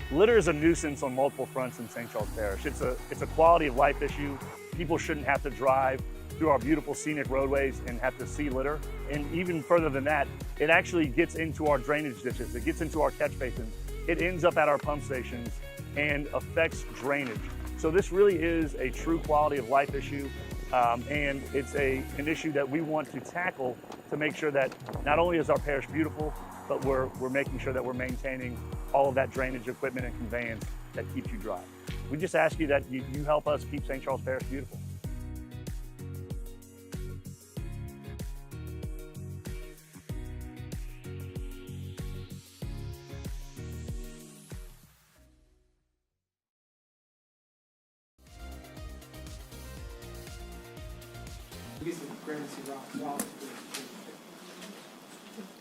Litter is a nuisance on multiple fronts in St. Charles Parish. It's a quality of life issue. People shouldn't have to drive through our beautiful scenic roadways and have to see litter. And even further than that, it actually gets into our drainage ditches. It gets into our catch basins. It ends up at our pump stations and affects drainage. So this really is a true quality of life issue. And it's an issue that we want to tackle to make sure that not only is our parish beautiful, but we're making sure that we're maintaining all of that drainage equipment and conveyance that keeps you dry. We just ask you that you help us keep St. Charles Parish beautiful.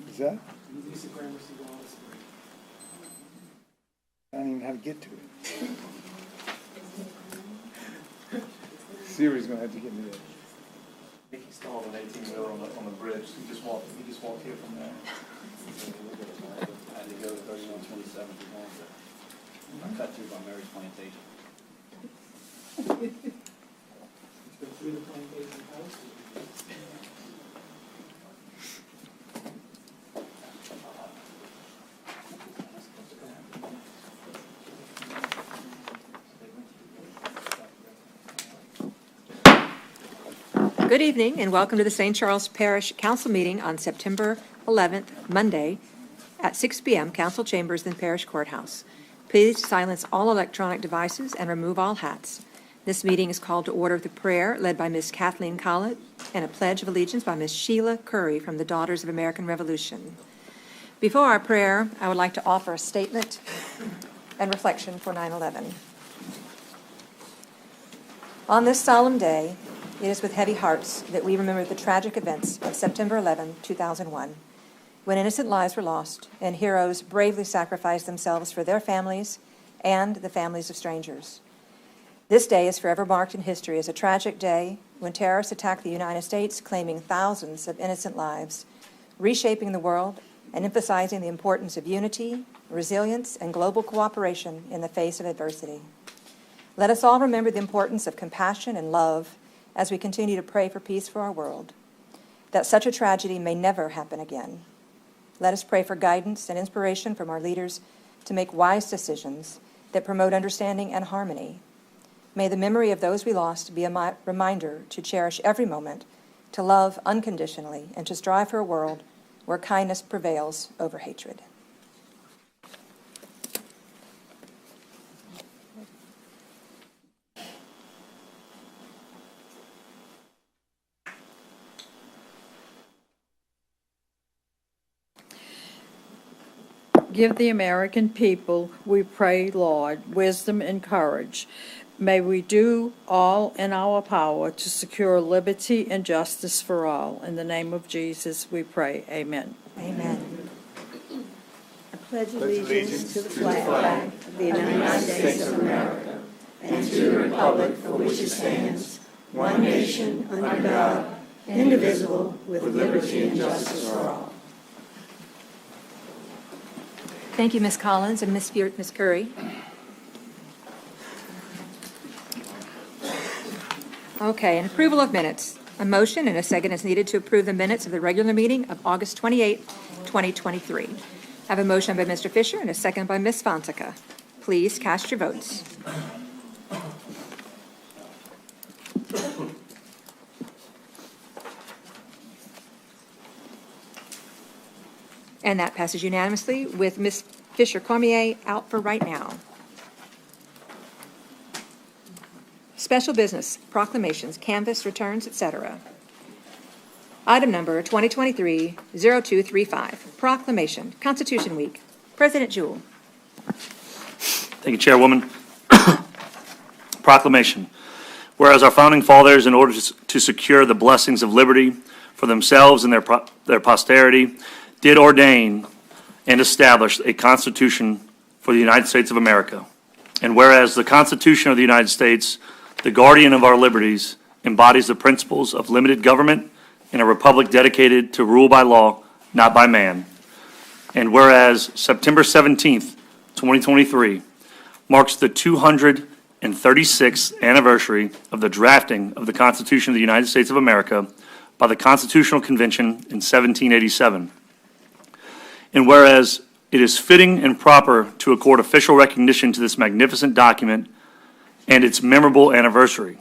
Is that? I don't even know how to get to it. Siri's gonna have to get me there. I think he stalled an 18-wheeler on the bridge. He just walked here from there. I had to go to 3127 I cut through by Mary's Plantation. Through the plantation house. Good evening and welcome to the St. Charles Parish Council meeting on September 11th, Monday, at 6 p.m. Council Chambers in the Parish Courthouse. Please silence all electronic devices and remove all hats. This meeting is called to order with a prayer led by Ms. Kathleen Collett and a pledge of allegiance by Ms. Sheila Curry from the Daughters of American Revolution. Before our prayer, I would like to offer a statement and reflection for 9/11. On this solemn day, it is with heavy hearts that we remember the tragic events of September 11, 2001, when innocent lives were lost and heroes bravely sacrificed themselves for their families and the families of strangers. This day is forever marked in history as a tragic day when terrorists attacked the United States, claiming thousands of innocent lives, reshaping the world and emphasizing the importance of unity, resilience, and global cooperation in the face of adversity. Let us all remember the importance of compassion and love as we continue to pray for peace for our world, that such a tragedy may never happen again. Let us pray for guidance and inspiration from our leaders to make wise decisions that promote understanding and harmony. May the memory of those we lost be a reminder to cherish every moment, to love unconditionally, and to strive for a world where kindness prevails over hatred. Give the American people, we pray, Lord, wisdom and courage. May we do all in our power to secure liberty and justice for all. In the name of Jesus, we pray. Amen. Amen. I pledge allegiance to the flag of the United States of America and to the republic for which it stands, one nation, under God, indivisible, with liberty and justice for all. Thank you, Ms. Collins and Ms. Curry. Okay, and approval of minutes. A motion and a second is needed to approve the minutes of the regular meeting of August 28, 2023. I have a motion by Mr. Fisher and a second by Ms. Fonseca. Please cast your votes. And that passes unanimously with Ms. Fisher-Cormier out for right now. Special business, proclamations, canvass, returns, etc. Item number 2023-0235, proclamation, Constitution Week. President Jewell. Thank you, Chairwoman. Proclamation. Whereas our founding fathers, in order to secure the blessings of liberty for themselves and their posterity, did ordain and establish a Constitution for the United States of America. And whereas the Constitution of the United States, the guardian of our liberties, embodies the principles of limited government in a republic dedicated to rule by law, not by man. And whereas September 17th, 2023 marks the 236th anniversary of the drafting of the Constitution of the United States of America by the Constitutional Convention in 1787. And whereas it is fitting and proper to accord official recognition to this magnificent document and its memorable anniversary,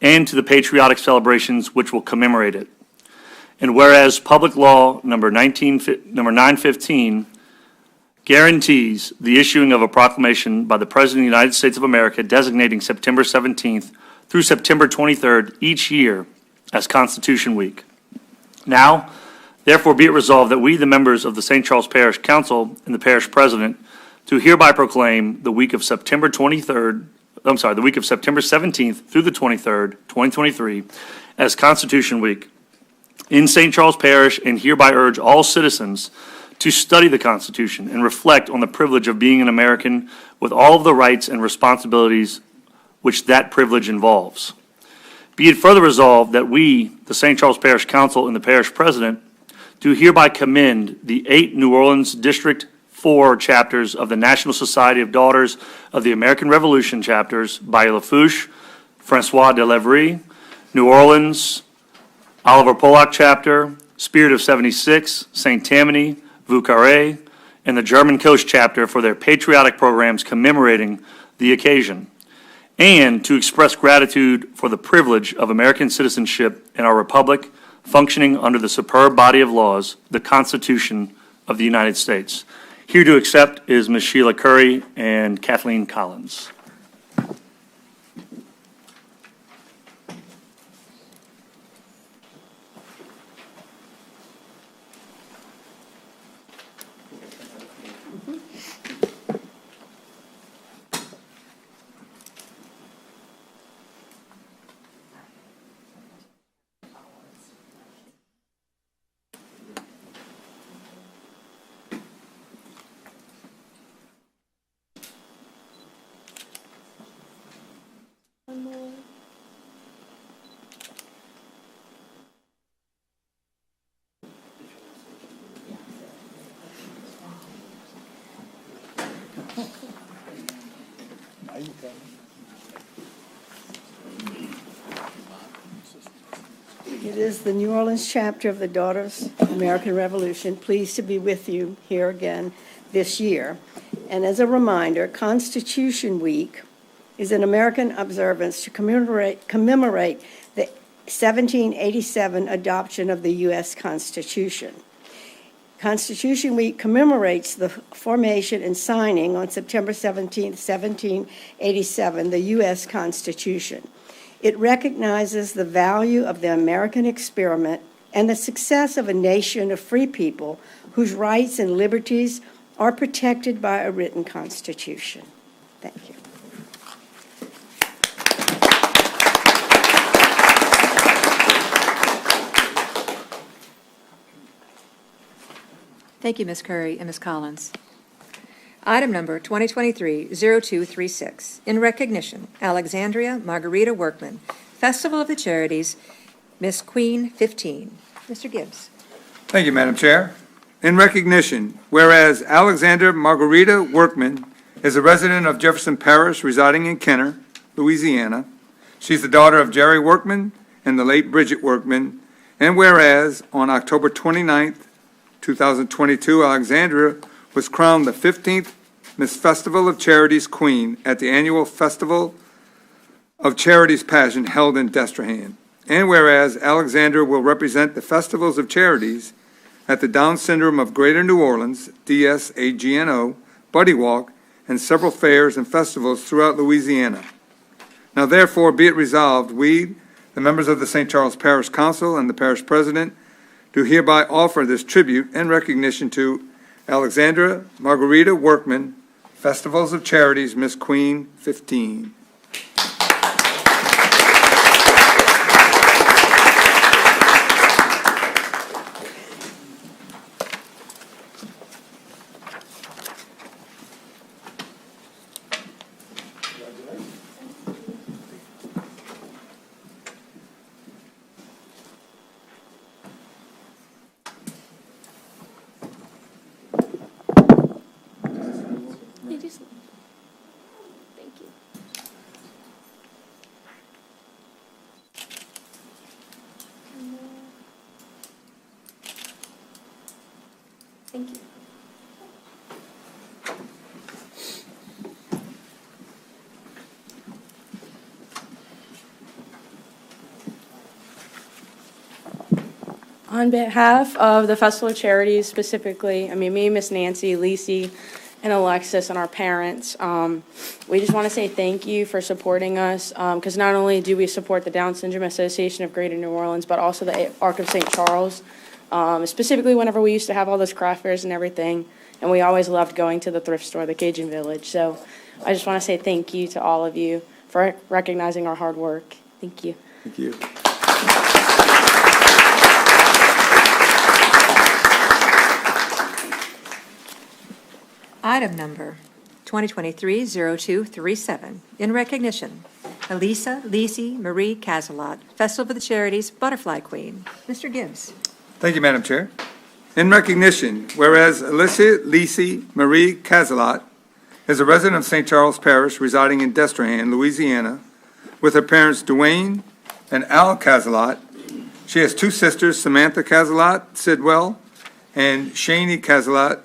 and to the patriotic celebrations which will commemorate it. And whereas Public Law number 915 guarantees the issuing of a proclamation by the President of the United States of America designating September 17th through September 23rd each year as Constitution Week. Now, therefore be it resolved that we, the members of the St. Charles Parish Council and the Parish President, do hereby proclaim the week of September 17th through the 23rd, 2023, as Constitution Week in St. Charles Parish, and hereby urge all citizens to study the Constitution and reflect on the privilege of being an American with all of the rights and responsibilities which that privilege involves. Be it further resolved that we, the St. Charles Parish Council and the Parish President, do hereby commend the 8 New Orleans District 4 chapters of the National Society of Daughters of the American Revolution chapters by Lafouche, Francois de Levry, New Orleans, Oliver Pollock chapter, Spirit of 76, St. Tammany, Vieux Carré, and the German Coast chapter for their patriotic programs commemorating the occasion, and to express gratitude for the privilege of American citizenship in our republic functioning under the superb body of laws, the Constitution of the United States. Here to accept is Ms. Sheila Curry and Kathleen Collins. It is the New Orleans chapter of the Daughters of the American Revolution. Pleased to be with you here again this year. And as a reminder, Constitution Week is an American observance to commemorate the 1787 adoption of the U.S. Constitution. Constitution Week commemorates the formation and signing on September 17, 1787, the U.S. Constitution. It recognizes the value of the American experiment and the success of a nation of free people whose rights and liberties are protected by a written constitution. Thank you. Thank you, Ms. Curry and Ms. Collins. Item number 2023-0236. In recognition, Alexandria Margarita Workman, Festival of the Charities, Miss Queen 15. Mr. Gibbs. Thank you, Madam Chair. In recognition, whereas Alexander Margarita Workman is a resident of Jefferson Parish residing in Kenner, Louisiana. She's the daughter of Jerry Workman and the late Bridget Workman. And whereas on October 29th, 2022, Alexandra was crowned the 15th Miss Festival of Charities Queen at the annual Festival of Charities pageant held in Destrehan. And whereas Alexandra will represent the Festivals of Charities at the Down Syndrome of Greater New Orleans, DSAGNO, Buddy Walk, and several fairs and festivals throughout Louisiana. Now therefore be it resolved, we, the members of the St. Charles Parish Council and the Parish President, do hereby offer this tribute and recognition to Alexandra Margarita Workman, Festivals of Charities, Miss Queen 15. On behalf of the Festival of Charities specifically, me, Miss Nancy, Lisi, and Alexis, and our parents, we just want to say thank you for supporting us, because not only do we support the Down Syndrome Association of Greater New Orleans, but also the Arc of St. Charles, specifically whenever we used to have all those craft fairs and everything, and we always loved going to the thrift store, the Cajun Village. So I just want to say thank you to all of you for recognizing our hard work. Thank you. Thank you. Item number 2023-0237, in recognition, Elisa Lisi Marie Cazelot, Festival of the Charities Butterfly Queen. Mr. Gibbs. Thank you, Madam Chair. In recognition, whereas Alicia Lisi Marie Cazelot is a resident of St. Charles Parish residing in Destrehan, Louisiana, with her parents Dwayne and Al Cazelot. She has two sisters, Samantha Cazelot Sidwell and Shani Cazelot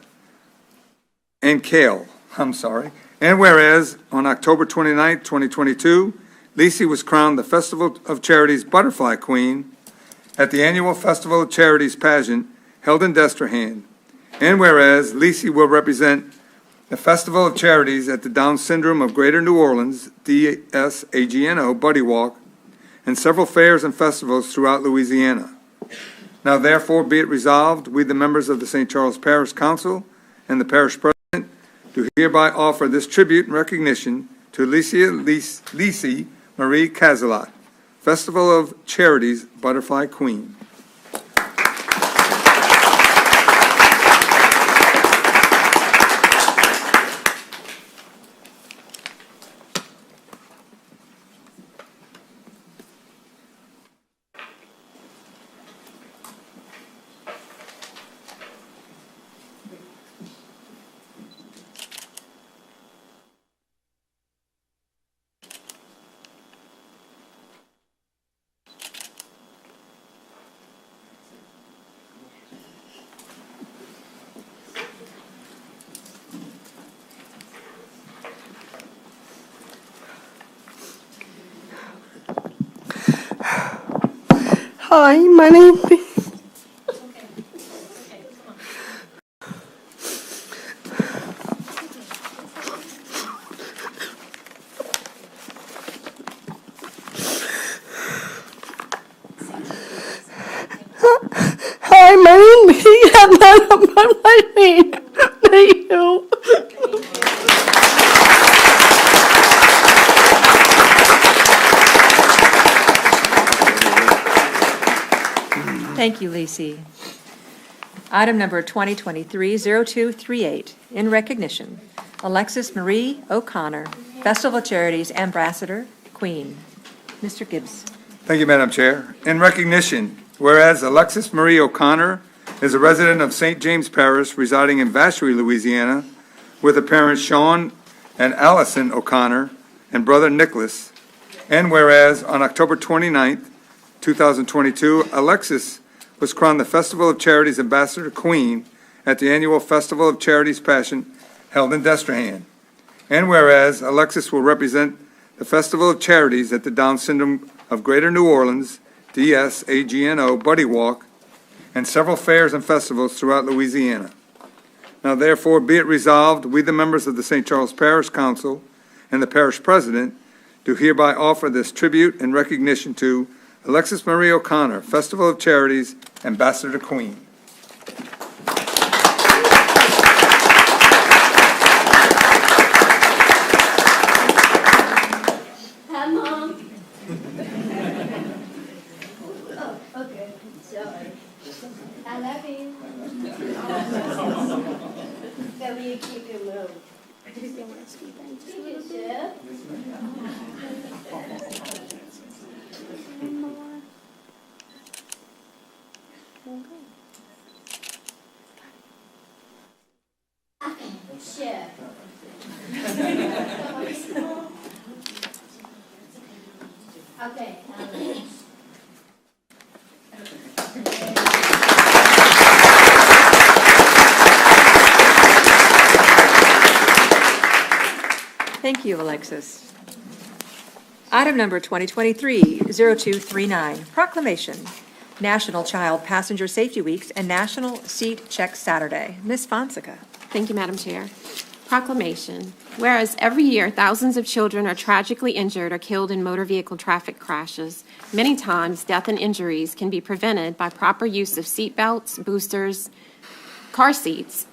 and Kale. And whereas on October 29, 2022, Lisi was crowned the Festival of Charities Butterfly Queen at the annual Festival of Charities pageant held in Destrehan. And whereas Lisi will represent the Festival of Charities at the Down Syndrome of Greater New Orleans, DSAGNO, Buddy Walk, and several fairs and festivals throughout Louisiana. Now therefore be it resolved, we the members of the St. Charles Parish Council and the Parish President do hereby offer this tribute and recognition to Lisi Marie Cazelot, Festival of Charities Butterfly Queen. Hi, my name is... Hi, my name is... Thank you. Thank you, Lisi. Item number 2023-0238, in recognition, Alexis Marie O'Connor, Festival of Charities Ambassador, Queen. Mr. Gibbs. Thank you, Madam Chair. In recognition, whereas Alexis Marie O'Connor is a resident of St. James Parish residing in Vacherie, Louisiana, with her parents Sean and Allison O'Connor and brother Nicholas, and whereas on October 29th, 2022, Alexis was crowned the Festival of Charities Ambassador Queen at the annual Festival of Charities Passion held in Destrehan. And whereas Alexis will represent the Festival of Charities at the Down Syndrome of Greater New Orleans, DSAGNO, Buddy Walk, and several fairs and festivals throughout Louisiana. Now therefore be it resolved, we the members of the St. Charles Parish Council and the Parish President do hereby offer this tribute and recognition to Alexis Marie O'Connor, Festival of Charities Ambassador Queen. Hi, Mom. Oh, okay. Sorry. I love you. Can you keep your mouth? You can, Chef. Chef. Okay. Thank you, Alexis. Item number 2023-0239, proclamation. National Child Passenger Safety Weeks, and National Seat Check Saturday. Ms. Fonseca. Thank you, Madam Chair. Proclamation. Whereas every year thousands of children are tragically injured or killed in motor vehicle traffic crashes, many times death and injuries can be prevented by proper use of seat belts, boosters, car seats,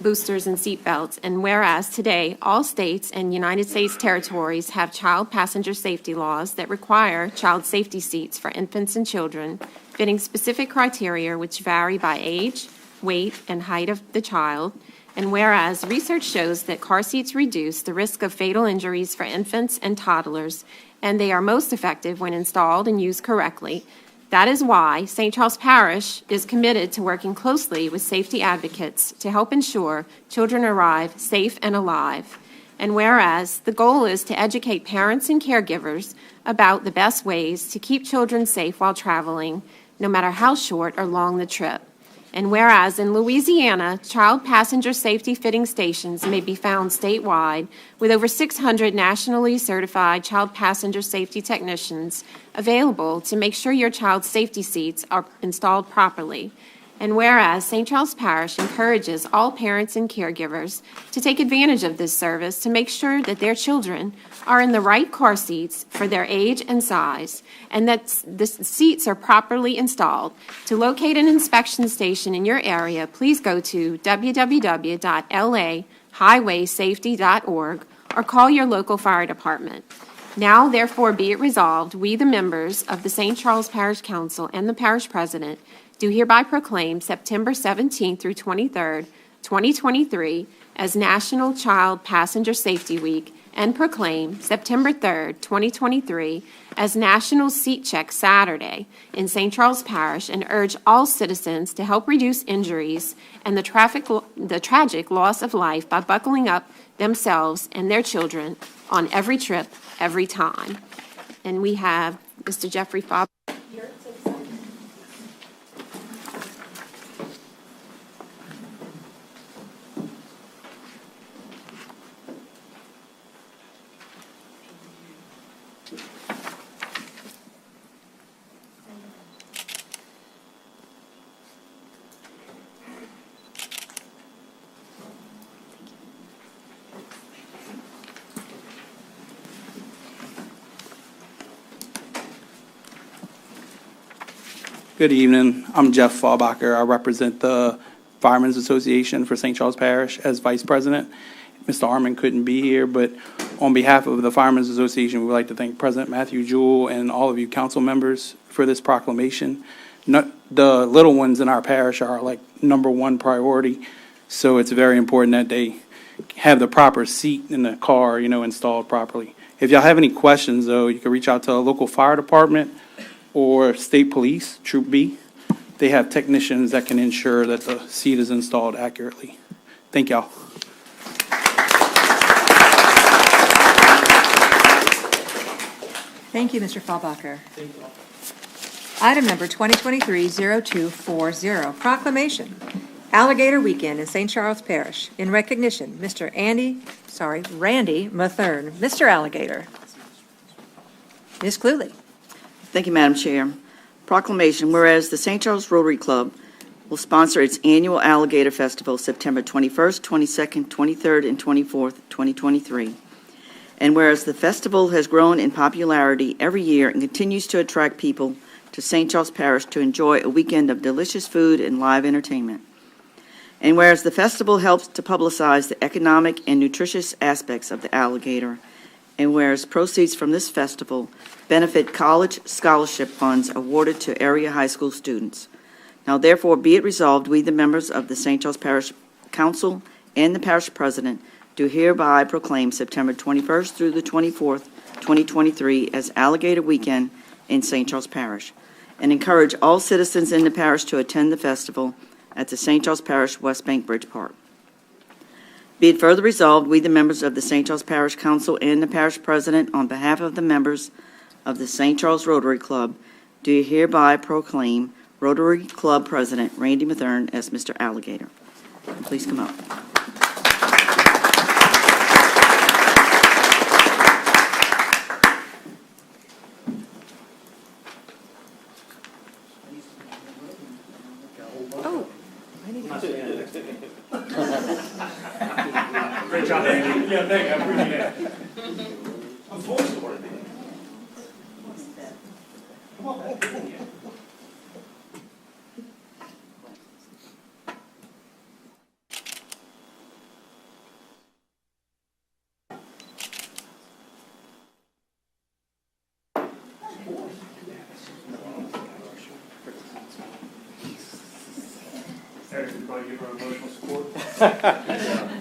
boosters, and seat belts. And whereas today all states and United States territories have child passenger safety laws that require child safety seats for infants and children, fitting specific criteria which vary by age, weight, and height of the child. And whereas research shows that car seats reduce the risk of fatal injuries for infants and toddlers, and they are most effective when installed and used correctly, that is why St. Charles Parish is committed to working closely with safety advocates to help ensure children arrive safe and alive. And whereas the goal is to educate parents and caregivers about the best ways to keep children safe while traveling, no matter how short or long the trip. And whereas in Louisiana, child passenger safety fitting stations may be found statewide, with over 600 nationally certified child passenger safety technicians available to make sure your child's safety seats are installed properly. And whereas St. Charles Parish encourages all parents and caregivers to take advantage of this service to make sure that their children are in the right car seats for their age and size, and that the seats are properly installed. To locate an inspection station in your area, please go to www.lahighwaysafety.org or call your local fire department. Now, therefore, be it resolved, we, the members of the St. Charles Parish Council and the parish president, do hereby proclaim September 17th through 23rd, 2023 as National Child Passenger Safety Week, and proclaim September 3rd, 2023 as National Seat Check Saturday in St. Charles Parish, and urge all citizens to help reduce injuries and the tragic loss of life by buckling up themselves and their children on every trip, every time. And we have Mr. Jeffrey Fobb. Good evening. I'm Jeff Fallbacher. I represent the Firemen's Association for St. Charles Parish as Vice President. Mr. Armin couldn't be here, but on behalf of the Firemen's Association, we would like to thank President Matthew Jewell and all of you council members for this proclamation. The little ones in our parish are like #1 priority, so it's very important that they have the proper seat in the car, installed properly. If y'all have any questions, though, you can reach out to a local fire department or state police, Troop B. They have technicians that can ensure that the seat is installed accurately. Thank y'all. Thank you, Mr. Fallbacher. Item number 2023-0240, proclamation, Alligator Weekend in St. Charles Parish. In recognition, Randy Mathern. Mr. Alligator. Ms. Cluley. Thank you, Madam Chair. Proclamation, whereas the St. Charles Rotary Club will sponsor its annual Alligator Festival September 21st, 22nd, 23rd, and 24th, 2023. And whereas the festival has grown in popularity every year and continues to attract people to St. Charles Parish to enjoy a weekend of delicious food and live entertainment. And whereas the festival helps to publicize the economic and nutritious aspects of the alligator, and whereas proceeds from this festival benefit college scholarship funds awarded to area high school students. Now therefore be it resolved, we the members of the St. Charles Parish Council and the Parish President do hereby proclaim September 21st through the 24th, 2023 as Alligator Weekend in St. Charles Parish, and encourage all citizens in the parish to attend the festival at the St. Charles Parish West Bank Bridge Park. Be it further resolved, we the members of the St. Charles Parish Council and the Parish President, on behalf of the members of the St. Charles Rotary Club, do hereby proclaim Rotary Club President Randy Mathern as Mr. Alligator. Please come up. Yeah, thank you, I appreciate it. I'm forced to work. Eric, you probably give her emotional support.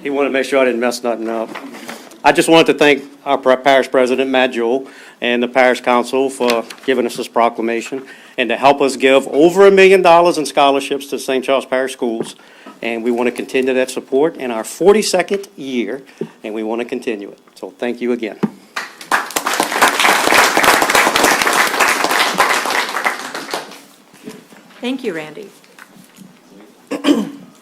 He wanted to make sure I didn't mess nothing up. I just wanted to thank our parish president, Matt Jewell, and the parish council for giving us this proclamation and to help us give over $1 million in scholarships to St. Charles Parish Schools. And we want to continue that support in our 42nd year, and we want to continue it. So thank you again. Thank you, Randy.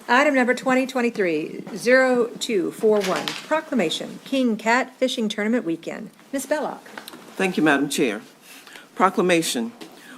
Item number 2023-0241, proclamation, King Cat Fishing Tournament Weekend. Ms. Belloc. Thank you, Madam Chair. Proclamation.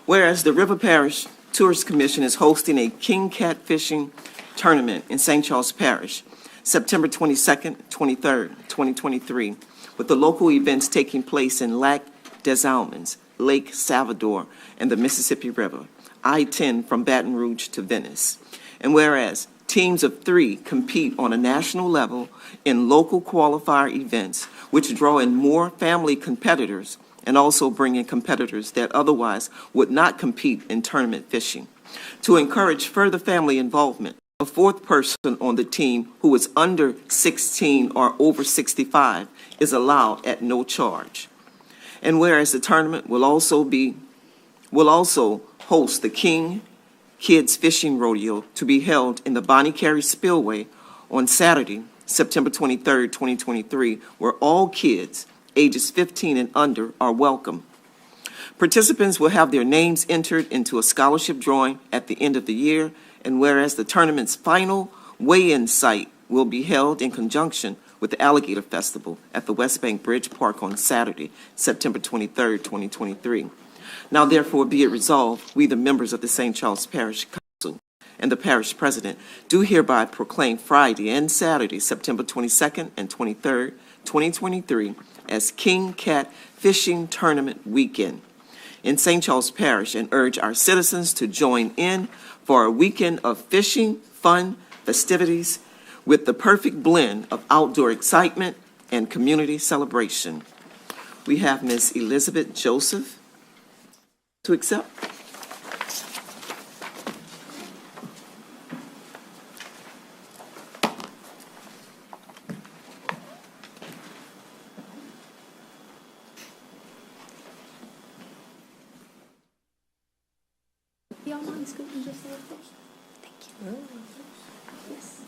Whereas the River Parish Tourist Commission is hosting a king cat fishing tournament in St. Charles Parish, September 22nd, 23rd, 2023, with the local events taking place in Lac des Allemands, Lake Salvador, and the Mississippi River, I-10 from Baton Rouge to Venice. And whereas teams of 3 compete on a national level in local qualifier events, which draw in more family competitors and also bring in competitors that otherwise would not compete in tournament fishing. To encourage further family involvement, a 4th person on the team who is under 16 or over 65 is allowed at no charge. And whereas the tournament will also host the King Kids Fishing Rodeo to be held in the Bonnie Carey Spillway on Saturday, September 23rd, 2023, where all kids ages 15 and under are welcome. Participants will have their names entered into a scholarship drawing at the end of the year, and whereas the tournament's final weigh-in site will be held in conjunction with the Alligator Festival at the West Bank Bridge Park on Saturday, September 23rd, 2023. Now therefore be it resolved, we the members of the St. Charles Parish Council and the parish president do hereby proclaim Friday and Saturday, September 22nd and 23rd, 2023, as King Cat Fishing Tournament Weekend in St. Charles Parish, and urge our citizens to join in for a weekend of fishing, fun, festivities with the perfect blend of outdoor excitement and community celebration. We have Ms. Elizabeth Joseph to accept. Y'all mind scooting just a little closer? Thank you. Yes.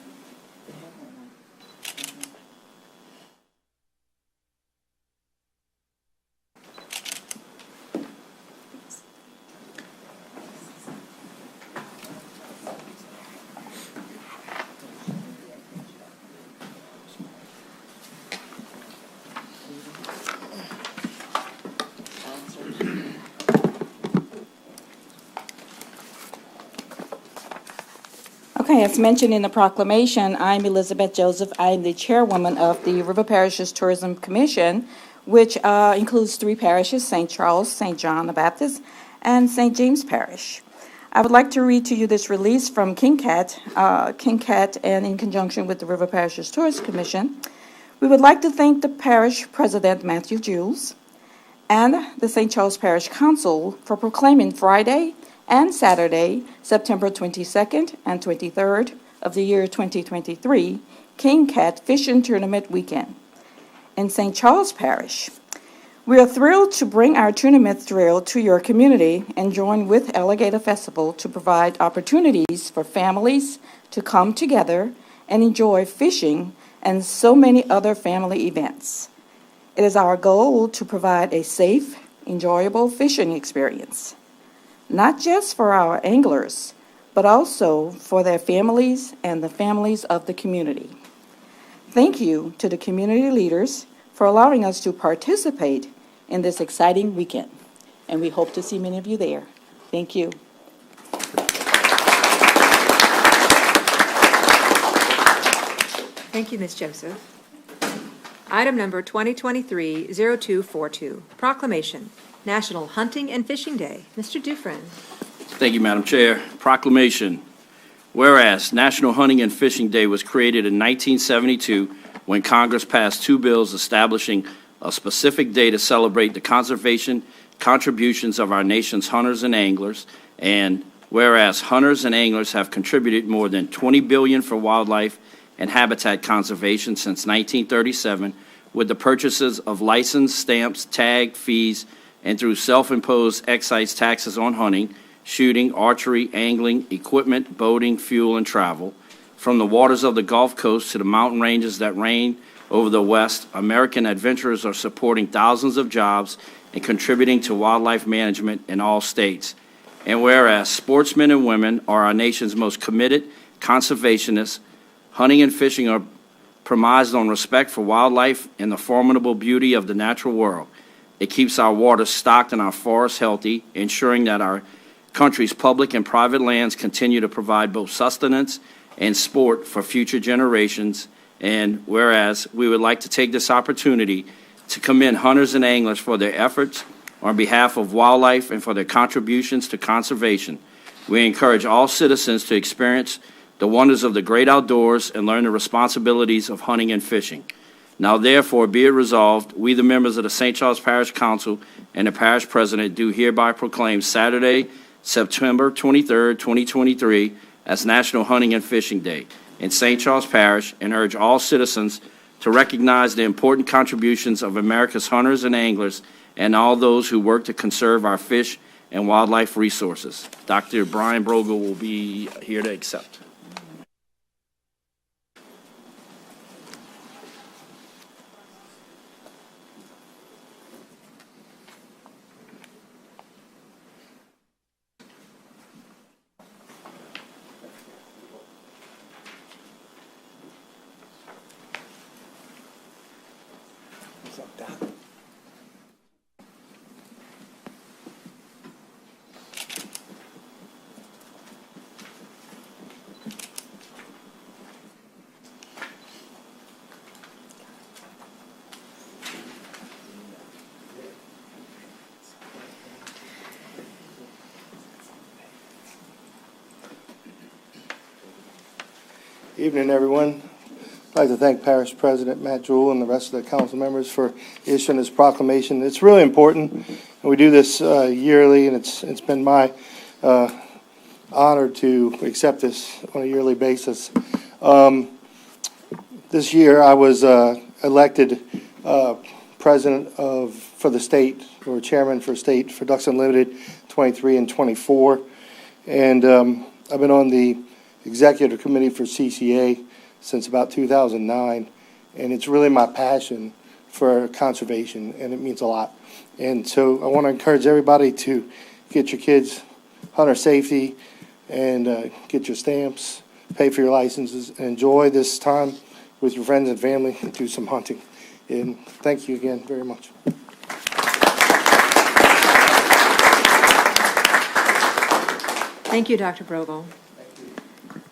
Okay, as mentioned in the proclamation, I'm Elizabeth Joseph. I'm the chairwoman of the River Parishes Tourism Commission, which includes 3 parishes, St. Charles, St. John the Baptist, and St. James Parish. I would like to read to you this release from King Cat, and in conjunction with the River Parishes Tourist Commission. We would like to thank the parish president, Matthew Jules, and the St. Charles Parish Council for proclaiming Friday and Saturday, September 22nd and 23rd of the year 2023, King Cat Fishing Tournament Weekend in St. Charles Parish. We are thrilled to bring our tournament thrill to your community and join with Alligator Festival to provide opportunities for families to come together and enjoy fishing and so many other family events. It is our goal to provide a safe, enjoyable fishing experience, not just for our anglers, but also for their families and the families of the community. Thank you to the community leaders for allowing us to participate in this exciting weekend, and we hope to see many of you there. Thank you. Thank you, Ms. Joseph. Item number 2023-0242, proclamation, National Hunting and Fishing Day. Mr. Dufresne. Thank you, Madam Chair. Proclamation. Whereas National Hunting and Fishing Day was created in 1972 when Congress passed two bills establishing a specific day to celebrate the conservation contributions of our nation's hunters and anglers, and whereas hunters and anglers have contributed more than $20 billion for wildlife and habitat conservation since 1937 with the purchases of license, stamps, tag, fees, and through self-imposed excise taxes on hunting, shooting, archery, angling, equipment, boating, fuel, and travel. From the waters of the Gulf Coast to the mountain ranges that reign over the West, American adventurers are supporting thousands of jobs and contributing to wildlife management in all states. And whereas sportsmen and women are our nation's most committed conservationists, hunting and fishing are premised on respect for wildlife and the formidable beauty of the natural world. It keeps our waters stocked and our forests healthy, ensuring that our country's public and private lands continue to provide both sustenance and sport for future generations. And whereas we would like to take this opportunity to commend hunters and anglers for their efforts on behalf of wildlife and for their contributions to conservation. We encourage all citizens to experience the wonders of the great outdoors and learn the responsibilities of hunting and fishing. Now, therefore, be it resolved, we, the members of the St. Charles Parish Council and the Parish President, do hereby proclaim Saturday, September 23rd, 2023, as National Hunting and Fishing Day in St. Charles Parish, and urge all citizens to recognize the important contributions of America's hunters and anglers and all those who work to conserve our fish and wildlife resources. Dr. Brian Brogel will be here to accept. Evening, everyone. I'd like to thank Parish President Matt Jewell and the rest of the council members for issuing this proclamation. It's really important, and we do this yearly, and it's been my honor to accept this on a yearly basis. This year, I was elected president for the state, or chairman for state for Ducks Unlimited 23 and 24, and I've been on the executive committee for CCA since about 2009, and it's really my passion for conservation, and it means a lot. And so I want to encourage everybody to get your kids hunter safety and get your stamps, pay for your licenses, and enjoy this time with your friends and family and do some hunting. And thank you again very much. Thank you, Dr. Brogel.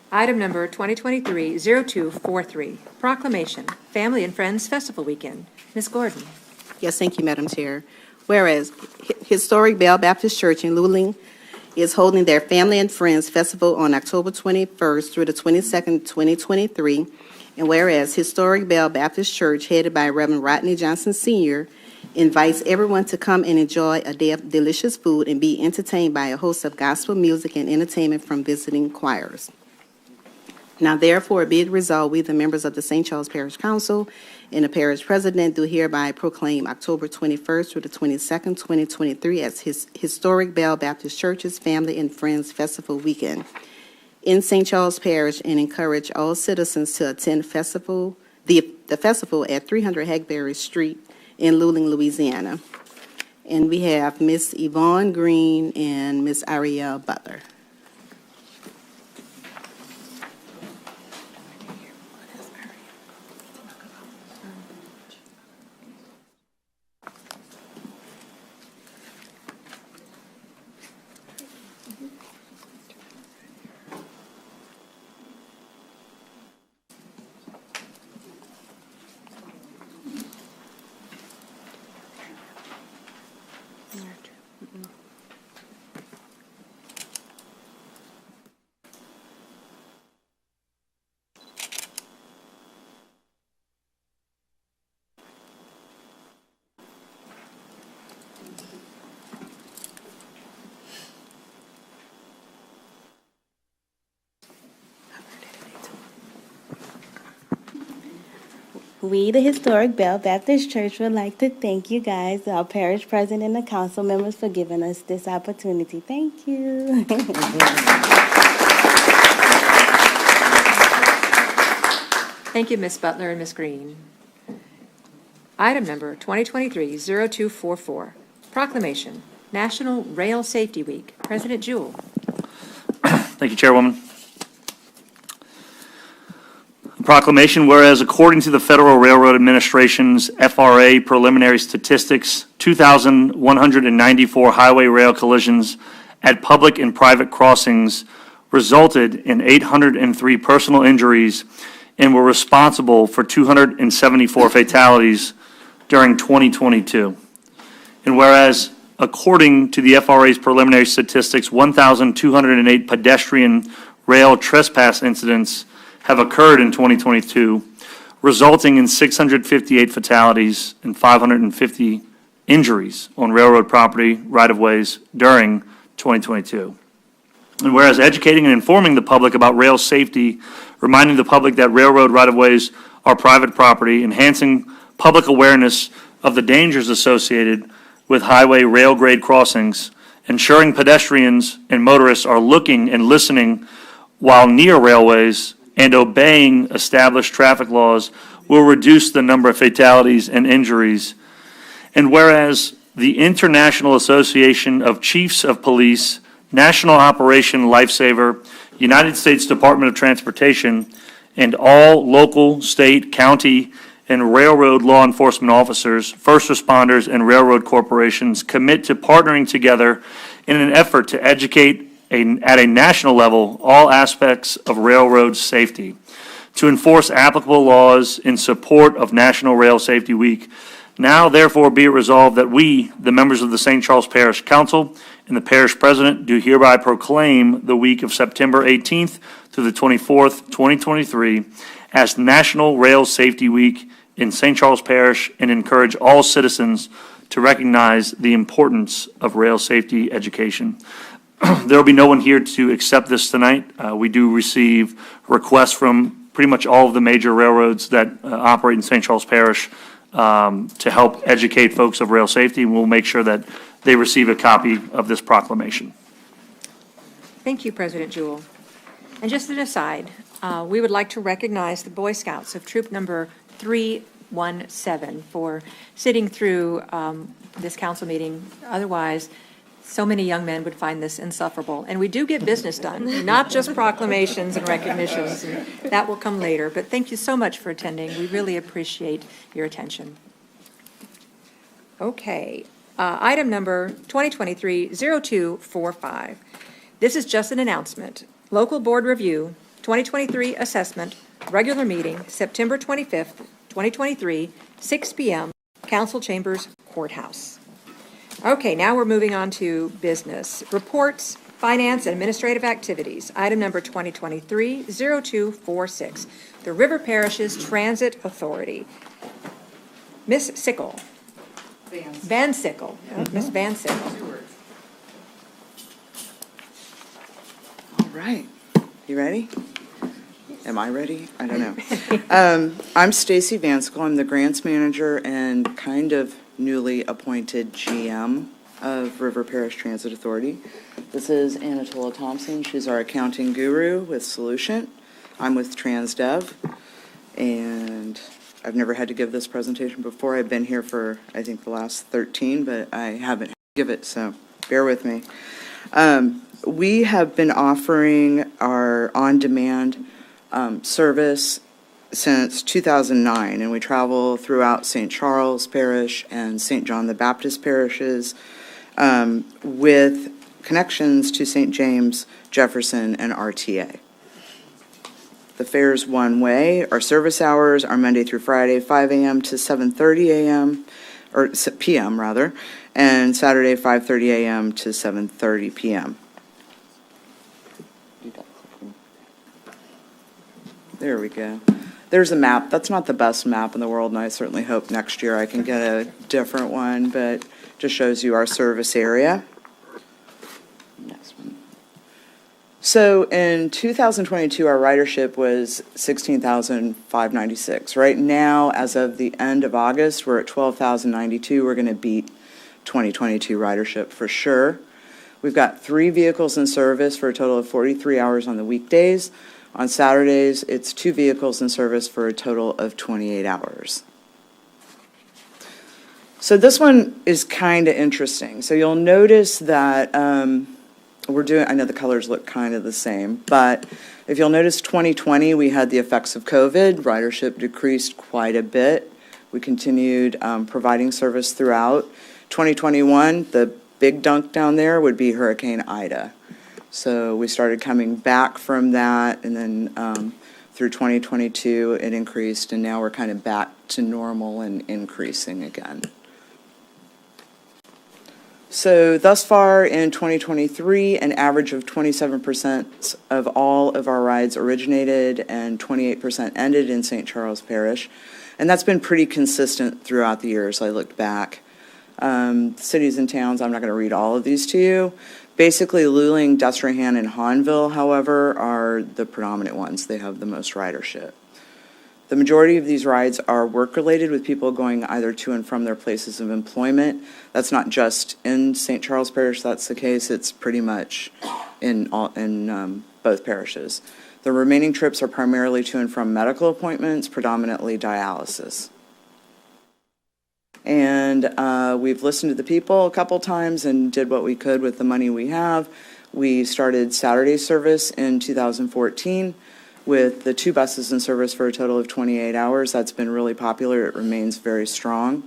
Item number 2023-0243, proclamation, Family and Friends Festival Weekend. Ms. Gordon. Yes, thank you, Madam Chair. Whereas Historic Bell Baptist Church in Luling is holding their Family and Friends Festival on October 21st through the 22nd, 2023, and whereas Historic Bell Baptist Church, headed by Reverend Rodney Johnson Sr., invites everyone to come and enjoy a day of delicious food and be entertained by a host of gospel music and entertainment from visiting choirs. Now, therefore, be it resolved, we, the members of the St. Charles Parish Council and the Parish President, do hereby proclaim October 21st through the 22nd, 2023, as Historic Bell Baptist Church's Family and Friends Festival Weekend in St. Charles Parish, and encourage all citizens to attend the festival at 300 Hackberry Street in Luling, Louisiana. And we have Miss Yvonne Green and Miss Ariel Butler. We, the historic Bell Baptist Church, would like to thank you guys, our parish president and the council members, for giving us this opportunity. Thank you. Thank you, Ms. Butler and Ms. Green. Item number 2023-0244, proclamation, National Rail Safety Week. President Jewell. Thank you, Chairwoman. Proclamation, whereas according to the Federal Railroad Administration's FRA preliminary statistics, 2,194 highway rail collisions at public and private crossings resulted in 803 personal injuries and were responsible for 274 fatalities during 2022. And whereas according to the FRA's preliminary statistics, 1,208 pedestrian rail trespass incidents have occurred in 2022, resulting in 658 fatalities and 550 injuries on railroad property right-of-ways during 2022. And whereas educating and informing the public about rail safety, reminding the public that railroad right-of-ways are private property, enhancing public awareness of the dangers associated with highway rail grade crossings, ensuring pedestrians and motorists are looking and listening while near railways, and obeying established traffic laws will reduce the number of fatalities and injuries. And whereas the International Association of Chiefs of Police, National Operation Lifesaver, United States Department of Transportation, and all local, state, county, and railroad law enforcement officers, first responders, and railroad corporations commit to partnering together in an effort to educate at a national level all aspects of railroad safety, to enforce applicable laws in support of National Rail Safety Week. Now, therefore, be it resolved that we, the members of the St. Charles Parish Council and the Parish President, do hereby proclaim the week of September 18th through the 24th, 2023, as National Rail Safety Week in St. Charles Parish, and encourage all citizens to recognize the importance of rail safety education. There will be no one here to accept this tonight. We do receive requests from pretty much all of the major railroads that operate in St. Charles Parish to help educate folks of rail safety, and we'll make sure that they receive a copy of this proclamation. Thank you, President Jewell. And just an aside, we would like to recognize the Boy Scouts of Troop Number 317 for sitting through this council meeting. Otherwise, so many young men would find this insufferable. And we do get business done, not just proclamations and recognitions. And that will come later. But thank you so much for attending. We really appreciate your attention. Okay. Item number 2023-0245. This is just an announcement. Local Board Review, 2023 Assessment, regular meeting, September 25th, 2023, 6 p.m., Council Chambers Courthouse. Okay, now we're moving on to business. Reports, finance, and administrative activities. Item number 2023-0246, the River Parishes Transit Authority. Ms. Sickle. Van Sickle. Ms. Van Sickle. All right. You ready? Am I ready? I don't know. I'm Stacy Van Sickle. I'm the grants manager and kind of newly appointed GM of River Parish Transit Authority. This is Anatola Thompson. She's our accounting guru with Solution. I'm with TransDev, and I've never had to give this presentation before. I've been here for, I think, the last 13, but I haven't had to give it, so bear with me. We have been offering our on-demand service since 2009, and we travel throughout St. Charles Parish and St. John the Baptist parishes with connections to St. James, Jefferson, and RTA. The fare's one way. Our service hours are Monday through Friday, 5 a.m. to 7:30 a.m., or p.m. rather, and Saturday, 5:30 a.m. to 7:30 p.m. There we go. There's a map. That's not the best map in the world, and I certainly hope next year I can get a different one, but just shows you our service area. Next one. So in 2022, our ridership was 16,596. Right now, as of the end of August, we're at 12,092. We're going to beat 2022 ridership for sure. We've got 3 vehicles in service for a total of 43 hours on the weekdays. On Saturdays, it's 2 vehicles in service for a total of 28 hours. So this one is kind of interesting. So you'll notice that we're doing, I know the colors look kind of the same, but if you'll notice 2020, we had the effects of COVID. Ridership decreased quite a bit. We continued providing service throughout. 2021, the big dunk down there would be Hurricane Ida. So we started coming back from that, and then through 2022, it increased, and now we're kind of back to normal and increasing again. So thus far in 2023, an average of 27% of all of our rides originated and 28% ended in St. Charles Parish. And that's been pretty consistent throughout the years. I looked back. Cities and towns, I'm not going to read all of these to you. Basically, Luling, Destrehan, and Hahnville, however, are the predominant ones. They have the most ridership. The majority of these rides are work-related, with people going either to and from their places of employment. That's not just in St. Charles Parish, that's the case. It's pretty much in both parishes. The remaining trips are primarily to and from medical appointments, predominantly dialysis. And we've listened to the people a couple times and did what we could with the money we have. We started Saturday service in 2014. With the 2 buses in service for a total of 28 hours. That's been really popular. It remains very strong.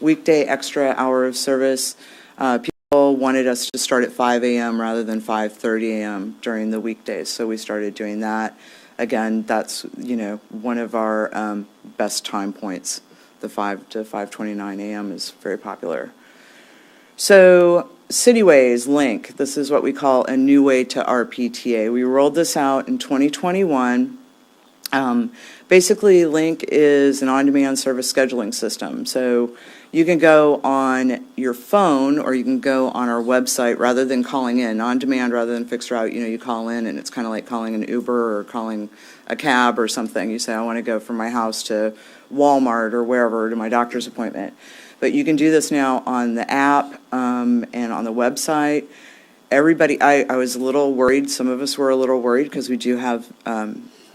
Weekday extra hour of service. People wanted us to start at 5 a.m. rather than 5:30 a.m. during the weekdays, so we started doing that. Again, that's one of our best time points. The 5 to 5:29 a.m. is very popular. So Cityways Link, this is what we call a new way to RPTA. We rolled this out in 2021. Basically, Link is an on-demand service scheduling system. So you can go on your phone or you can go on our website rather than calling in. On-demand rather than fixed route, you call in and it's kind of like calling an Uber or calling a cab or something. You say, I want to go from my house to Walmart or wherever to my doctor's appointment. But you can do this now on the app and on the website. Everybody, I was a little worried. Some of us were a little worried because we do have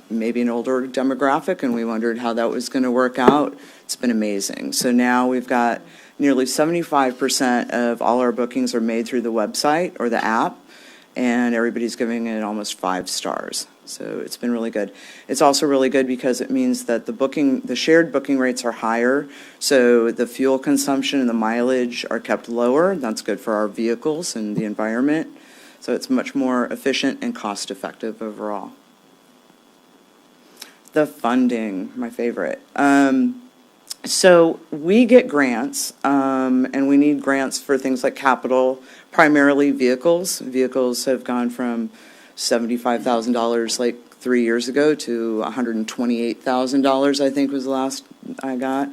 maybe an older demographic, and we wondered how that was going to work out. It's been amazing. So now we've got nearly 75% of all our bookings are made through the website or the app, and everybody's giving it almost 5 stars. So it's been really good. It's also really good because it means that the shared booking rates are higher, so the fuel consumption and the mileage are kept lower. That's good for our vehicles and the environment. So it's much more efficient and cost-effective overall. The funding, my favorite. So we get grants, and we need grants for things like capital, primarily vehicles. Vehicles have gone from $75,000 like 3 years ago to $128,000, I think was the last I got.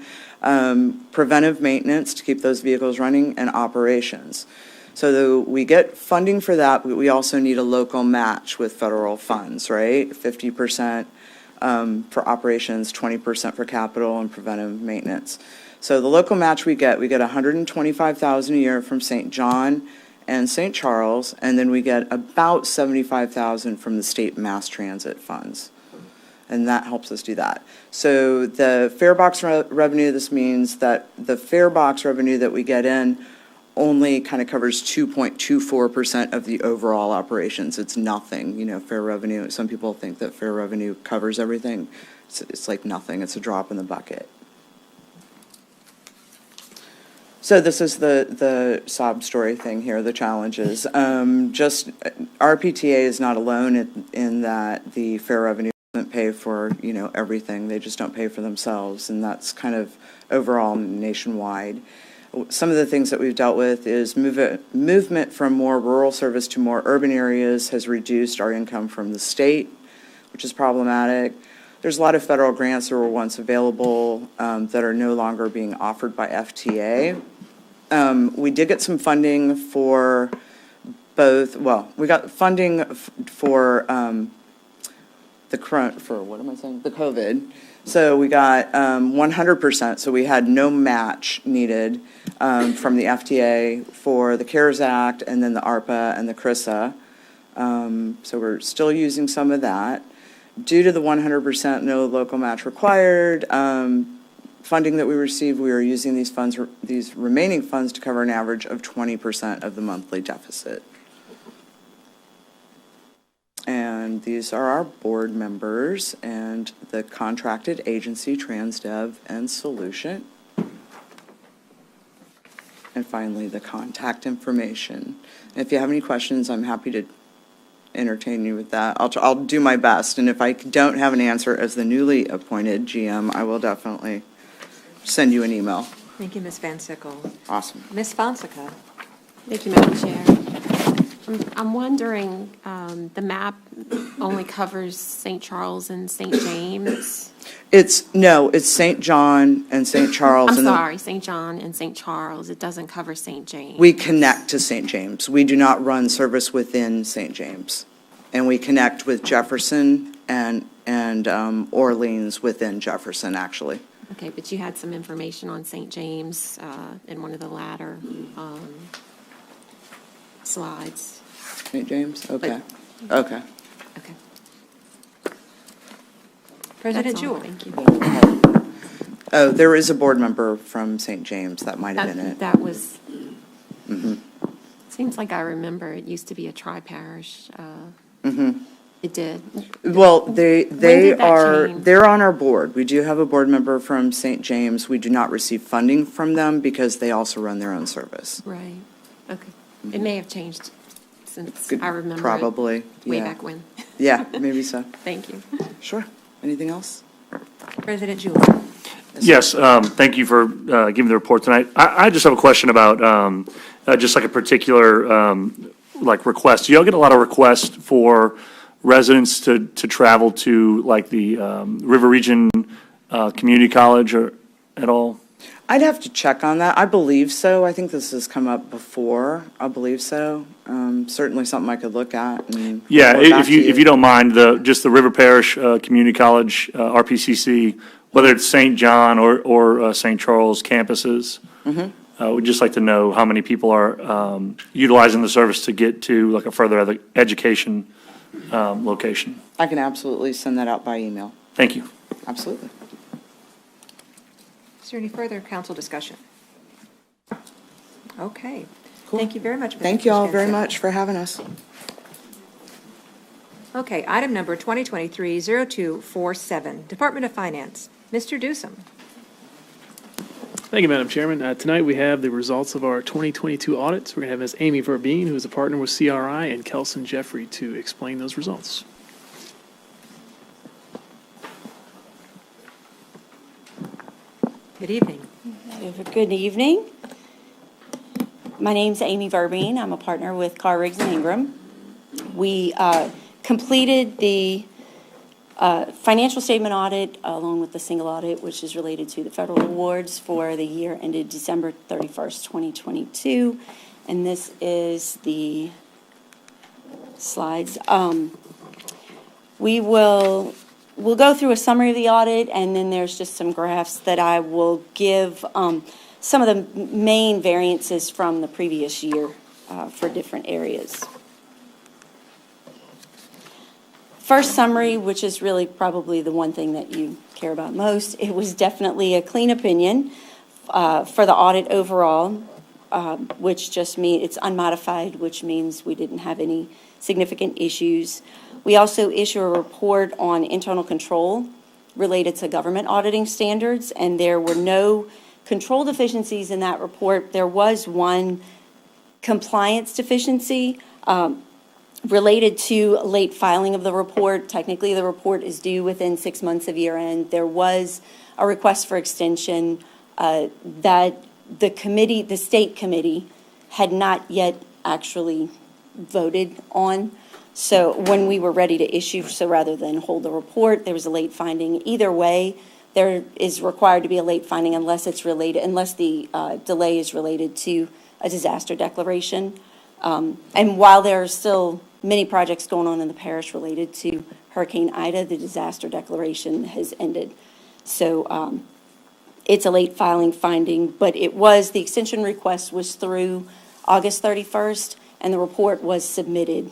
Preventive maintenance to keep those vehicles running, and operations. So we get funding for that, but we also need a local match with federal funds, right? 50% for operations, 20% for capital and preventive maintenance. So the local match we get $125,000 a year from St. John and St. Charles, and then we get about $75,000 from the state mass transit funds. And that helps us do that. So the fare box revenue, this means that the fare box revenue that we get in only kind of covers 2.24% of the overall operations. It's nothing, fare revenue. Some people think that fare revenue covers everything. It's like nothing. It's a drop in the bucket. So this is the sob story thing here, the challenges. Just RPTA is not alone in that the fare revenue doesn't pay for, everything. They just don't pay for themselves, and that's kind of overall nationwide. Some of the things that we've dealt with is movement from more rural service to more urban areas has reduced our income from the state, which is problematic. There's a lot of federal grants that were once available that are no longer being offered by FTA. We did get some funding for both, well, we got funding for what am I saying? The COVID. So we got 100%, so we had no match needed from the FDA for the CARES Act and then the ARPA and the CRISA. So we're still using some of that. Due to the 100% no local match required funding that we received, we are using these remaining funds to cover an average of 20% of the monthly deficit. And these are our board members and the contracted agency, TransDev and Solution. And finally, the contact information. And if you have any questions, I'm happy to entertain you with that. I'll do my best. And if I don't have an answer as the newly appointed GM, I will definitely send you an email. Thank you, Ms. Van Sickle. Awesome. Ms. Fonseca. Thank you, Madam Chair. I'm wondering, the map only covers St. Charles and St. James? It's St. John and St. Charles. I'm sorry, St. John and St. Charles. It doesn't cover St. James. We connect to St. James. We do not run service within St. James. And we connect with Jefferson and Orleans within Jefferson, actually. Okay, but you had some information on St. James in one of the latter slides. St. James? Okay. But- Okay. Okay. President That's all. Jewell. Thank you. Oh, there is a board member from St. James. That might have been it. That was, Mm-hmm. seems like I remember it used to be a tri-parish. Mm-hmm. It did. Well, they did that are, change? they're on our board. We do have a board member from St. James. We do not receive funding from them because they also run their own service. Right. Okay. It may have changed since Good- I remember. Probably, It way yeah. back when. Yeah, maybe so. Thank you. Sure. Anything else? President Jewell. Yes, thank you for giving the report tonight. I just have a question about just like a particular like request. Do y'all get a lot of requests for residents to travel to like the River Region Community College or at all? I'd have to check on that. I believe so. I think this has come up before. I believe so. Certainly something I could look at. And Yeah, report back if to you don't mind, just the River Parish Community College, RPCC, whether it's St. John or St. Charles campuses. We'd just like to know how many people are utilizing the service to get to like a further education location. I can absolutely send that out by email. Thank you. Absolutely. Is there any further council discussion? Okay. Cool. Thank you very much. Thank you all very much for having us. Okay, item number 2023-0247, Department of Finance. Mr. Dewsome. Thank you, Madam Chairman. Tonight we have the results of our 2022 audits. We're going to have Ms. Amy Verbeen, who is a partner with CRI, and Kelson Jeffrey to explain those results. Good evening. Good evening. My name's Amy Verbeen. I'm a partner with Carr, Riggs & Ingram. We completed the financial statement audit along with the single audit, which is related to the federal awards for the year ended December 31st, 2022. And this is the slides. We'll go through a summary of the audit, and then there's just some graphs that I will give some of the main variances from the previous year for different areas. First summary, which is really probably the one thing that you care about most, it was definitely a clean opinion for the audit overall, which just means it's unmodified, which means we didn't have any significant issues. We also issue a report on internal control related to government auditing standards, and there were no control deficiencies in that report. There was one compliance deficiency related to late filing of the report. Technically, the report is due within 6 months of year end. There was a request for extension that the state committee had not yet actually voted on. So when we were ready to issue, so rather than hold the report, there was a late finding. Either way, there is required to be a late finding unless it's related, unless the delay is related to a disaster declaration. And while there are still many projects going on in the parish related to Hurricane Ida, the disaster declaration has ended. So it's a late filing finding, but the extension request was through August 31st, and the report was submitted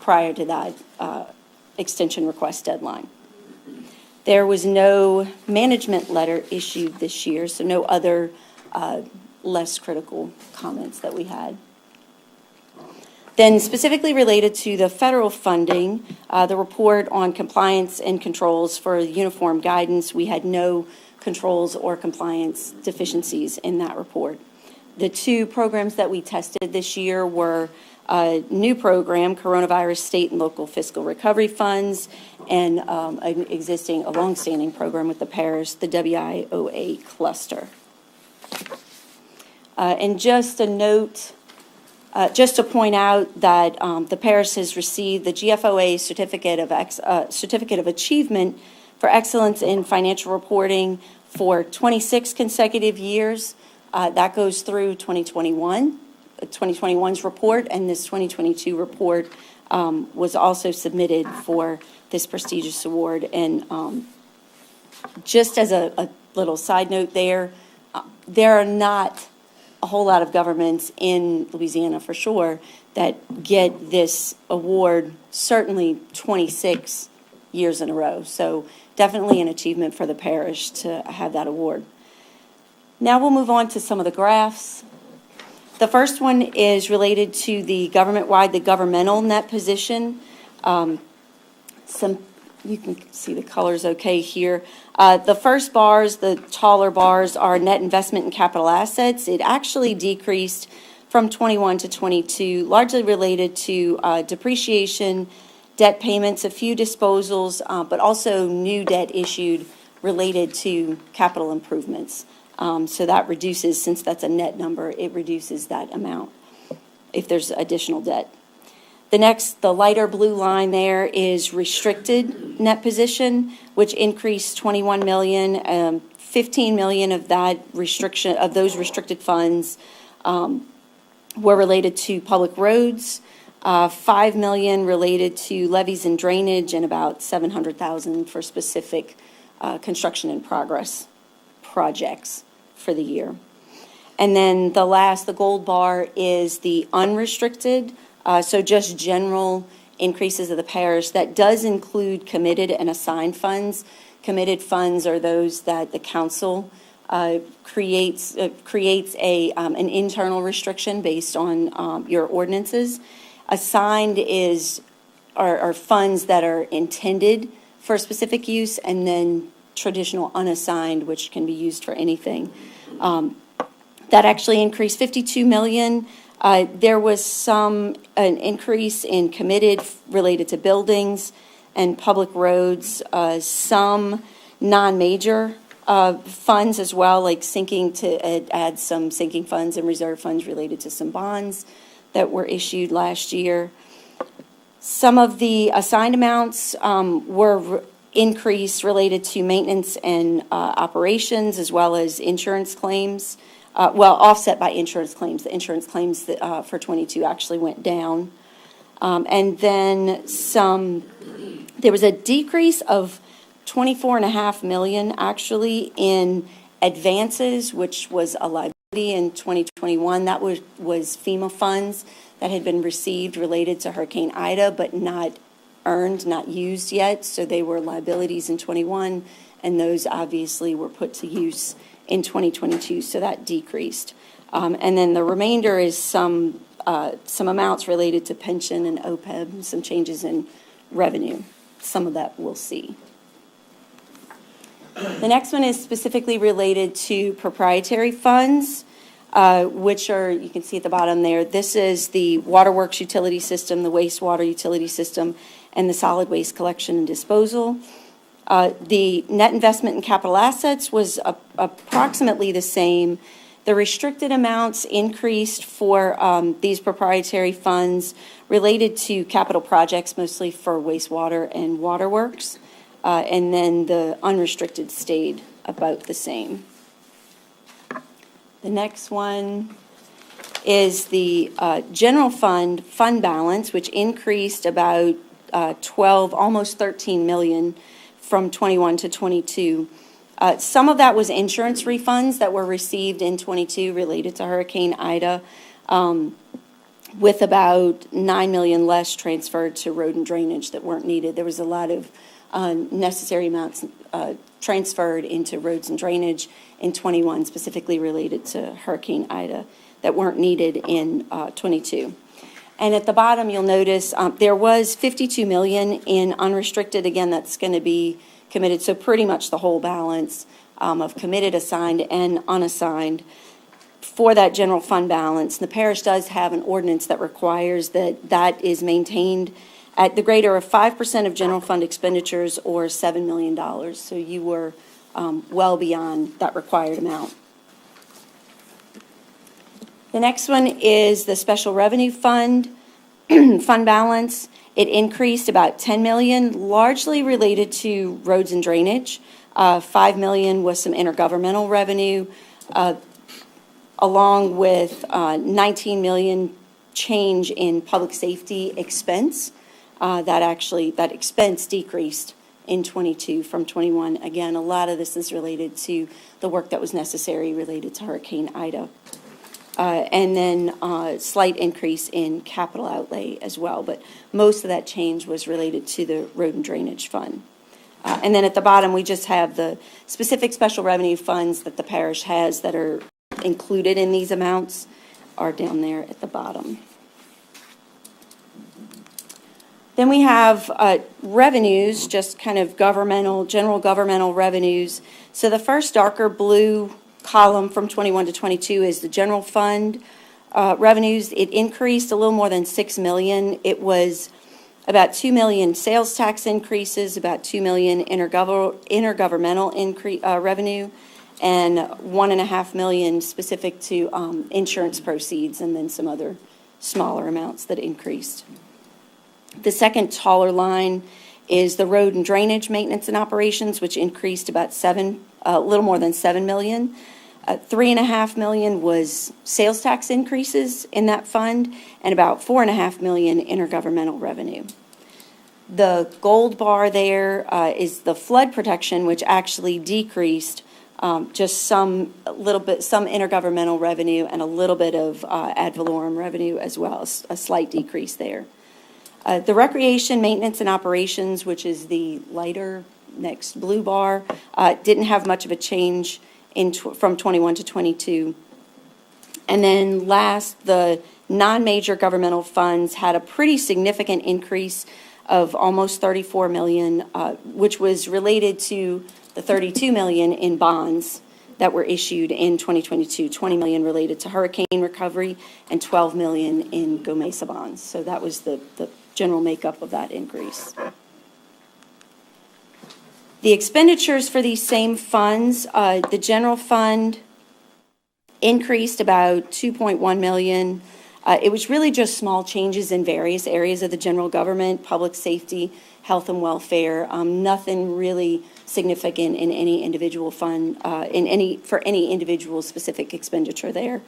prior to that extension request deadline. There was no management letter issued this year, so no other less critical comments that we had. Then specifically related to the federal funding, the report on compliance and controls for uniform guidance, we had no controls or compliance deficiencies in that report. The two programs that we tested this year were a new program, Coronavirus State and Local Fiscal Recovery Funds, and a longstanding program with the parish, the WIOA cluster. And just a note, just to point out that the parish has received the GFOA Certificate of Achievement for Excellence in Financial Reporting for 26 consecutive years. That goes through 2021. 2021's report, and this 2022 report was also submitted for this prestigious award. And just as a little side note there are not a whole lot of governments in Louisiana, for sure, that get this award, certainly 26 years in a row. So definitely an achievement for the parish to have that award. Now we'll move on to some of the graphs. The first one is related to the government-wide, the governmental net position. You can see the colors okay here. The first bars, the taller bars, are net investment in capital assets. It actually decreased from 21 to 22, largely related to depreciation, debt payments, a few disposals, but also new debt issued related to capital improvements. So that reduces, since that's a net number, it reduces that amount if there's additional debt. The lighter blue line there is restricted net position, which increased 21 million. 15 million of that restriction, of those restricted funds, were related to public roads. 5 million related to levees and drainage, and about 700,000 for specific construction in progress projects for the year. And then the gold bar is the unrestricted, so just general increases of the parish. That does include committed and assigned funds. Committed funds are those that the council creates an internal restriction based on your ordinances. Assigned are funds that are intended for specific use, and then traditional unassigned, which can be used for anything. That actually increased 52 million. There was an increase in committed related to buildings and public roads, some non-major funds as well, like add some sinking funds and reserve funds related to some bonds that were issued last year. Some of the assigned amounts were increase related to maintenance and operations, as well as insurance claims. Offset by insurance claims. The insurance claims for 22 actually went down. And then there was a decrease of 24.5 million actually in advances, which was a liability in 2021. That was FEMA funds that had been received related to Hurricane Ida, but not earned, not used yet. So they were liabilities in 21, and those obviously were put to use in 2022. So that decreased. And then the remainder is some amounts related to pension and OPEB, some changes in revenue. Some of that we'll see. The next one is specifically related to proprietary funds, which are, you can see at the bottom there, this is the waterworks utility system, the wastewater utility system, and the solid waste collection and disposal. The net investment in capital assets was approximately the same. The restricted amounts increased for these proprietary funds related to capital projects, mostly for wastewater and waterworks. And then the unrestricted stayed about the same. The next one is the general fund balance, which increased about 12, almost 13 million from 21 to 22. Some of that was insurance refunds that were received in 22 related to Hurricane Ida, with about 9 million less transferred to road and drainage that weren't needed. There was a lot of necessary amounts transferred into roads and drainage in 21, specifically related to Hurricane Ida, that weren't needed in 22. And at the bottom, you'll notice there was 52 million in unrestricted. Again, that's going to be committed, so pretty much the whole balance of committed, assigned, and unassigned for that general fund balance. The parish does have an ordinance that requires that that is maintained at the greater of 5% of general fund expenditures or $7 million. So you were well beyond that required amount. The next one is the special revenue fund, fund balance. It increased about 10 million, largely related to roads and drainage. 5 million was some intergovernmental revenue, along with 19 million change in public safety expense. That expense decreased in 22 from 21. Again, a lot of this is related to the work that was necessary related to Hurricane Ida. And then a slight increase in capital outlay as well, but most of that change was related to the road and drainage fund. And then at the bottom, we just have the specific special revenue funds that the parish has that are included in these amounts are down there at the bottom. Then we have revenues, just kind of general governmental revenues. So the first darker blue column from 21 to 22 is the general fund revenues. It increased a little more than 6 million. It was about 2 million sales tax increases, about 2 million intergovernmental revenue, and 1.5 million specific to insurance proceeds, and then some other smaller amounts that increased. The second taller line is the road and drainage maintenance and operations, which increased about a little more than 7 million. 3.5 million was sales tax increases in that fund, and about 4.5 million intergovernmental revenue. The gold bar there is the flood protection, which actually decreased just some intergovernmental revenue and a little bit of ad valorem revenue as well, a slight decrease there. The recreation, maintenance, and operations, which is the lighter next blue bar, didn't have much of a change from 21 to 22. And then last, the non-major governmental funds had a pretty significant increase of almost 34 million, which was related to the 32 million in bonds that were issued in 2022, 20 million related to hurricane recovery, and 12 million in Go Mesa bonds. So that was the general makeup of that increase. The expenditures for these same funds, the general fund increased about 2.1 million. It was really just small changes in various areas of the general government, public safety, health and welfare. Nothing really significant in any individual fund, for any individual specific expenditure there.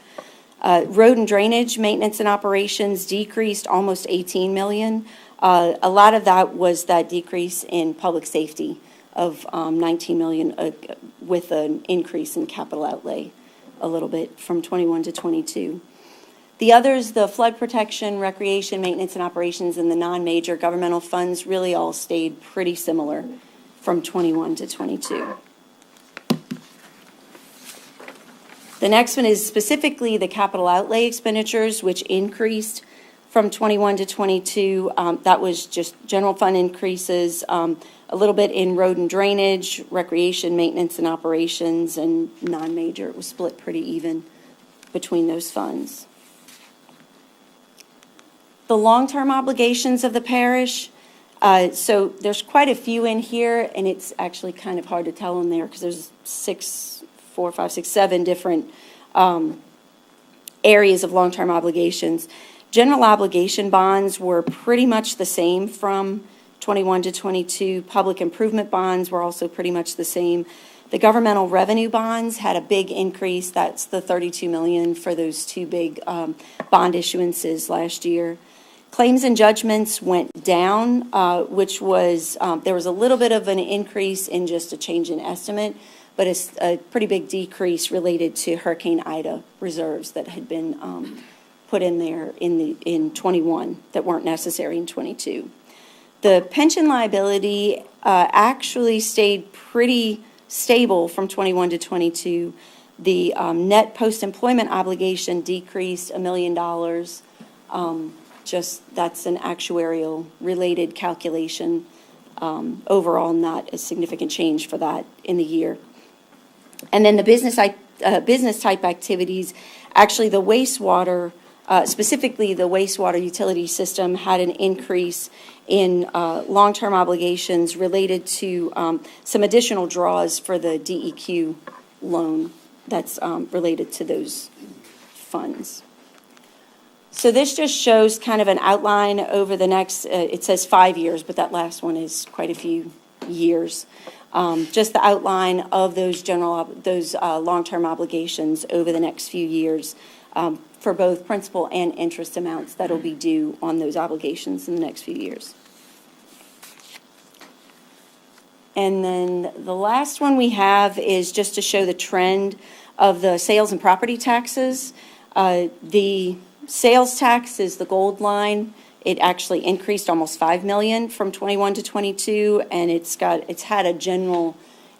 Road and drainage maintenance and operations decreased almost 18 million. A lot of that was that decrease in public safety of 19 million, with an increase in capital outlay a little bit from 21 to 22. The others, the flood protection, recreation, maintenance and operations, and the non-major governmental funds really all stayed pretty similar from 21 to 22. The next one is specifically the capital outlay expenditures, which increased from 21 to 22. That was just general fund increases, a little bit in road and drainage, recreation, maintenance and operations, and non-major. It was split pretty even between those funds. The long-term obligations of the parish. So there's quite a few in here, and it's actually kind of hard to tell in there because there's 7 different areas of long-term obligations. General obligation bonds were pretty much the same from 21 to 22. Public improvement bonds were also pretty much the same. The governmental revenue bonds had a big increase. That's the $32 million for those two big bond issuances last year. Claims and judgments went down, which was, there was a little bit of an increase in just a change in estimate, but it's a pretty big decrease related to Hurricane Ida reserves that had been put in there in 21 that weren't necessary in 22. The pension liability actually stayed pretty stable from 21 to 22. The net post-employment obligation decreased $1 million. Just that's an actuarial related calculation. Overall, not a significant change for that in the year. And then the business type activities, actually the wastewater, specifically the wastewater utility system, had an increase in long-term obligations related to some additional draws for the DEQ loan that's related to those funds. So this just shows kind of an outline over the next, it says 5 years, but that last one is quite a few years. Just the outline of those long-term obligations over the next few years for both principal and interest amounts that will be due on those obligations in the next few years. And then the last one we have is just to show the trend of the sales and property taxes. The sales tax is the gold line. It actually increased almost $5 million from 21 to 22, and it's had a general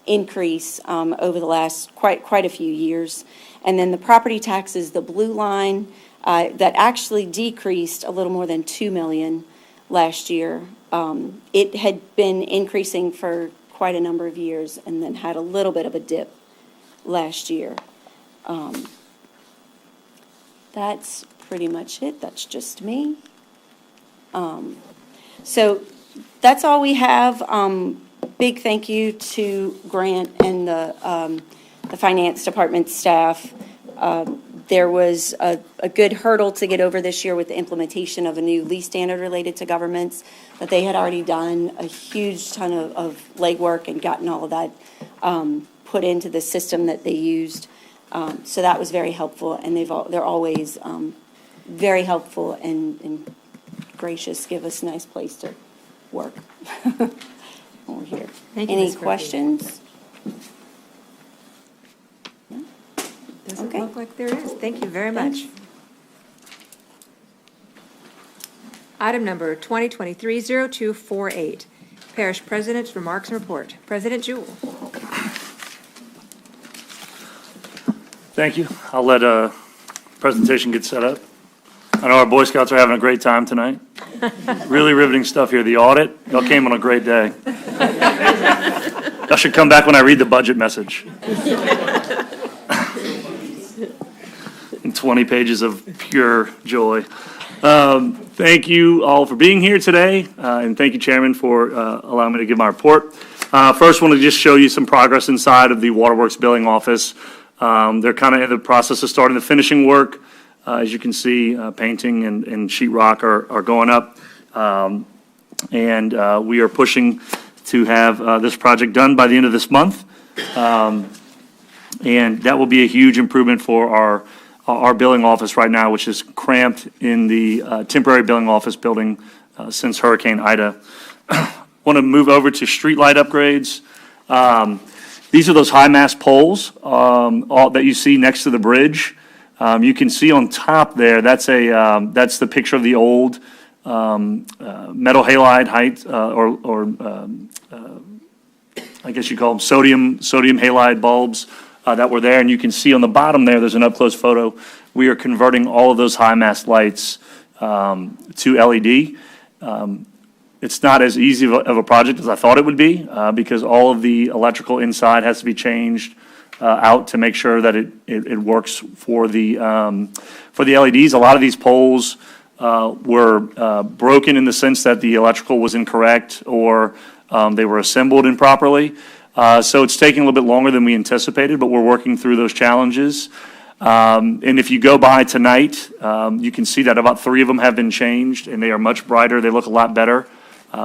increase over the last quite a few years. And then the property tax is the blue line that actually decreased a little more than $2 million last year. It had been increasing for quite a number of years and then had a little bit of a dip last year. That's pretty much it. That's just me. So that's all we have. Big thank you to Grant and the finance department staff. There was a good hurdle to get over this year with the implementation of a new lease standard related to governments, but they had already done a huge ton of legwork and gotten all of that put into the system that they used. So that was very helpful, and they're always very helpful and gracious, give us a nice place to work when we're here. Thank you, Any Ms. Murphy. questions? Doesn't Okay. look like there is. Thank you very much. Item number 2023-0248, Parish President's Remarks and Report. President Jewell. Thank you. I'll let presentation get set up. I know our Boy Scouts are having a great time tonight. Really riveting stuff here. The audit, y'all came on a great day. Y'all should come back when I read the budget message. And 20 pages of pure joy. Thank you all for being here today, and thank you, Chairman, for allowing me to give my report. First, I want to just show you some progress inside of the Waterworks Billing Office. They're kind of in the process of starting the finishing work. As you can see, painting and sheetrock are going up. And we are pushing to have this project done by the end of this month. And that will be a huge improvement for our billing office right now, which is cramped in the temporary billing office building since Hurricane Ida. Want to move over to streetlight upgrades. These are those high mast poles that you see next to the bridge. You can see on top there, that's the picture of the old metal halide height, or I guess you call them sodium halide bulbs that were there. And you can see on the bottom there's an up-close photo. We are converting all of those high mast lights to LED. It's not as easy of a project as I thought it would be because all of the electrical inside has to be changed out to make sure that it works for the LEDs. A lot of these poles were broken in the sense that the electrical was incorrect or they were assembled improperly. So it's taking a little bit longer than we anticipated, but we're working through those challenges. And if you go by tonight, you can see that about 3 of them have been changed, and they are much brighter. They look a lot better.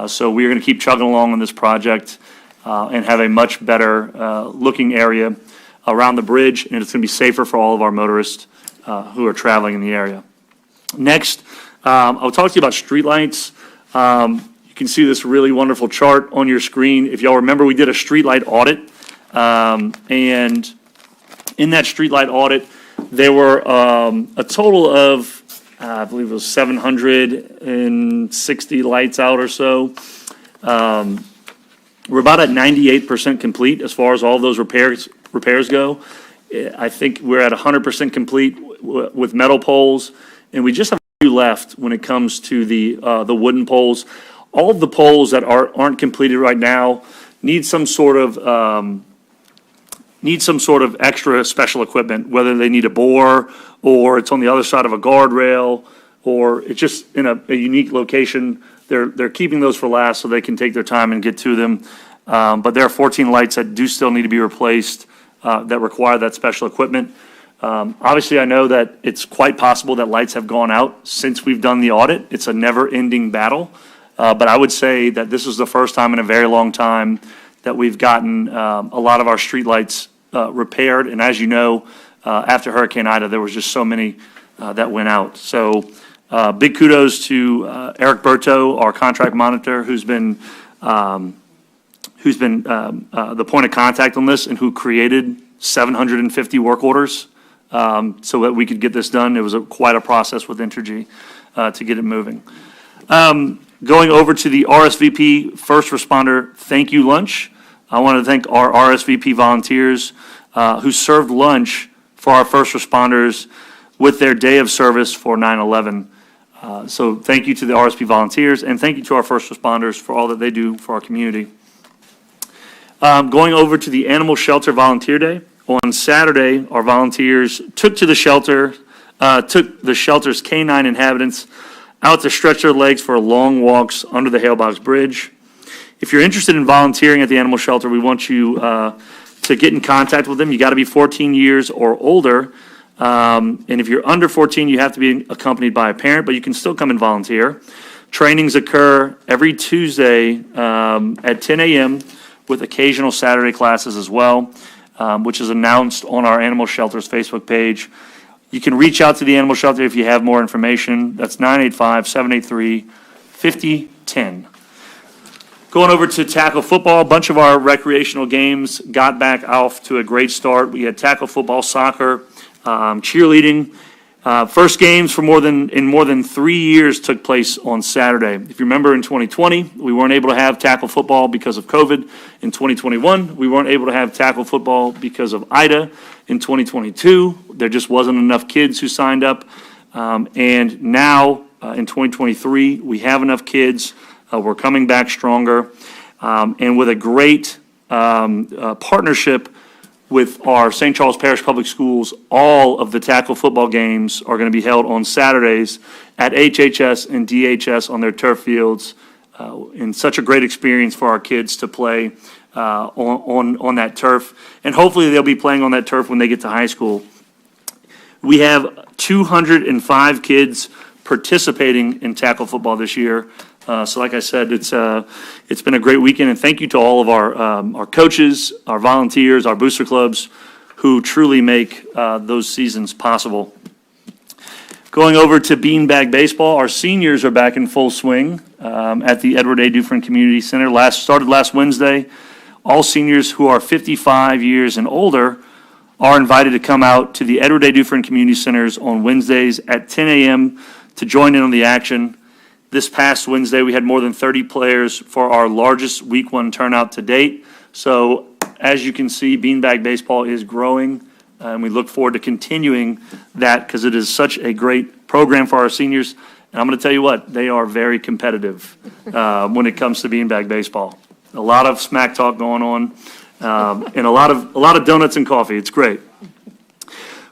So we are going to keep chugging along on this project and have a much better looking area around the bridge, and it's going to be safer for all of our motorists who are traveling in the area. Next, I'll talk to you about streetlights. You can see this really wonderful chart on your screen. If y'all remember, we did a streetlight audit, and in that streetlight audit, there were a total of, I believe it was 760 lights out or so. We're about at 98% complete as far as all those repairs go. I think we're at 100% complete with metal poles, and we just have a few left when it comes to the wooden poles. All of the poles that aren't completed right now need some sort of extra special equipment, whether they need a bore or it's on the other side of a guardrail or it's just in a unique location. They're keeping those for last so they can take their time and get to them. But there are 14 lights that do still need to be replaced that require that special equipment. Obviously, I know that it's quite possible that lights have gone out since we've done the audit. It's a never-ending battle. But I would say that this is the first time in a very long time that we've gotten a lot of our streetlights repaired. And as you know, after Hurricane Ida, there was just so many that went out. So big kudos to Eric Berto, our contract monitor, who's been the point of contact on this and who created 750 work orders so that we could get this done. It was quite a process with Entergy to get it moving. Going over to the RSVP First Responder Thank You Lunch, I want to thank our RSVP volunteers who served lunch for our first responders with their day of service for 9/11. So thank you to the RSVP volunteers, and thank you to our first responders for all that they do for our community. Going over to the Animal Shelter Volunteer Day, on Saturday, our volunteers took the shelter's canine inhabitants out to stretch their legs for long walks under the Hailbox Bridge. If you're interested in volunteering at the animal shelter, we want you to get in contact with them. You got to be 14 years or older. And if you're under 14, you have to be accompanied by a parent, but you can still come and volunteer. Trainings occur every Tuesday at 10 a.m. with occasional Saturday classes as well, which is announced on our animal shelter's Facebook page. You can reach out to the animal shelter if you have more information. That's 985-783-5010. Going over to tackle football, a bunch of our recreational games got back off to a great start. We had tackle football, soccer, cheerleading. First games for more than 3 years took place on Saturday. If you remember, in 2020, we weren't able to have tackle football because of COVID. In 2021, we weren't able to have tackle football because of Ida. In 2022, there just wasn't enough kids who signed up. And now, in 2023, we have enough kids. We're coming back stronger. And with a great partnership with our St. Charles Parish Public Schools, all of the tackle football games are going to be held on Saturdays at HHS and DHS on their turf fields. And such a great experience for our kids to play on that turf. And hopefully they'll be playing on that turf when they get to high school. We have 205 kids participating in tackle football this year. So like I said, it's been a great weekend, and thank you to all of our coaches, our volunteers, our booster clubs, who truly make those seasons possible. Going over to beanbag baseball, our seniors are back in full swing at the Edward A. Dufresne Community Center. Started last Wednesday. All seniors who are 55 years and older are invited to come out to the Edward A. Dufresne Community Centers on Wednesdays at 10 a.m. to join in on the action. This past Wednesday, we had more than 30 players for our largest Week 1 turnout to date. So as you can see, beanbag baseball is growing, and we look forward to continuing that because it is such a great program for our seniors. And I'm going to tell you what, they are very competitive when it comes to beanbag baseball. A lot of smack talk going on, and a lot of donuts and coffee. It's great.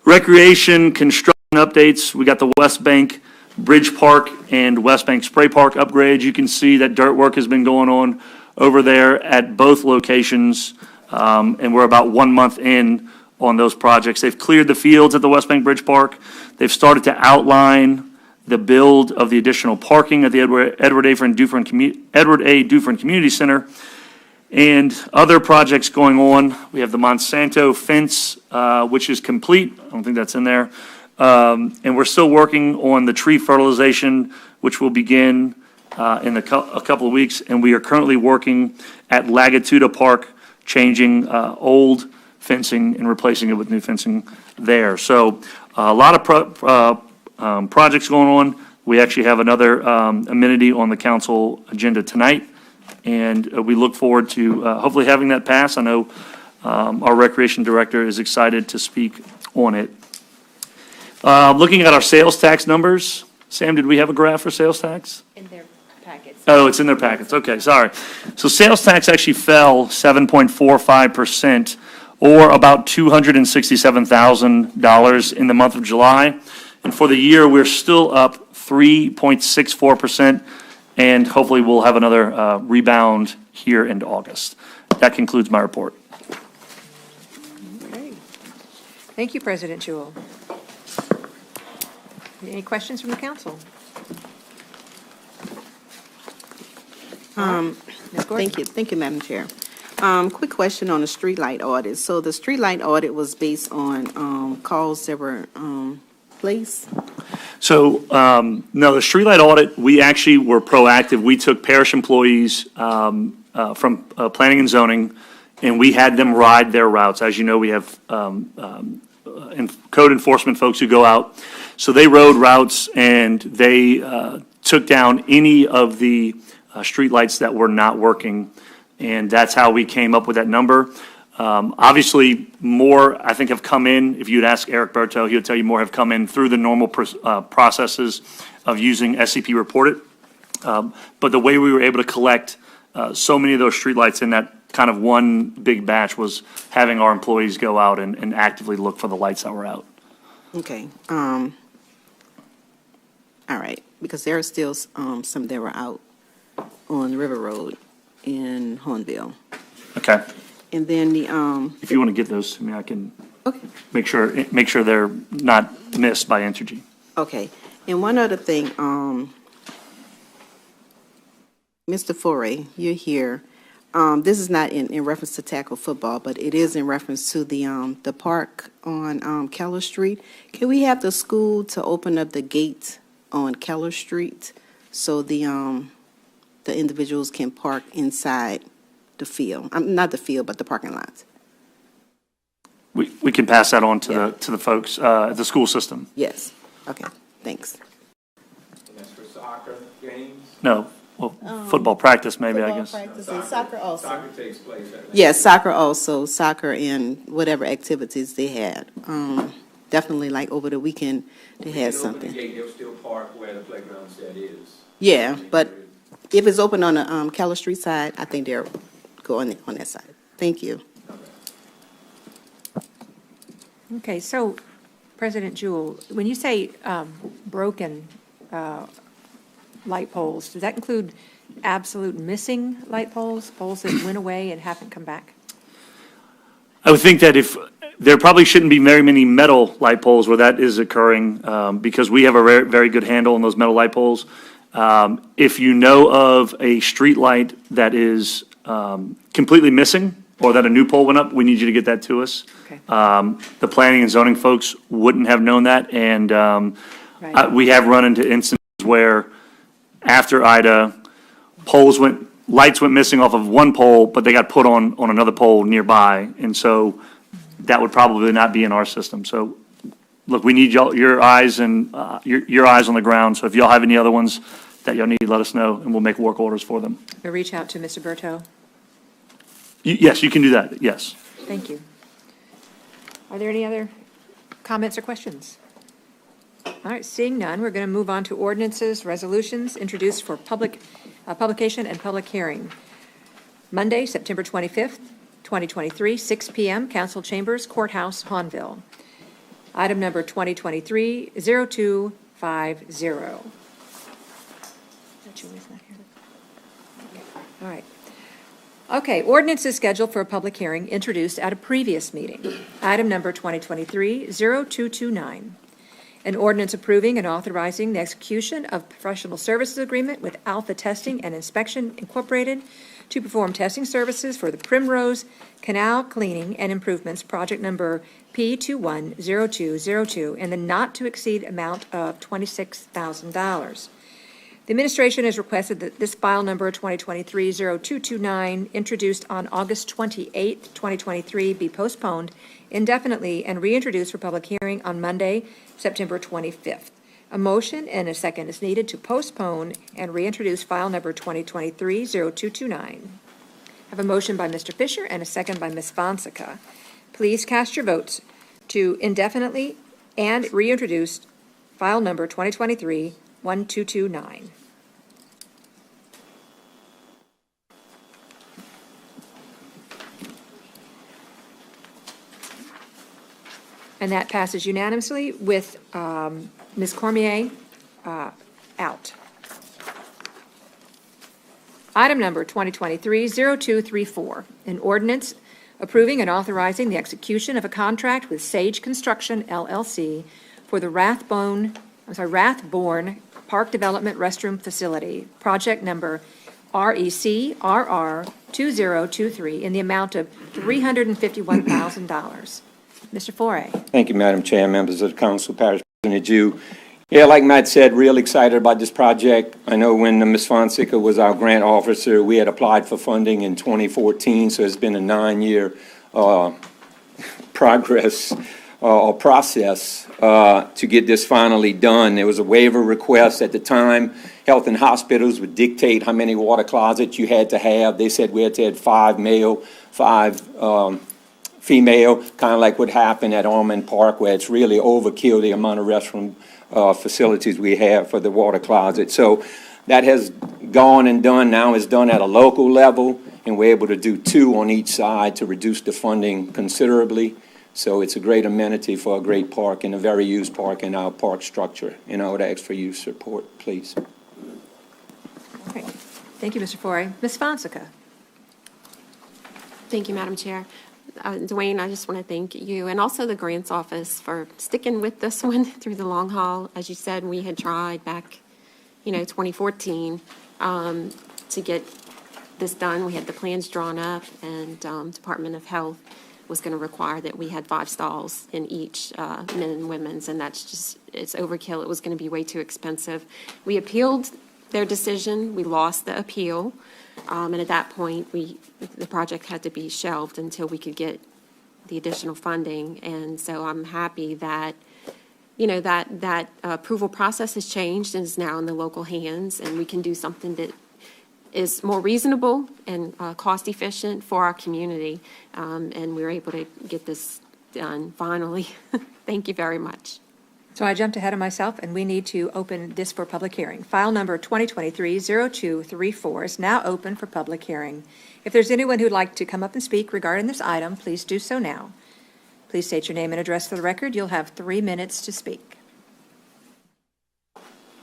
Recreation, construction updates. We got the West Bank Bridge Park and West Bank Spray Park upgrades. You can see that dirt work has been going on over there at both locations, and we're about 1 month in on those projects. They've cleared the fields at the West Bank Bridge Park. They've started to outline the build of the additional parking at the Edward A. Dufresne Community Center. And other projects going on, we have the Monsanto fence, which is complete. I don't think that's in there. And we're still working on the tree fertilization, which will begin in a couple of weeks. And we are currently working at Lagatuda Park, changing old fencing and replacing it with new fencing there. So a lot of projects going on. We actually have another amenity on the council agenda tonight. And we look forward to hopefully having that pass. I know our recreation director is excited to speak on it. Looking at our sales tax numbers, Sam, did we have a graph for sales tax? In their packets. Oh, it's in their packets. Okay, sorry. So sales tax actually fell 7.45%, or about $267,000 in the month of July. And for the year, we're still up 3.64%. And hopefully we'll have another rebound here in August. That concludes my report. Okay. Thank you, President Jewell. Any questions from the council? Ms. Gordon? Thank you, Madam Chair. Quick question on the streetlight audit. So the streetlight audit was based on calls that were placed? So, no, the streetlight audit, we actually were proactive. We took parish employees from planning and zoning, and we had them ride their routes. As you know, we have code enforcement folks who go out. So they rode routes, and they took down any of the streetlights that were not working, and that's how we came up with that number. Obviously, more, I think, have come in. If you'd ask Eric Berto, he would tell you more have come in through the normal processes of using SCP Reported. But the way we were able to collect so many of those streetlights in that kind of one big batch was having our employees go out and actively look for the lights that were out. Okay. All right, because there are still some that were out on River Road in Hornville. Okay. And then the If you want to get those to me, I can okay. make sure they're not missed by Entergy. Okay. And one other thing, Mr. Foray, you're here. This is not in reference to tackle football, but it is in reference to the park on Keller Street. Can we have the school to open up the gate on Keller Street so the individuals can park inside the field? Not the field, but the parking lot. We can pass that on to the folks at the school system. Yes. Okay. Thanks. And that's for soccer games? No, well, football practice maybe, I guess. Practice and soccer also. Soccer takes place at Yes, soccer also, soccer and whatever activities they had. Definitely like over the weekend, they had something. They'll still park where the playground set is. Yeah, but if it's open on the Keller Street side, I think they're going on that side. Thank you. Okay, so President Jewell, when you say broken light poles, does that include absolute missing light poles, poles that went away and haven't come back? I would think that if there probably shouldn't be very many metal light poles where that is occurring, because we have a very, very good handle on those metal light poles. If you know of a street light that is completely missing, or that a new pole went up, we need you to get that to us. Okay. The planning and zoning folks wouldn't have known that, and we have run into instances where after Ida, lights went missing off of one pole, but they got put on another pole nearby, and so that would probably not be in our system. So, look, we need your eyes and your eyes on the ground. So if y'all have any other ones that y'all need, let us know, and we'll make work orders for them. We'll reach out to Mr. Berto. Yes, you can do that. Yes. Thank you. Are there any other comments or questions? All right, seeing none, we're going to move on to ordinances, resolutions introduced for publication and public hearing. Monday, September 25th, 2023, 6 p.m., Council Chambers, Courthouse, Hahnville. Item number 2023-0250. All right. Okay, ordinance is scheduled for a public hearing introduced at a previous meeting. Item number 2023-0229. An ordinance approving and authorizing the execution of professional services agreement with Alpha Testing and Inspection Incorporated to perform testing services for the Primrose Canal Cleaning and Improvements, project number P210202, in the not-to-exceed amount of $26,000. The administration has requested that this file number 2023-0229, introduced on August 28, 2023, be postponed indefinitely and reintroduced for public hearing on Monday, September 25th. A motion and a second is needed to postpone and reintroduce file number 2023-0229. I have a motion by Mr. Fisher and a second by Ms. Fonseca. Please cast your votes to indefinitely and reintroduce file number 2023-1229. And that passes unanimously with Ms. Cormier out. Item number 2023-0234, an ordinance approving and authorizing the execution of a contract with Sage Construction, LLC, for the Rathbone Park Development Restroom Facility, project number RECRR 2023, in the amount of $351,000. Mr. Foray. Thank you, Madam Chair, members of the council, Parish President Jew. Yeah, like Matt said, real excited about this project. I know when Ms. Fonseca was our grant officer, we had applied for funding in 2014, so it's been a 9-year progress or process to get this finally done. There was a waiver request at the time. Health and hospitals would dictate how many water closets you had to have. They said we had to have 5 male, 5 female, kind of like what happened at Almond Park, where it's really overkill the amount of restroom facilities we have for the water closet. So that has gone and done. Now it's done at a local level, and we're able to do 2 on each side to reduce the funding considerably. So it's a great amenity for a great park and a very used park in our park structure. And I would ask for your support, please. All right. Thank you, Mr. Foray. Ms. Fonseca. Thank you, Madam Chair. Dwayne, I just want to thank you and also the grants office for sticking with this one through the long haul. As you said, we had tried back, 2014 to get this done. We had the plans drawn up, and Department of Health was going to require that we had 5 stalls in each men and women's, and it's overkill. It was going to be way too expensive. We appealed their decision. We lost the appeal. And at that point, the project had to be shelved until we could get the additional funding. And so I'm happy that, that approval process has changed and is now in the local hands, and we can do something that is more reasonable and cost efficient for our community. And we were able to get this done finally. Thank you very much. So I jumped ahead of myself, and we need to open this for public hearing. File number 2023-0234 is now open for public hearing. If there's anyone who'd like to come up and speak regarding this item, please do so now. Please state your name and address for the record. You'll have 3 minutes to speak.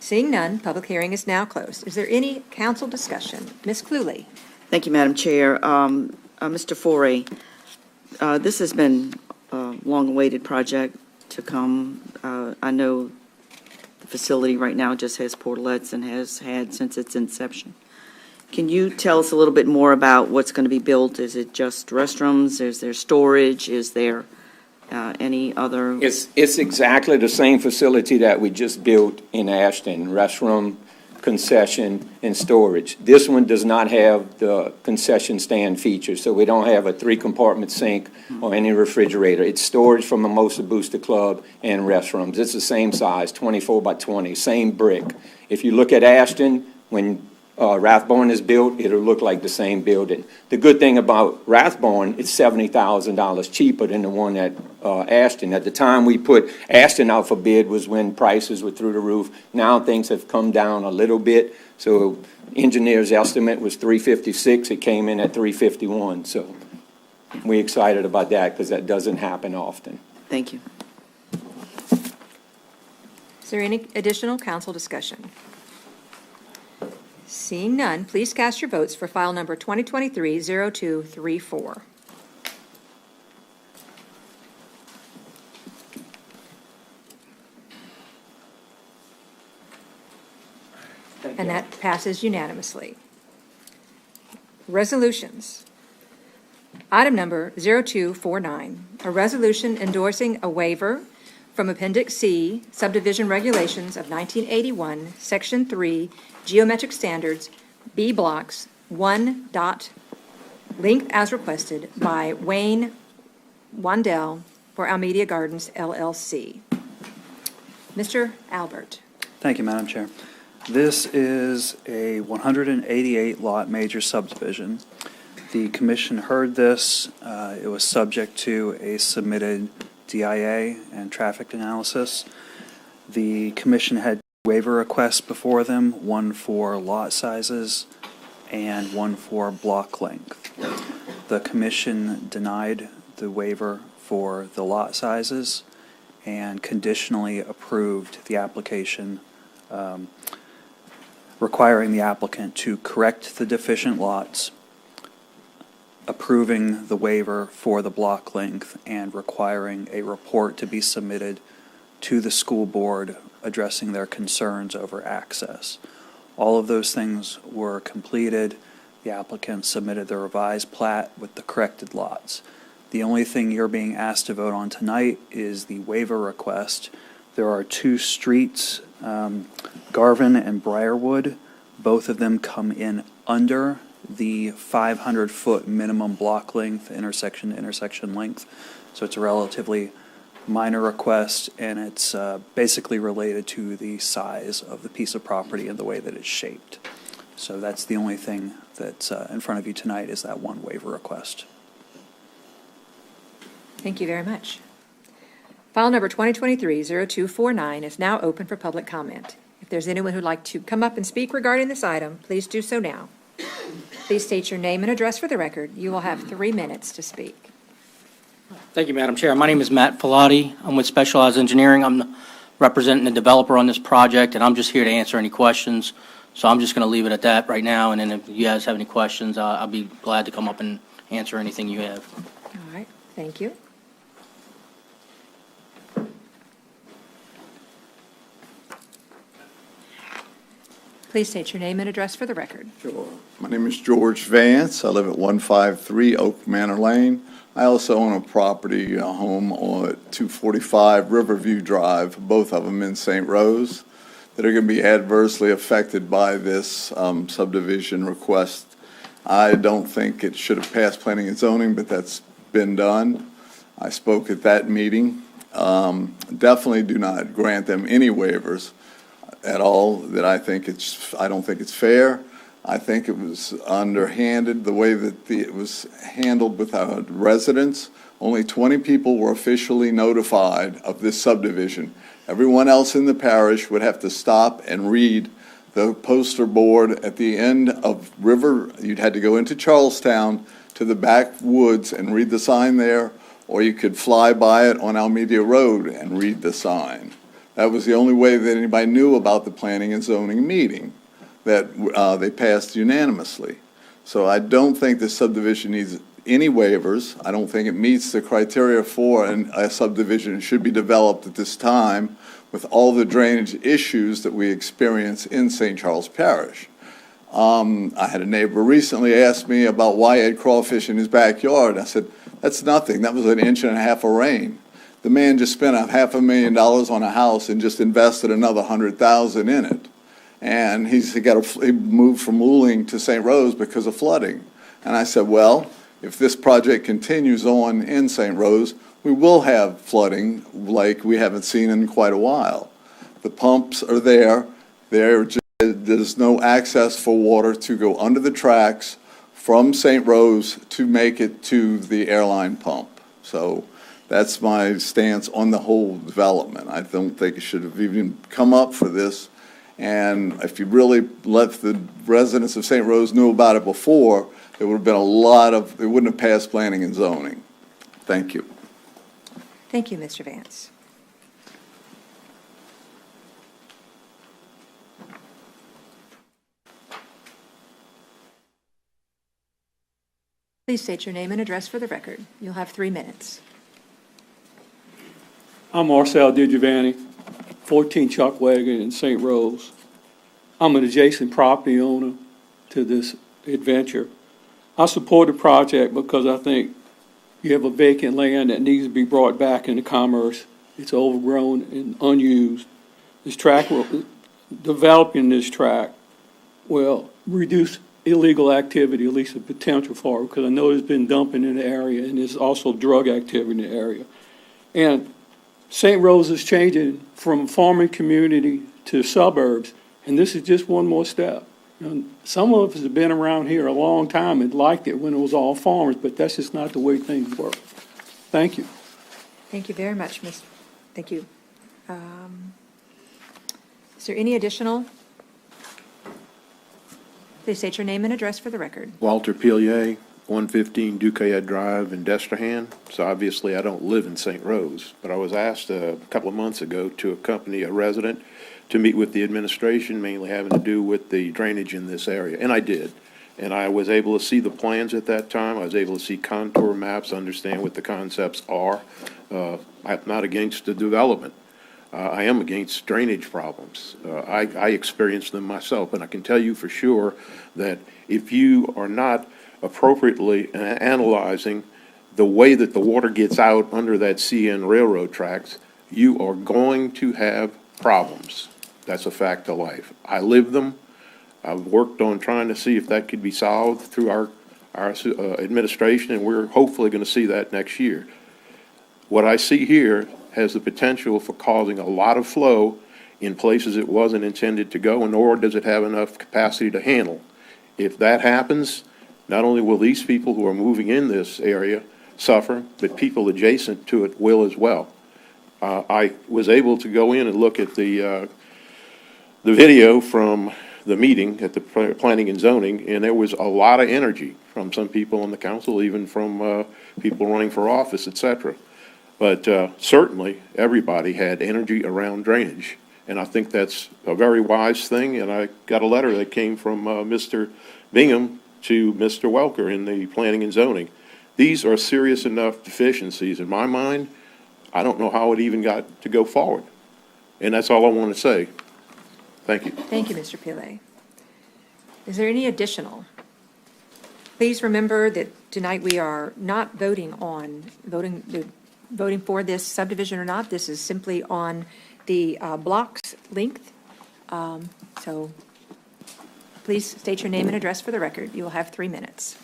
Seeing none, public hearing is now closed. Is there any council discussion? Ms. Cluley. Thank you, Madam Chair. Mr. Foray, this has been a long-awaited project to come. I know the facility right now just has portalettes and has had since its inception. Can you tell us a little bit more about what's going to be built? Is it just restrooms? Is there storage? Is there any other? It's exactly the same facility that we just built in Ashton, restroom, concession, and storage. This one does not have the concession stand feature, so we don't have a 3-compartment sink or any refrigerator. It's storage from Mimosa Booster Club and restrooms. It's the same size, 24 by 20, same brick. If you look at Ashton, when Rathbone is built, it'll look like the same building. The good thing about Rathbone, it's $70,000 cheaper than the one at Ashton. At the time we put Ashton out for bid was when prices were through the roof. Now things have come down a little bit. So engineer's estimate was $356. It came in at $351. So we're excited about that because that doesn't happen often. Thank you. Is there any additional council discussion? Seeing none, please cast your votes for file number 2023-0234. And that passes unanimously. Resolutions. Item number 0249, a resolution endorsing a waiver from Appendix C, Subdivision Regulations of 1981, Section 3, Geometric Standards, B Blocks 1. Length as requested by Wayne Wandell for Almedia Gardens LLC. Mr. Albert. Thank you, Madam Chair. This is a 188-lot major subdivision. The commission heard this. It was subject to a submitted DIA and traffic analysis. The commission had waiver requests before them, one for lot sizes and one for block length. The commission denied the waiver for the lot sizes and conditionally approved the application, requiring the applicant to correct the deficient lots, approving the waiver for the block length, and requiring a report to be submitted to the school board addressing their concerns over access. All of those things were completed. The applicant submitted the revised plat with the corrected lots. The only thing you're being asked to vote on tonight is the waiver request. There are two streets, Garvin and Briarwood. Both of them come in under the 500-foot minimum block length, intersection to intersection length. So it's a relatively minor request, and it's basically related to the size of the piece of property and the way that it's shaped. So that's the only thing that's in front of you tonight, is that one waiver request. Thank you very much. File number 2023-0249 is now open for public comment. If there's anyone who'd like to come up and speak regarding this item, please do so now. Please state your name and address for the record. You will have 3 minutes to speak. Thank you, Madam Chair. My name is Matt Pilati. I'm with Specialized Engineering. I'm representing the developer on this project, and I'm just here to answer any questions. So I'm just going to leave it at that right now, and then if you guys have any questions, I'll be glad to come up and answer anything you have. All right, thank you. Please state your name and address for the record. Sure. My name is George Vance. I live at 153 Oak Manor Lane. I also own a property, a home on 245 Riverview Drive, both of them in St. Rose, that are going to be adversely affected by this subdivision request. I don't think it should have passed planning and zoning, but that's been done. I spoke at that meeting. Definitely do not grant them any waivers at all. That I don't think it's fair. I think it was underhanded the way that it was handled with our residents. Only 20 people were officially notified of this subdivision. Everyone else in the parish would have to stop and read the poster board at the end of River. You'd had to go into Charlestown to the backwoods and read the sign there, or you could fly by it on Almedia Road and read the sign. That was the only way that anybody knew about the planning and zoning meeting that they passed unanimously. So I don't think the subdivision needs any waivers. I don't think it meets the criteria for a subdivision should be developed at this time with all the drainage issues that we experience in St. Charles Parish. I had a neighbor recently ask me about why he had crawfish in his backyard. I said, that's nothing. That was 1.5 inches of rain. The man just spent $500,000 on a house and just invested another $100,000 in it. And he moved from Luling to St. Rose because of flooding. And I said, well, if this project continues on in St. Rose, we will have flooding like we haven't seen in quite a while. The pumps are there. There's no access for water to go under the tracks from St. Rose to make it to the airline pump. So that's my stance on the whole development. I don't think it should have even come up for this. And if you really let the residents of St. Rose know about it before, there would have been it wouldn't have passed planning and zoning. Thank you. Thank you, Mr. Vance. Please state your name and address for the record. You'll have 3 minutes. I'm Marcel DiGiovanni, 14 Chuck Wagon in St. Rose. I'm an adjacent property owner to this adventure. I support the project because I think you have a vacant land that needs to be brought back into commerce. It's overgrown and unused. This track, developing this track will reduce illegal activity, at least the potential for it, because I know there's been dumping in the area and there's also drug activity in the area. And St. Rose is changing from a farming community to suburbs, and this is just one more step. And some of us have been around here a long time and liked it when it was all farmers, but that's just not the way things work. Thank you. Thank you very much, Ms. Thank you. Is there any additional? Please state your name and address for the record. Walter Pillier, 115 Duquesne Drive in Destrehan. So obviously I don't live in St. Rose, but I was asked a couple of months ago to accompany a resident to meet with the administration, mainly having to do with the drainage in this area, and I did. And I was able to see the plans at that time. I was able to see contour maps, understand what the concepts are. I'm not against the development. I am against drainage problems. I experienced them myself, and I can tell you for sure that if you are not appropriately analyzing the way that the water gets out under that CN railroad tracks, you are going to have problems. That's a fact of life. I live them. I've worked on trying to see if that could be solved through our administration, and we're hopefully going to see that next year. What I see here has the potential for causing a lot of flow in places it wasn't intended to go, nor does it have enough capacity to handle. If that happens, not only will these people who are moving in this area suffer, but people adjacent to it will as well. I was able to go in and look at the video from the meeting at the Planning and Zoning, and there was a lot of energy from some people on the council, even from people running for office, etc. But certainly everybody had energy around drainage, and I think that's a very wise thing. And I got a letter that came from Mr. Bingham to Mr. Welker in the Planning and Zoning. These are serious enough deficiencies in my mind. I don't know how it even got to go forward, and that's all I want to say. Thank you. Thank you, Mr. Pillay. Is there any additional? Please remember that tonight we are not voting for this subdivision or not. This is simply on the block's length. So please state your name and address for the record. You will have 3 minutes.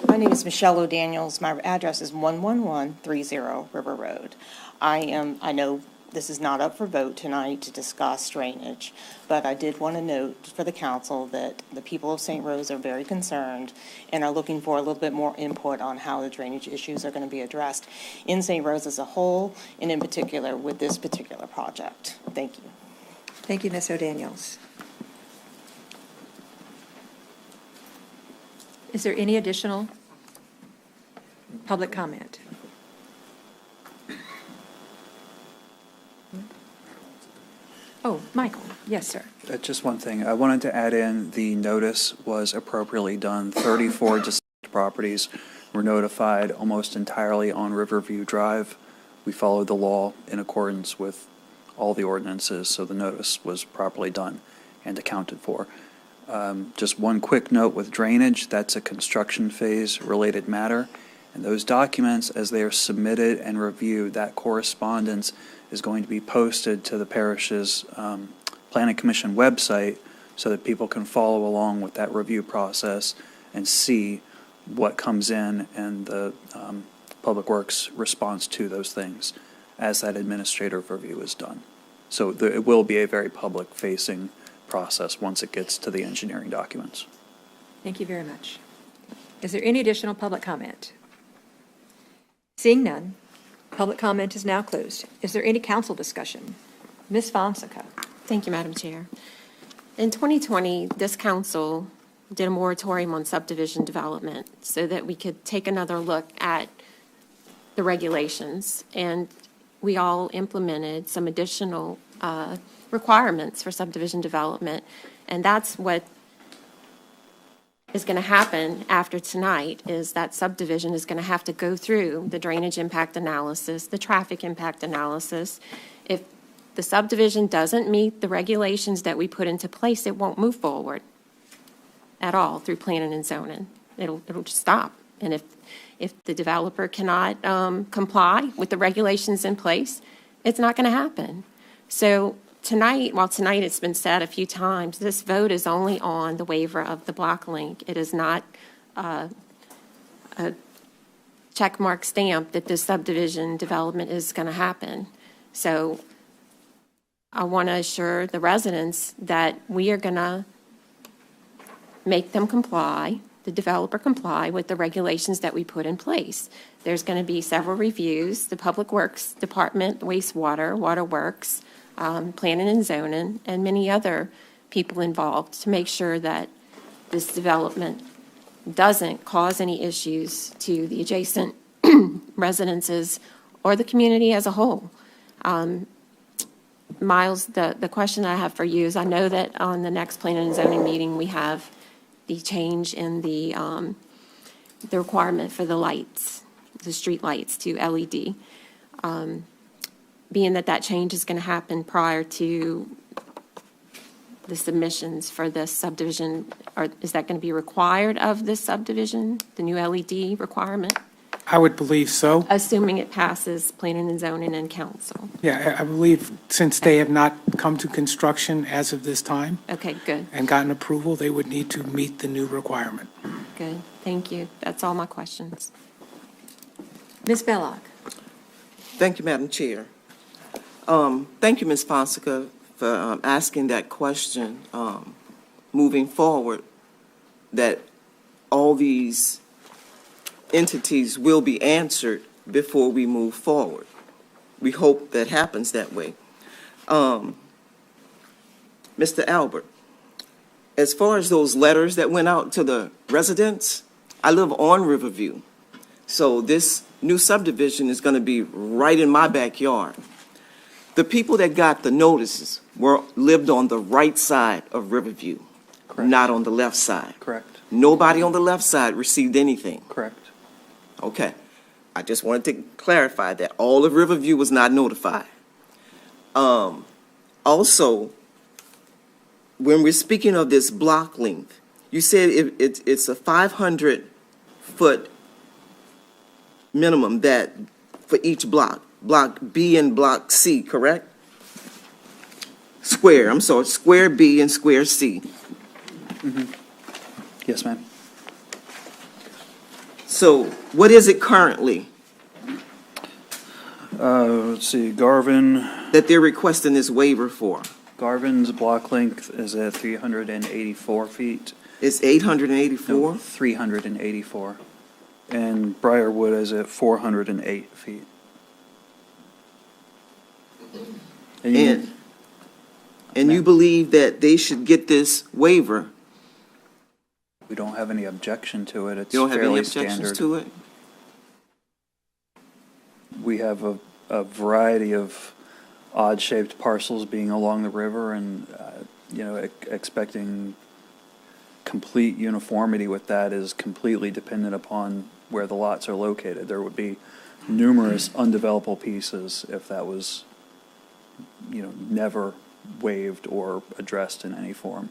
My name is Michelle O'Daniels. My address is 11130 River Road. I know this is not up for vote tonight to discuss drainage, but I did want to note for the council that the people of St. Rose are very concerned and are looking for a little bit more input on how the drainage issues are going to be addressed in St. Rose as a whole, and in particular with this particular project. Thank you. Thank you, Ms. O'Daniels. Is there any additional public comment? Oh, Michael. Yes, sir. Just one thing. I wanted to add in the notice was appropriately done. 34 distinct properties were notified almost entirely on Riverview Drive. We followed the law in accordance with all the ordinances, so the notice was properly done and accounted for. Just one quick note with drainage, that's a construction phase related matter. And those documents, as they are submitted and reviewed, that correspondence is going to be posted to the parish's Planning Commission website so that people can follow along with that review process and see what comes in and the Public Works response to those things as that administrative review is done. So it will be a very public-facing process once it gets to the engineering documents. Thank you very much. Is there any additional public comment? Seeing none, public comment is now closed. Is there any council discussion? Ms. Fonseca. Thank you, Madam Chair. In 2020, this council did a moratorium on subdivision development so that we could take another look at the regulations, and we all implemented some additional requirements for subdivision development, and that's what is going to happen after tonight. Is that subdivision is going to have to go through the drainage impact analysis, the traffic impact analysis. If the subdivision doesn't meet the regulations that we put into place, it won't move forward. at all through planning and zoning. It'll just stop. And if the developer cannot comply with the regulations in place, it's not going to happen. So tonight, while tonight it's been said a few times, this vote is only on the waiver of the block link. It is not a check mark stamp that this subdivision development is going to happen. So I want to assure the residents that we are going to make them comply, the developer comply with the regulations that we put in place. There's going to be several reviews, the Public Works Department, wastewater, waterworks, planning and zoning, and many other people involved to make sure that this development doesn't cause any issues to the adjacent residences or the community as a whole. Miles, the question I have for you is, I know that on the next planning and zoning meeting, we have the change in the requirement for the lights, the street lights to LED. Being that change is going to happen prior to the submissions for this subdivision, or is that going to be required of this subdivision, the new LED requirement? I would believe so. Assuming it passes planning and zoning and council. Yeah, I believe since they have not come to construction as of this time Okay, good, and gotten approval, they would need to meet the new requirement. good. Thank you. That's all my questions. Ms. Belloc. Thank you, Madam Chair. Thank you, Ms. Fonseca, for asking that question. Moving forward, that all these entities will be answered before we move forward. We hope that happens that way. Mr. Albert, as far as those letters that went out to the residents, I live on Riverview, so this new subdivision is going to be right in my backyard. The people that got the notices lived on the right side of Riverview, not on the left side. Correct. Nobody on the left side received anything. Correct. Okay. I just wanted to clarify that all of Riverview was not notified. Also, when we're speaking of this block length, you said it's a 500-foot minimum that for each block B and block C, correct? Square B and square C. Mm-hmm. Yes, ma'am. So what is it currently Let's see, Garvin. that they're requesting this waiver for? Garvin's block length is at 384 feet. It's 884? No, 384. And Briarwood is at 408 feet. And you believe that they should get this waiver? We don't have any objection to it. It's You don't have any fairly objections standard. to it? We have a variety of odd-shaped parcels being along the river, and expecting complete uniformity with that is completely dependent upon where the lots are located. There would be numerous undevelopable pieces if that was, never waived or addressed in any form.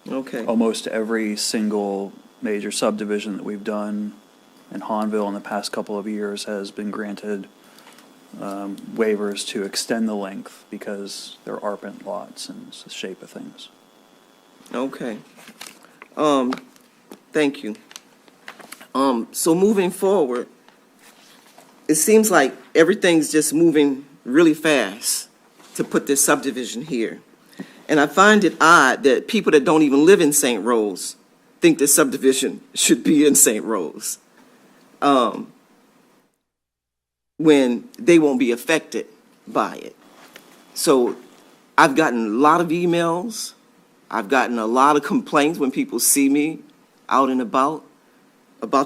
Okay. Almost every single major subdivision that we've done in Hahnville in the past couple of years has been granted waivers to extend the length because they're ARPANT lots and it's the shape of things. Okay. Thank you. So moving forward, it seems like everything's just moving really fast to put this subdivision here. And I find it odd that people that don't even live in St. Rose think this subdivision should be in St. Rose, when they won't be affected by it. So I've gotten a lot of emails. I've gotten a lot of complaints when people see me out and about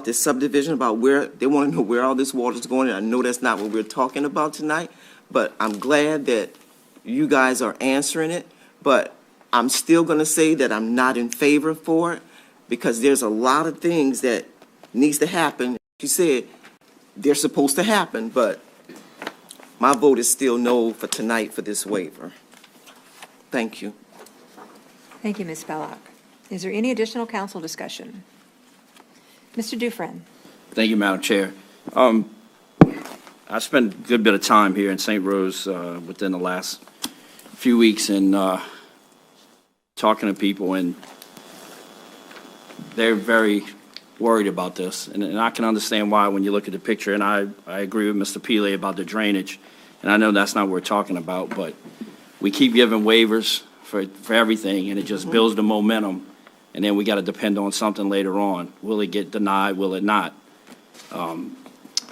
this subdivision, about where they want to know where all this water is going. And I know that's not what we're talking about tonight, but I'm glad that you guys are answering it. But I'm still going to say that I'm not in favor for it because there's a lot of things that needs to happen. You said they're supposed to happen, but my vote is still no for tonight for this waiver. Thank you. Thank you, Ms. Belloc. Is there any additional council discussion? Mr. Dufresne? Thank you, Madam Chair. I spent a good bit of time here in St. Rose within the last few weeks and talking to people, and they're very worried about this. And I can understand why when you look at the picture, and I agree with Mr. Pele about the drainage, and I know that's not what we're talking about, but we keep giving waivers for everything, and it just builds the momentum, and then we got to depend on something later on. Will it get denied? Will it not?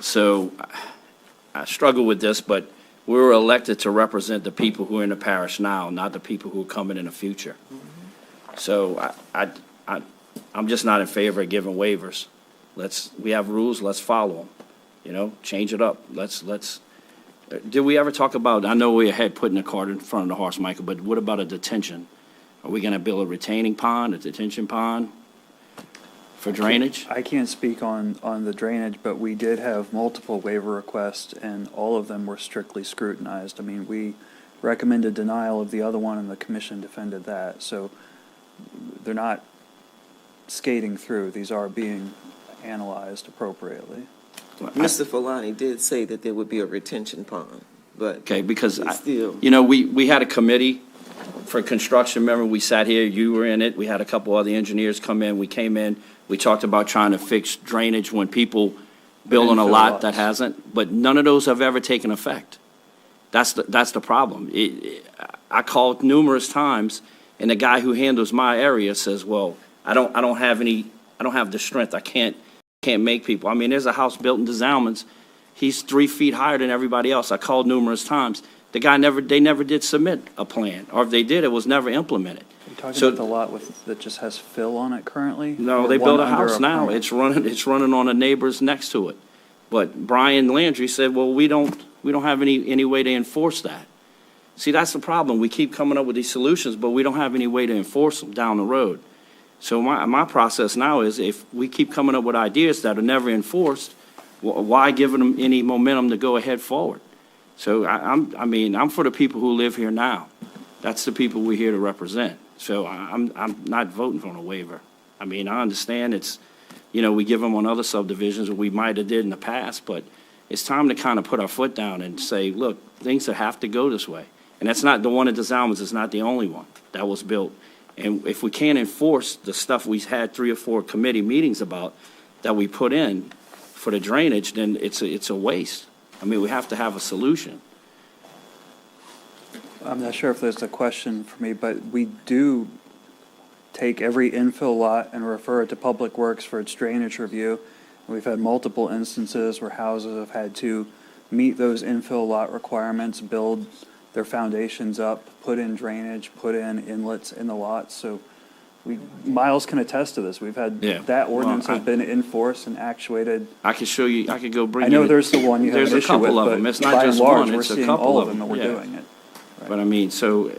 So I struggle with this, but we were elected to represent the people who are in the parish now, not the people who are coming in the future. So I'm just not in favor of giving waivers. We have rules, let's follow them. Change it up. Did we ever talk about, I know we had putting the cart in front of the horse, Michael, but what about a detention? Are we going to build a retaining pond, a detention pond for drainage? I can't speak on the drainage, but we did have multiple waiver requests, and all of them were strictly scrutinized. I mean, we recommended denial of the other one, and the commission defended that. So they're not skating through. These are being analyzed appropriately. Mr. Fulani did say that there would be a retention pond, but Okay, because still. we had a committee for construction. Remember, we sat here, you were in it. We had a couple other engineers come in. We came in. We talked about trying to fix drainage when people build on a lot that hasn't, but none of those have ever taken effect. That's the problem. I called numerous times, and the guy who handles my area says, "Well, I don't have the strength. I can't make people." I mean, there's a house built in DeZalmans. He's 3 feet higher than everybody else. I called numerous times. The guy they never did submit a plan, or if they did, it was never implemented. Are you talking about the lot that just has fill on it currently? No, Or they one built a under house now. permit? It's running on the neighbors next to it. But Brian Landry said, "Well, we don't have any way to enforce that." See, that's the problem. We keep coming up with these solutions, but we don't have any way to enforce them down the road. So my process now is, if we keep coming up with ideas that are never enforced, why give them any momentum to go ahead forward? So I'm for the people who live here now. That's the people we're here to represent. So I'm not voting for a waiver. I mean, I understand we give them on other subdivisions, or we might have did in the past, but it's time to kind of put our foot down and say, look, things that have to go this way. And that's not the one at DeZalmans. It's not the only one that was built. And if we can't enforce the stuff we had 3 or 4 committee meetings about that we put in for the drainage, then it's a waste. I mean, we have to have a solution. I'm not sure if there's a question for me, but we do take every infill lot and refer it to Public Works for its drainage review. We've had multiple instances where houses have had to meet those infill lot requirements, build their foundations up, put in drainage, put in inlets in the lots. So Miles can attest to this. We've had that ordinance has been enforced and actuated. I could show you. I could go bring. I know there's the one you have an issue with. There's a couple of them. It's not just one. It's a couple of them. We're doing it. Right. But I mean, so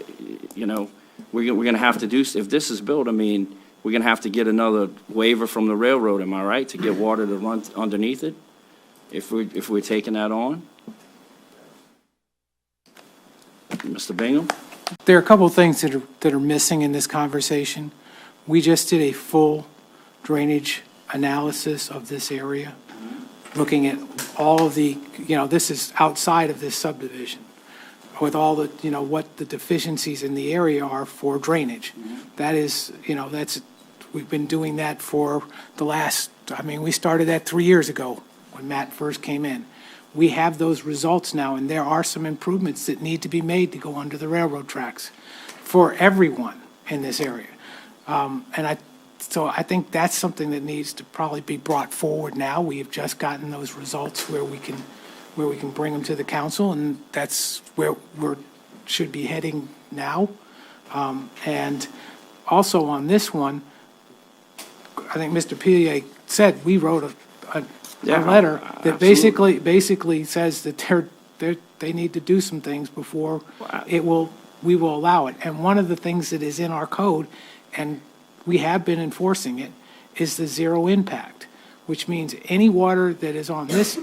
we're going to have to do. If this is built, I mean, we're going to have to get another waiver from the railroad. Am I right, to get water to run underneath it? If we're taking that on, Mr. Bingham. There are a couple of things that are missing in this conversation. We just did a full drainage analysis of this area, looking at all of the, this is outside of this subdivision, with all the, what the deficiencies in the area are for drainage. That is, we've been doing that for the last, we started that 3 years ago when Matt first came in. We have those results now, and there are some improvements that need to be made to go under the railroad tracks for everyone in this area. So I think that's something that needs to probably be brought forward now. We have just gotten those results where we can bring them to the council, and that's where we should be heading now. And also on this one, I think Mr. Pele said we wrote a letter that basically says that they need to do some things before we will allow it. And one of the things that is in our code, and we have been enforcing it, is the zero impact, which means any water that is on this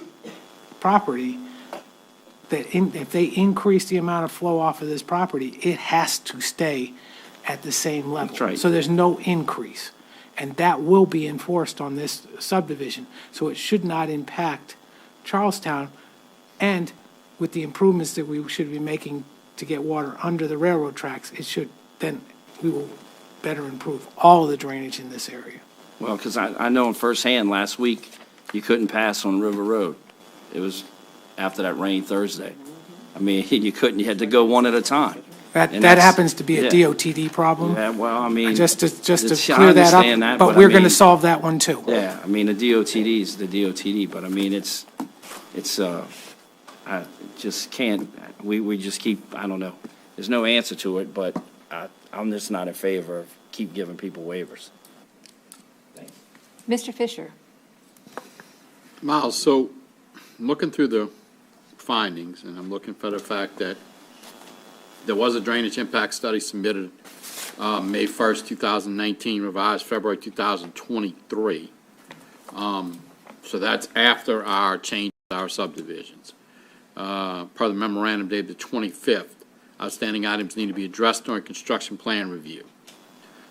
property, if they increase the amount of flow off of this property, it has to stay at the same level. That's right. So there's no increase. And that will be enforced on this subdivision. So it should not impact Charlestown. And with the improvements that we should be making to get water under the railroad tracks, we will better improve all of the drainage in this area. Well, because I know in firsthand last week, you couldn't pass on River Road. It was after that rain Thursday. I mean, you couldn't, you had to go one at a time. That And that's- happens to be a yeah. DOTD problem. Yeah, well, I mean. Just to I clear that understand up, that, but I we're going to mean- solve that one too. Yeah, I mean, the DOTD is the DOTD, but I mean, I just can't, we just keep, I don't know. There's no answer to it, but I'm just not in favor of keep giving people waivers. Mr. Fisher. Miles, so I'm looking through the findings, and I'm looking for the fact that there was a drainage impact study submitted May 1st, 2019, revised February 2023. So that's after our change our subdivisions. Per the memorandum dated the 25th, outstanding items need to be addressed during construction plan review.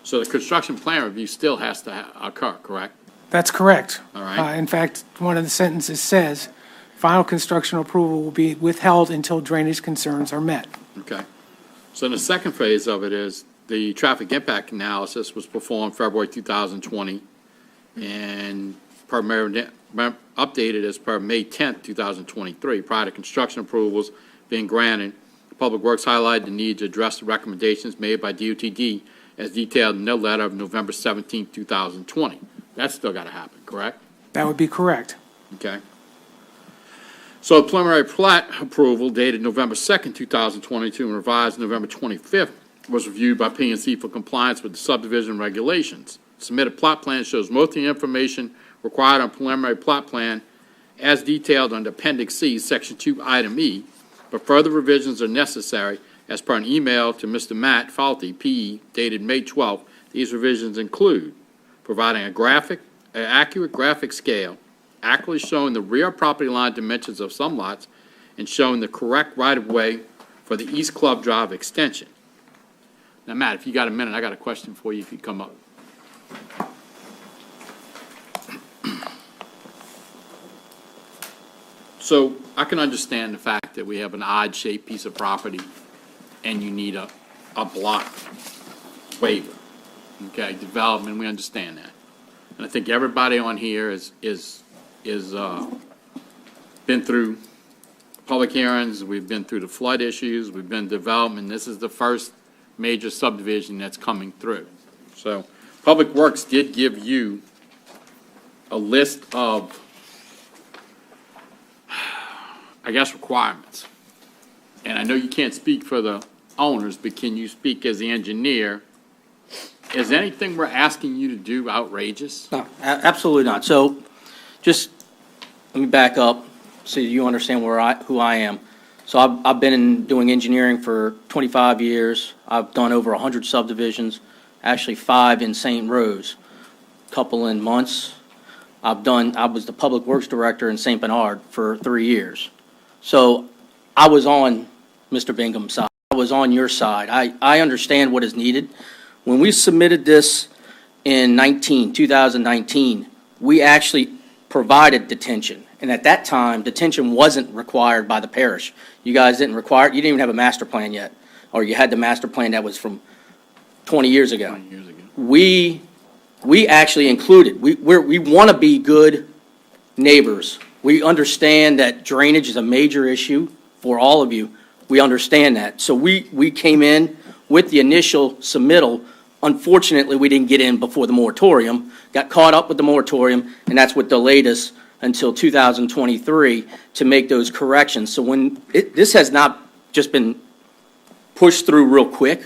So the construction plan review still has to occur, correct? That's correct. All right. In fact, one of the sentences says, final construction approval will be withheld until drainage concerns are met. Okay. So the second phase of it is the traffic impact analysis was performed February 2020 and updated as per May 10th, 2023. Prior to construction approvals being granted, Public Works highlighted the need to address the recommendations made by DOTD as detailed in their letter of November 17th, 2020. That's still got to happen, correct? That would be correct. Okay. So a preliminary plat approval dated November 2nd, 2022, and revised November 25th, was reviewed by P&C for compliance with the subdivision regulations. Submitted plot plan shows most of the information required on preliminary plot plan as detailed under Appendix C, Section 2, Item E, but further revisions are necessary as per an email to Mr. Matt Faulty, P.E., dated May 12th. These revisions include providing an accurate graphic scale, accurately showing the rear property line dimensions of some lots, and showing the correct right-of-way for the East Club Drive extension. Now, Matt, if you got a minute, I got a question for you if you come up. So I can understand the fact that we have an odd-shaped piece of property and you need a block waiver. Okay, development, we understand that. And I think everybody on here is been through public hearings, we've been through the flood issues, we've been development. This is the first major subdivision that's coming through. So Public Works did give you a list of, I guess, requirements. And I know you can't speak for the owners, but can you speak as the engineer? Is anything we're asking you to do outrageous? No, absolutely not. So just let me back up so you understand who I am. So I've been doing engineering for 25 years. I've done over 100 subdivisions, actually 5 in St. Rose, a couple in months. I was the Public Works Director in St. Bernard for 3 years. So I was on Mr. Bingham's side. I was on your side. I understand what is needed. When we submitted this in 2019, we actually provided detention. And at that time, detention wasn't required by the parish. You guys didn't require it. You didn't even have a master plan yet. Or you had the master plan that was from 20 years ago. 20 years ago. We actually included. We want to be good neighbors. We understand that drainage is a major issue for all of you. We understand that. So we came in with the initial submittal. Unfortunately, we didn't get in before the moratorium, got caught up with the moratorium, and that's what delayed us until 2023 to make those corrections. So this has not just been pushed through real quick.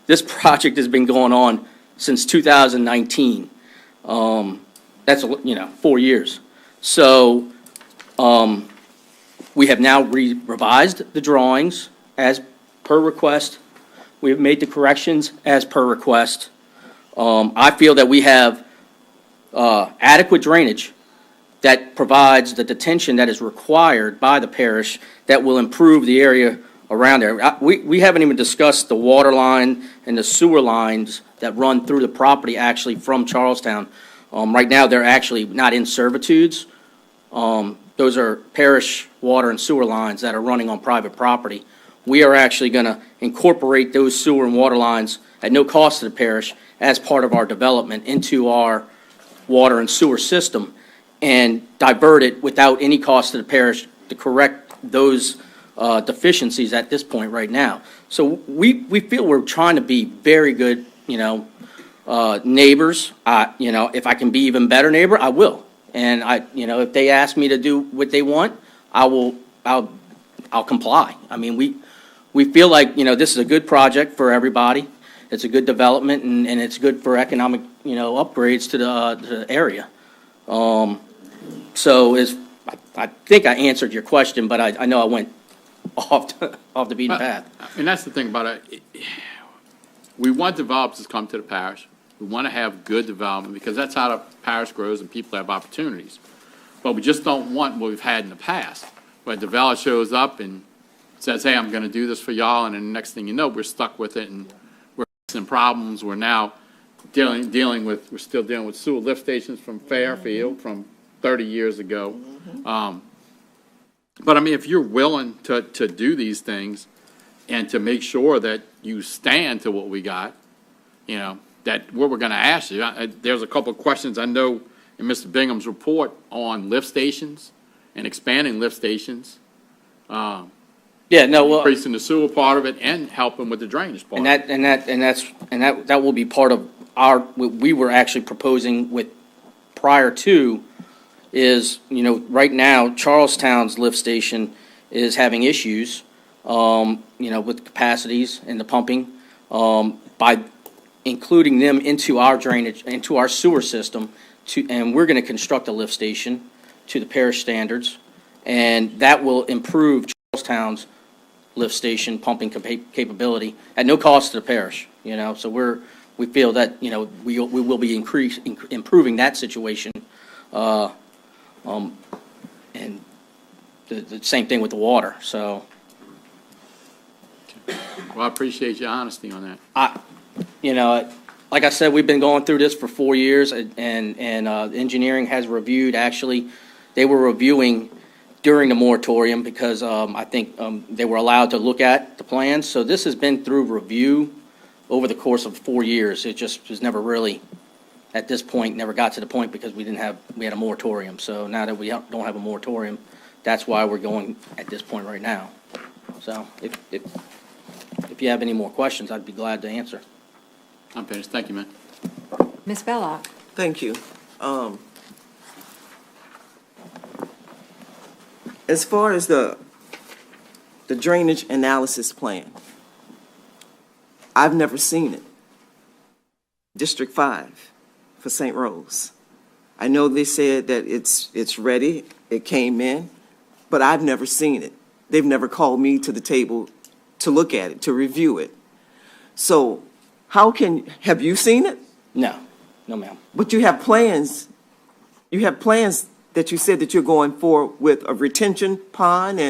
This project has been going on since 2019. That's 4 years. So we have now revised the drawings as per request. We have made the corrections as per request. I feel that we have adequate drainage that provides the detention that is required by the parish that will improve the area around there. We haven't even discussed the water line and the sewer lines that run through the property actually from Charlestown. Right now, they're actually not in servitudes. Those are parish water and sewer lines that are running on private property. We are actually going to incorporate those sewer and water lines at no cost to the parish as part of our development into our water and sewer system and divert it without any cost to the parish to correct those deficiencies at this point right now. So we feel we're trying to be very good, neighbors. If I can be even better neighbor, I will. And if they ask me to do what they want, I'll comply. I mean, we feel like, this is a good project for everybody. It's a good development and it's good for economic, upgrades to the area. I think I answered your question, but I know I went off the beaten path. And that's the thing about it. We want developers to come to the parish. We want to have good development because that's how the parish grows and people have opportunities. But we just don't want what we've had in the past, where a developer shows up and says, hey, I'm going to do this for y'all, and then the next thing you know, we're stuck with it and we're facing problems. We're now we're still dealing with sewer lift stations from Fairfield from 30 years ago. But I mean, if you're willing to do these things and to make sure that you stand to what we got, that what we're going to ask you. There's a couple of questions I know in Mr. Bingham's report on lift stations and expanding lift stations. Increasing the sewer part of it and helping with the drainage part. That will be part of what we were actually proposing with prior to is, right now Charlestown's lift station is having issues, with capacities and the pumping, by including them into our drainage, into our sewer system, and we're going to construct a lift station to the parish standards, and that will improve Charlestown's lift station pumping capability at no cost to the parish. So we feel that we will be improving that situation, and the same thing with the water. So. Well, I appreciate your honesty on that. Like I said, we've been going through this for 4 years, and engineering has reviewed. Actually, they were reviewing during the moratorium because I think they were allowed to look at the plans. So this has been through review over the course of 4 years. It just was never really, at this point, never got to the point because we had a moratorium. So now that we don't have a moratorium, that's why we're going at this point right now. So if you have any more questions, I'd be glad to answer. I'm finished. Thank you, man. Ms. Belloc. Thank you. As far as the drainage analysis plan, I've never seen it. District 5 for St. Rose. I know they said that it's ready, it came in, but I've never seen it. They've never called me to the table to look at it, to review it. So have you seen it? No, ma'am. But you have plans. You have plans that you said that you're going for with a retention pond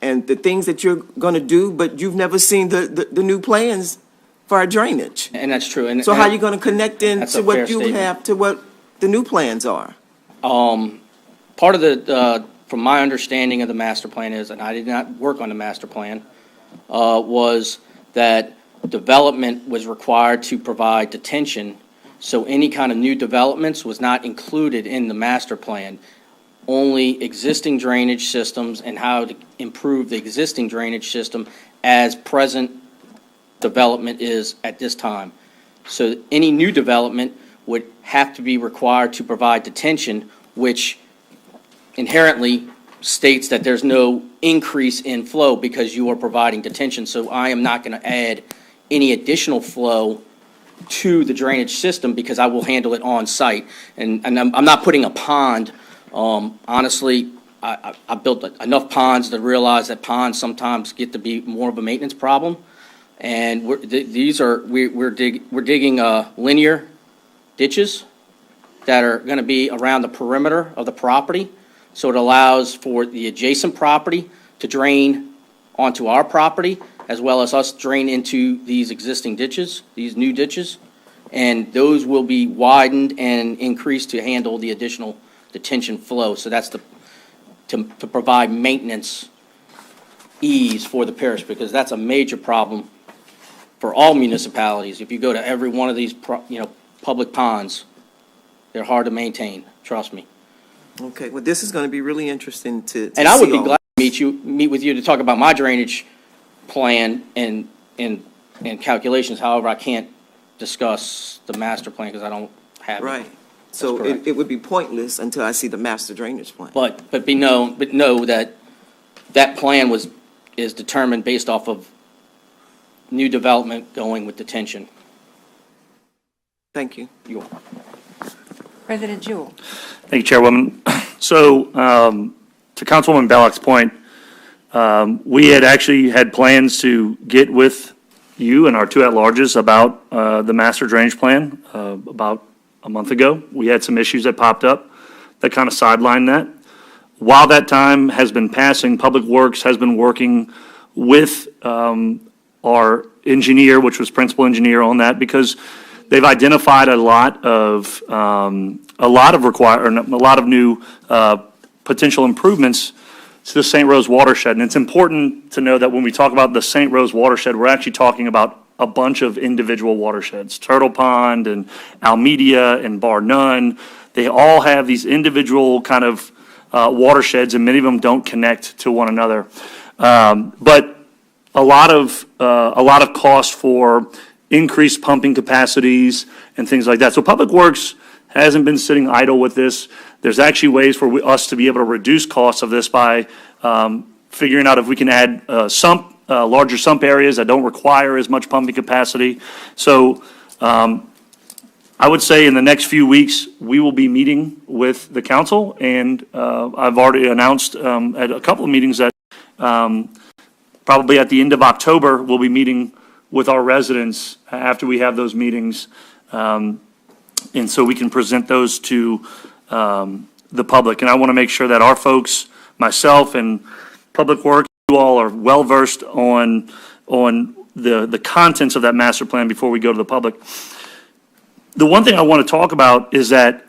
and the things that you're going to do, but you've never seen the new plans for our drainage. And that's true. So how are you going to connect into what you have to what the new plans are? Part of from my understanding of the master plan is, and I did not work on the master plan, was that development was required to provide detention, so any kind of new developments was not included in the master plan. Only existing drainage systems and how to improve the existing drainage system as present development is at this time. So any new development would have to be required to provide detention, which inherently states that there's no increase in flow because you are providing detention. So I am not going to add any additional flow to the drainage system because I will handle it on site. And I'm not putting a pond. Honestly, I built enough ponds to realize that ponds sometimes get to be more of a maintenance problem. And we're digging linear ditches that are going to be around the perimeter of the property. So it allows for the adjacent property to drain onto our property, as well as us drain into these existing ditches, these new ditches. And those will be widened and increased to handle the additional detention flow. So that's to provide maintenance ease for the parish, because that's a major problem for all municipalities. If you go to every one of these, public ponds, they're hard to maintain, trust me. Okay, well, this is going to be really interesting to And I would see be all. glad to meet with you to talk about my drainage plan and calculations. However, I can't discuss the master plan because I don't have it. Right. So it would be pointless until I see the master drainage plan. But know that that plan is determined based off of new development going with detention. Thank you. You're welcome. President Jewell. Thank you, Chairwoman. So, to Councilwoman Bellock's point, we had actually had plans to get with you and our two at-larges about the master drainage plan about a month ago. We had some issues that popped up that kind of sidelined that. While that time has been passing, Public Works has been working with our engineer, which was principal engineer on that, because they've identified a lot of new potential improvements to the St. Rose watershed. And it's important to know that when we talk about the St. Rose watershed, we're actually talking about a bunch of individual watersheds. Turtle Pond and Almedia and Bar None, they all have these individual kind of watersheds, and many of them don't connect to one another. But a lot of cost for increased pumping capacities and things like that. So Public Works hasn't been sitting idle with this. There's actually ways for us to be able to reduce costs of this by figuring out if we can add larger sump areas that don't require as much pumping capacity. So I would say in the next few weeks, we will be meeting with the council, and I've already announced at a couple of meetings that probably at the end of October, we'll be meeting with our residents after we have those meetings. And so we can present those to the public. And I want to make sure that our folks, myself and Public Works, you all are well-versed on the contents of that master plan before we go to the public. The one thing I want to talk about is that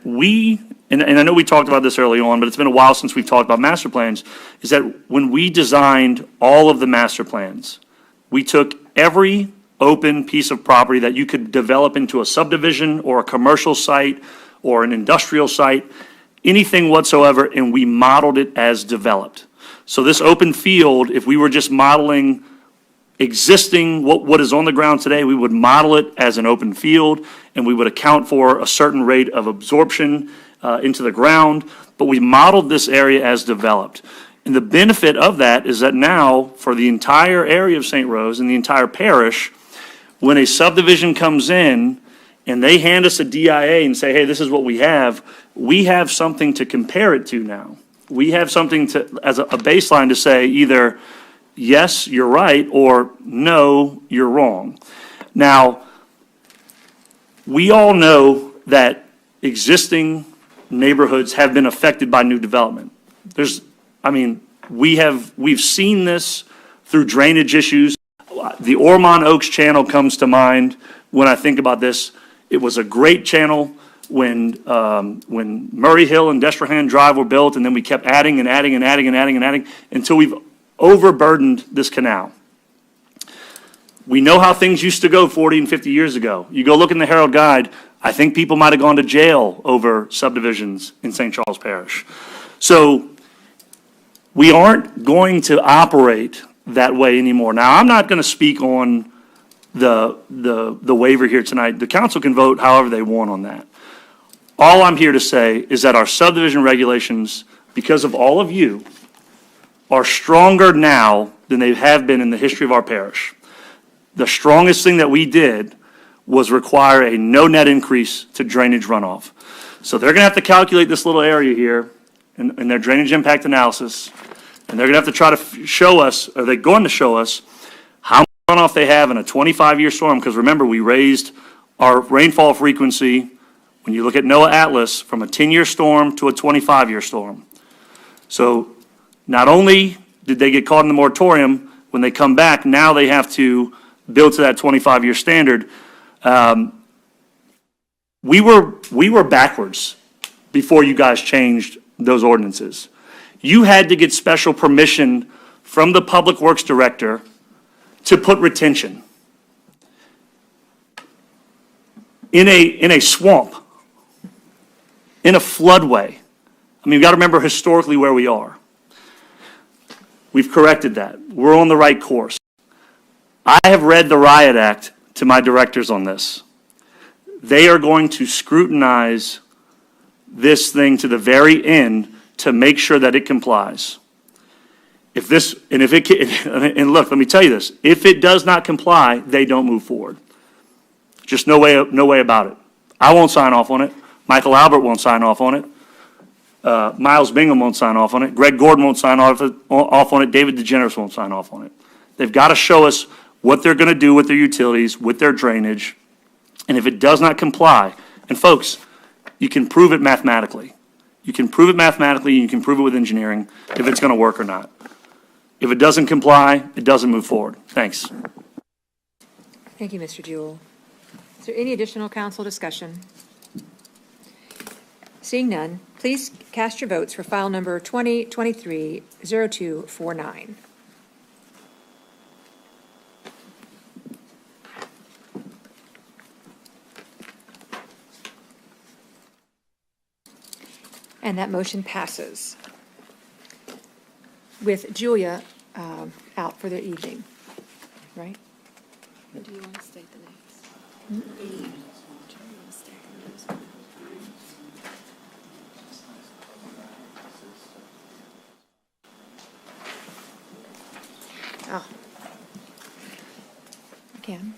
and I know we talked about this early on, but it's been a while since we've talked about master plans, is that when we designed all of the master plans, we took every open piece of property that you could develop into a subdivision or a commercial site or an industrial site, anything whatsoever, and we modeled it as developed. So this open field, if we were just modeling existing, what is on the ground today, we would model it as an open field, and we would account for a certain rate of absorption into the ground, but we modeled this area as developed. And the benefit of that is that now, for the entire area of St. Rose and the entire parish, when a subdivision comes in and they hand us a DIA and say, hey, this is what we have something to compare it to now. We have something as a baseline to say either, yes, you're right, or no, you're wrong. Now, we all know that existing neighborhoods have been affected by new development. We've seen this through drainage issues. The Ormond Oaks channel comes to mind when I think about this. It was a great channel when Murray Hill and Destrehan Drive were built, and then we kept adding and adding and adding and adding and adding until we've overburdened this canal. We know how things used to go 40 and 50 years ago. You go look in the Herald Guide, I think people might have gone to jail over subdivisions in St. Charles Parish. So we aren't going to operate that way anymore. Now, I'm not going to speak on the waiver here tonight. The council can vote however they want on that. All I'm here to say is that our subdivision regulations, because of all of you, are stronger now than they have been in the history of our parish. The strongest thing that we did was require a no net increase to drainage runoff. So they're going to have to calculate this little area here in their drainage impact analysis, and they're going to have to try to show us, or they're going to show us, how much runoff they have in a 25-year storm, because remember, we raised our rainfall frequency, when you look at NOAA Atlas, from a 10-year storm to a 25-year storm. So not only did they get caught in the moratorium, When they come back, now they have to build to that 25-year standard. We were backwards before you guys changed those ordinances. You had to get special permission from the Public Works Director to put retention in a swamp, in a floodway. I mean, you've got to remember historically where we are. We've corrected that. We're on the right course. I have read the Riot Act to my directors on this. They are going to scrutinize this thing to the very end to make sure that it complies. And look, let me tell you this, if it does not comply, they don't move forward. Just no way about it. I won't sign off on it. Michael Albert won't sign off on it. Miles Bingham won't sign off on it. Greg Gordon won't sign off on it. David DeGeneres won't sign off on it. They've got to show us what they're going to do with their utilities, with their drainage. And if it does not comply, and folks, you can prove it mathematically. You can prove it mathematically, and you can prove it with engineering if it's going to work or not. If it doesn't comply, it doesn't move forward. Thanks. Thank you, Mr. Jewell. Is there any additional council discussion? Seeing none, please cast your votes for file number 2023-0249. And that motion passes with Julia out for the evening, right? Do you want to state the names? Oh. I can.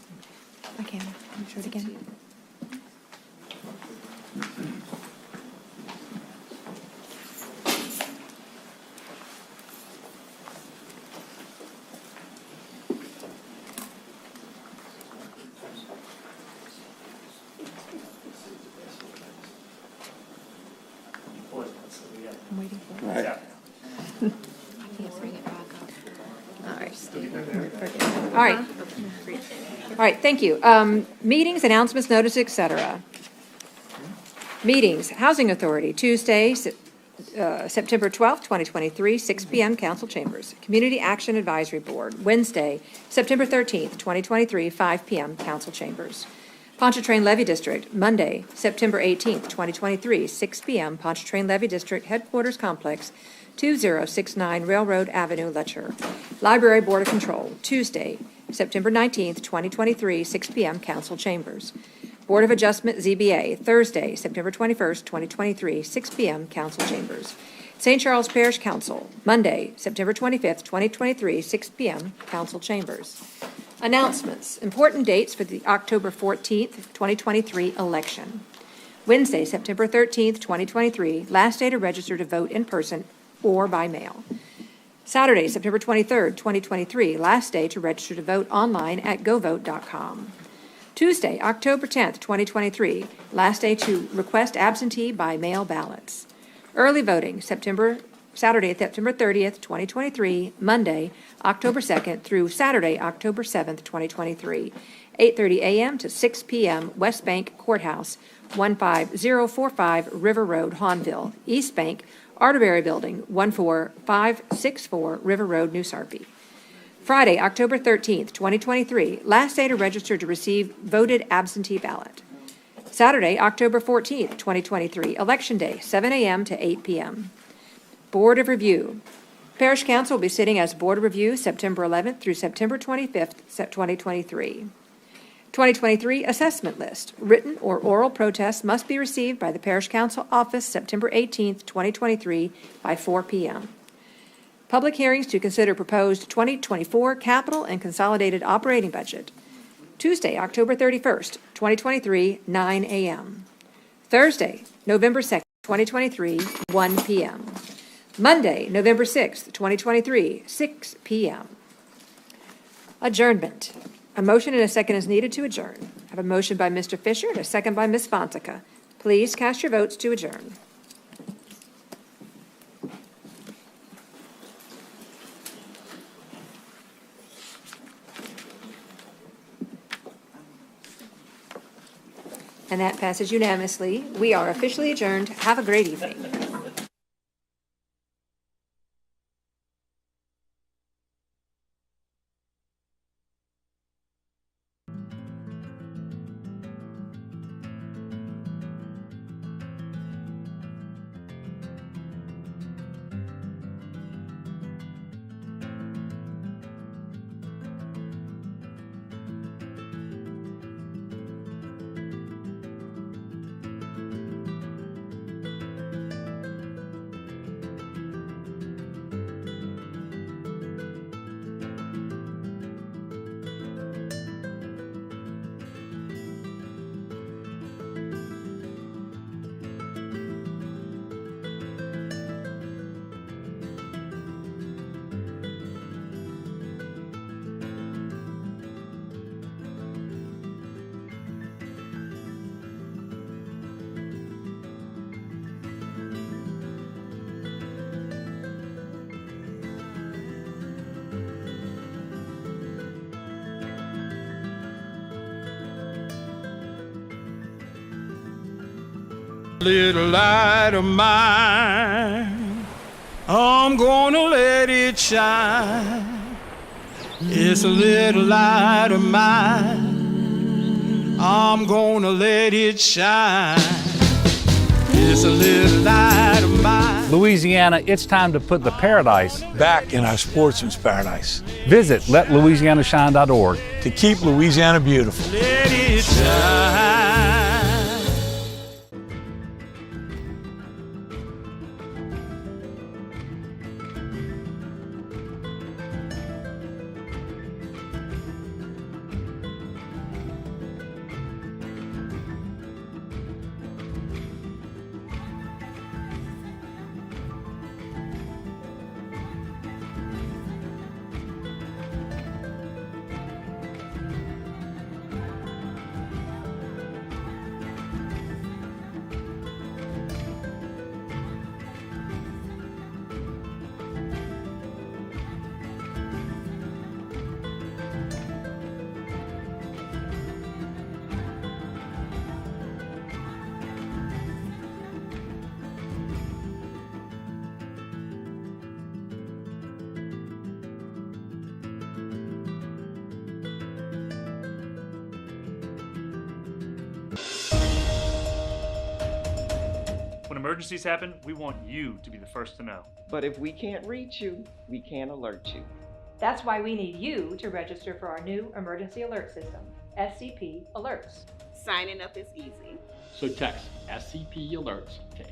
Can you show it again? I'm waiting for it. Right. I can't bring it back up. All right. All right. All right, thank you. Meetings, announcements, notices, et cetera. Meetings, Housing Authority, Tuesday, September 12th, 2023, 6 p.m., Council Chambers. Community Action Advisory Board, Wednesday, September 13th, 2023, 5 p.m., Council Chambers. Pontchartrain Levy District, Monday, September 18th, 2023, 6 p.m., Pontchartrain Levy District Headquarters Complex, 2069 Railroad Avenue, Letcher. Library Board of Control, Tuesday, September 19th, 2023, 6 p.m., Council Chambers. Board of Adjustment, ZBA, Thursday, September 21st, 2023, 6 p.m., Council Chambers. St. Charles Parish Council, Monday, September 25th, 2023, 6 p.m., Council Chambers. Announcements. Important dates for the October 14th, 2023 election. Wednesday, September 13th, 2023, last day to register to vote in person or by mail. Saturday, September 23rd, 2023, last day to register to vote online at govote.com. Tuesday, October 10th, 2023, last day to request absentee by mail ballots. Early voting, Saturday, September 30th, 2023, Monday, October 2nd through Saturday, October 7th, 2023, 8:30 a.m. to 6 p.m., West Bank Courthouse, 15045 River Road, Hahnville, East Bank, Arterbury Building, 14564 River Road, New Sarpy. Friday, October 13th, 2023, last day to register to receive voted absentee ballot. Saturday, October 14th, 2023, Election Day, 7 a.m. to 8 p.m. Board of Review. Parish Council will be sitting as Board of Review September 11th through September 25th, 2023. 2023 Assessment List. Written or oral protests must be received by the Parish Council Office September 18th, 2023 by 4 p.m. Public hearings to consider proposed 2024 capital and consolidated operating budget. Tuesday, October 31st, 2023, 9 a.m. Thursday, November 2nd, 2023, 1 p.m. Monday, November 6th, 2023, 6 p.m. Adjournment. A motion and a second is needed to adjourn. I have a motion by Mr. Fisher and a second by Ms. Fonseca. Please cast your votes to adjourn. And that passes unanimously. We are officially adjourned. Have a great evening. Little light of mine, I'm gonna let it shine. It's a little light of mine, I'm gonna let it shine. It's a little light of mine. Louisiana, it's time to put the paradise Back in our sportsman's paradise. Visit letlouisianashine.org To keep Louisiana beautiful. Let it shine. When emergencies happen, we want you to be the first to know. But if we can't reach you, we can't alert you. That's why we need you to register for our new emergency alert system, SCP Alerts. Signing up is easy. So text SCP Alerts to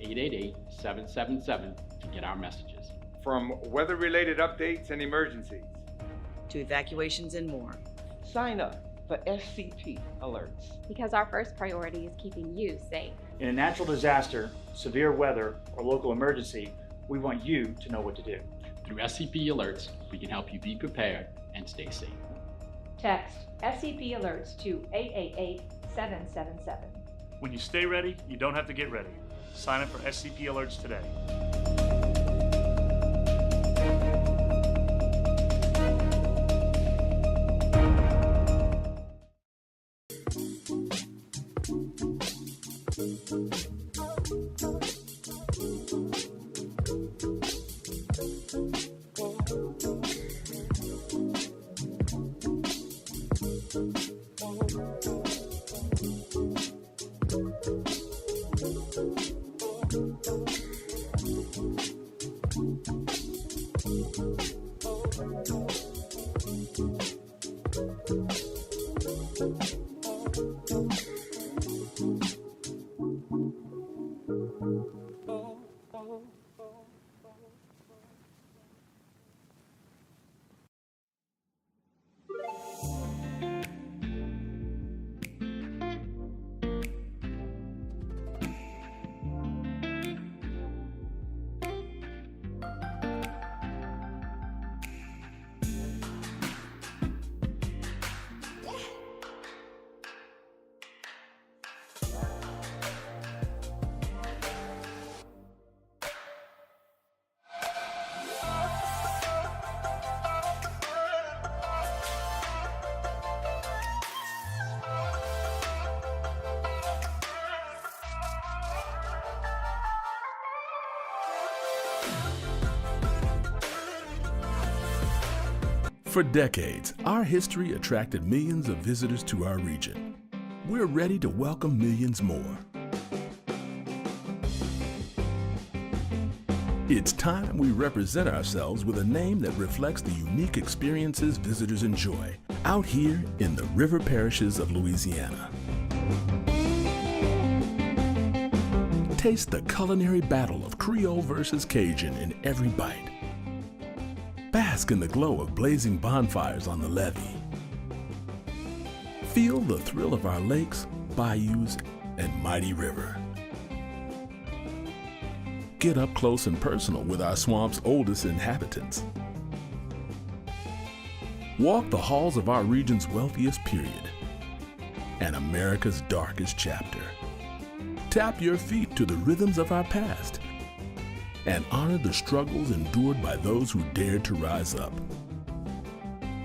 888-777 to get our messages. From weather-related updates and emergencies. To evacuations and more. Sign up for SCP Alerts. Because our first priority is keeping you safe. In a natural disaster, severe weather, or local emergency, we want you to know what to do. Through SCP Alerts, we can help you be prepared and stay safe. Text SCP Alerts to 888-777. When you stay ready, you don't have to get ready. Sign up for SCP Alerts today. For decades, our history attracted millions of visitors to our region. We're ready to welcome millions more. It's time we represent ourselves with a name that reflects the unique experiences visitors enjoy out here in the river parishes of Louisiana. Taste the culinary battle of Creole versus Cajun in every bite. Bask in the glow of blazing bonfires on the levee. Feel the thrill of our lakes, bayous, and mighty river. Get up close and personal with our swamp's oldest inhabitants. Walk the halls of our region's wealthiest period and America's darkest chapter. Tap your feet to the rhythms of our past and honor the struggles endured by those who dared to rise up.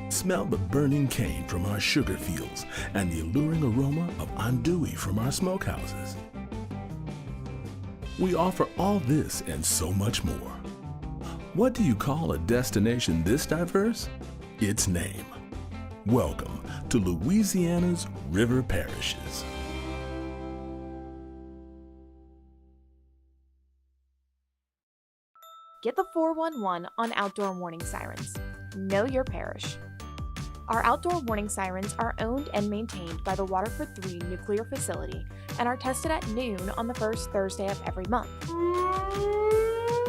Smell the burning cane from our sugar fields and the alluring aroma of andouille from our smokehouses. We offer all this and so much more. What do you call a destination this diverse? Its name. Welcome to Louisiana's River Parishes. Get the 411 on outdoor warning sirens. Know your parish. Our outdoor warning sirens are owned and maintained by the Waterford 3 nuclear facility and are tested at noon on the first Thursday of every month.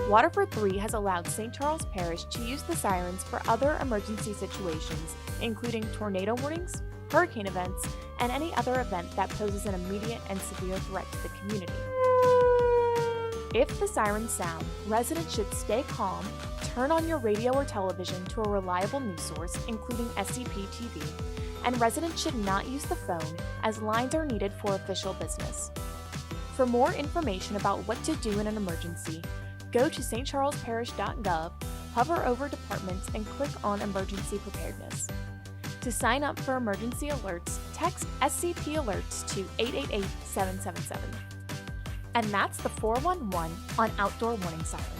Waterford 3 has allowed St. Charles Parish to use the sirens for other emergency situations, including tornado warnings, hurricane events, and any other event that poses an immediate and severe threat to the community. If the sirens sound, residents should stay calm, turn on your radio or television to a reliable news source, including SCP-TV, and residents should not use the phone as lines are needed for official business. For more information about what to do in an emergency, go to stcharlesparish.gov, hover over departments, and click on Emergency Preparedness. To sign up for emergency alerts, text SCP Alerts to 888-777. And that's the 411 on outdoor warning sirens.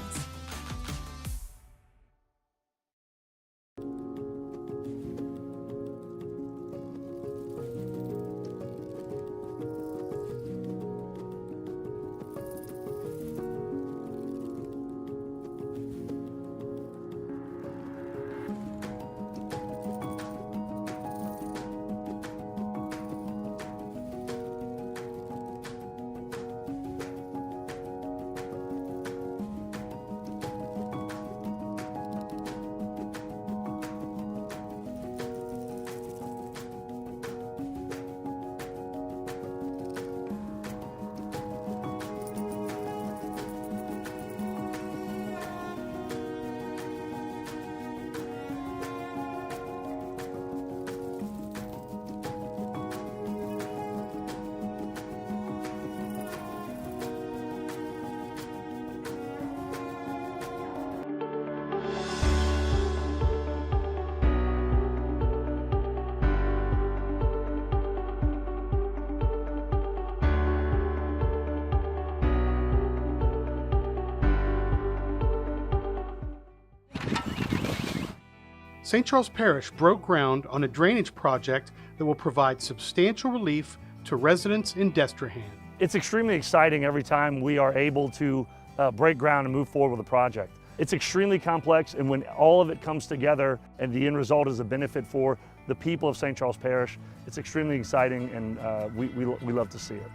St. Charles Parish broke ground on a drainage project that will provide substantial relief to residents in Destrehan. It's extremely exciting every time we are able to break ground and move forward with a project. It's extremely complex, and when all of it comes together and the end result is a benefit for the people of St. Charles Parish, it's extremely exciting, and we love to see it.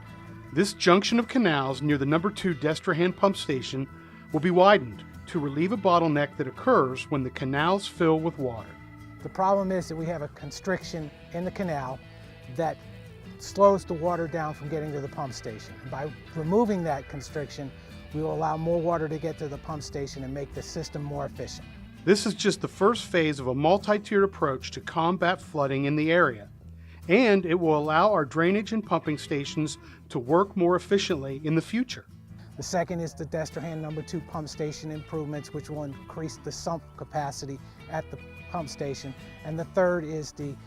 This junction of canals near the number 2 Destrehan pump station will be widened to relieve a bottleneck that occurs when the canals fill with water. The problem is that we have a constriction in the canal that slows the water down from getting to the pump station. And by removing that constriction, we will allow more water to get to the pump station and make the system more efficient. This is just the first phase of a multi-tiered approach to combat flooding in the area, and it will allow our drainage and pumping stations to work more efficiently in the future. The second is the Destrehan number 2 pump station improvements, which will increase the sump capacity at the pump station. And the third is the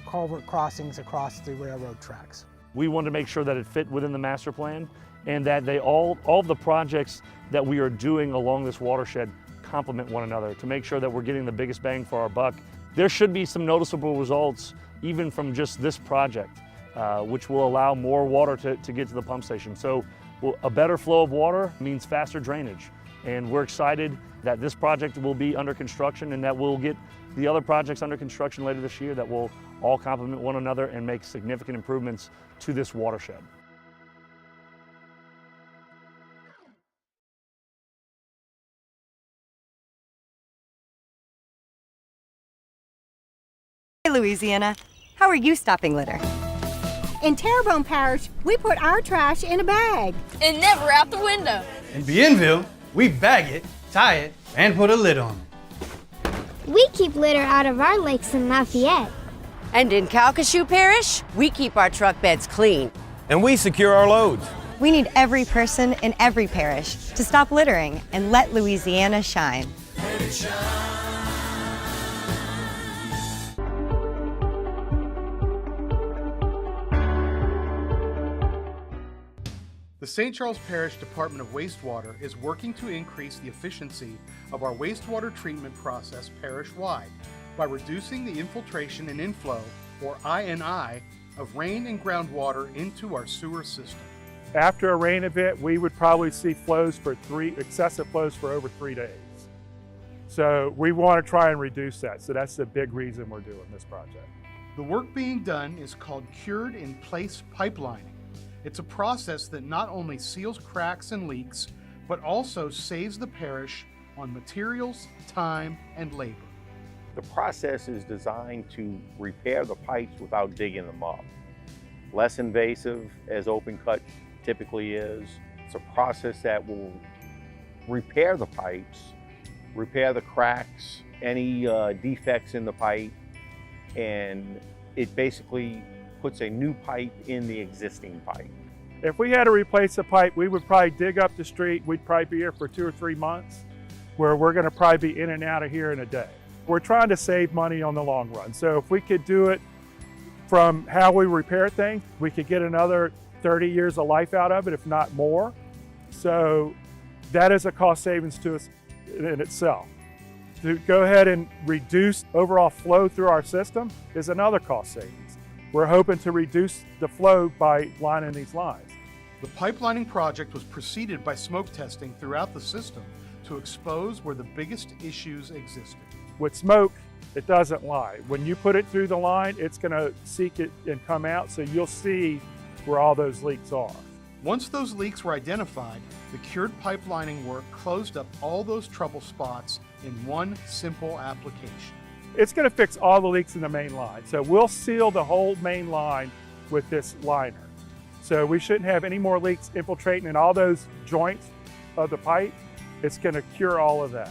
culvert crossings across the railroad tracks. We wanted to make sure that it fit within the master plan and that all of the projects that we are doing along this watershed complement one another to make sure that we're getting the biggest bang for our buck there should be some noticeable results even from just this project, which will allow more water to get to the pump station. So a better flow of water means faster drainage. And we're excited that this project will be under construction and that we'll get the other projects under construction later this year that will all complement one another and make significant improvements to this watershed. Hey, Louisiana, how are you stopping litter? In Terrebonne Parish, we put our trash in a bag. And never out the window. In Bienville, we bag it, tie it, and put a lid on it. We keep litter out of our lakes in Lafayette. And in Calcasieu Parish, we keep our truck beds clean. And we secure our loads. We need every person in every parish to stop littering and let Louisiana shine. The St. Charles Parish Department of Wastewater is working to increase the efficiency of our wastewater treatment process parish-wide by reducing the infiltration and inflow, or INI, of rain and groundwater into our sewer system. After a rain event, we would probably see excessive flows for over 3 days. So we want to try and reduce that. So that's the big reason we're doing this project. The work being done is called cured in place pipelining. It's a process that not only seals cracks and leaks, but also saves the parish on materials, time, and labor. The process is designed to repair the pipes without digging them up. Less invasive, as open cut typically is. It's a process that will repair the pipes, repair the cracks, any defects in the pipe, and it basically puts a new pipe in the existing pipe. If we had to replace a pipe, we would probably dig up the street. We'd probably be here for 2 or 3 months, where we're going to probably be in and out of here in a day. We're trying to save money on the long run. So if we could do it from how we repair things, we could get another 30 years of life out of it, if not more. So that is a cost savings to us in itself. To go ahead and reduce overall flow through our system is another cost savings. We're hoping to reduce the flow by lining these lines. The pipelining project was preceded by smoke testing throughout the system to expose where the biggest issues existed. With smoke, it doesn't lie. When you put it through the line, it's going to seek it and come out, so you'll see where all those leaks are. Once those leaks were identified, the cured pipelining work closed up all those trouble spots in one simple application. It's going to fix all the leaks in the main line. So we'll seal the whole main line with this liner. So we shouldn't have any more leaks infiltrating in all those joints of the pipe. It's going to cure all of that.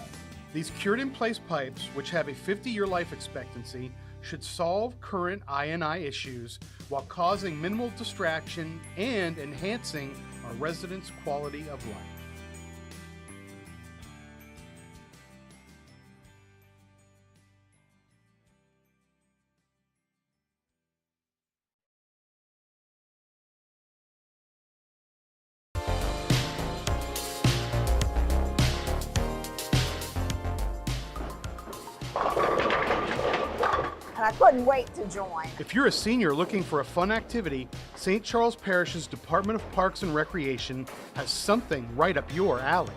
These cured-in-place pipes, which have a 50-year life expectancy, should solve current INI issues while causing minimal distraction and enhancing our residents' quality of life. And I couldn't wait to join. If you're a senior looking for a fun activity, St. Charles Parish's Department of Parks and Recreation has something right up your alley.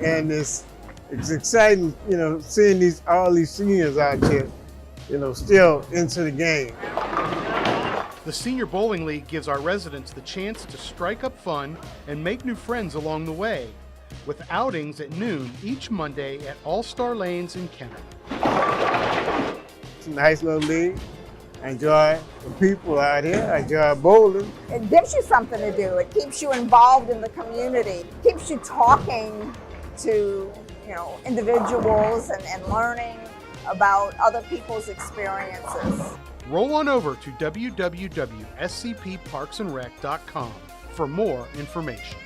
And it's exciting, seeing all these seniors out here, still into the game. The Senior Bowling League gives our residents the chance to strike up fun and make new friends along the way, with outings at noon each Monday at All-Star Lanes in Kenner. It's a nice little league. I enjoy the people out here. I enjoy bowling. It gives you something to do. It keeps you involved in the community. It keeps you talking to, individuals and learning about other people's experiences. Roll on over to www.scpparksandrec.com for more information.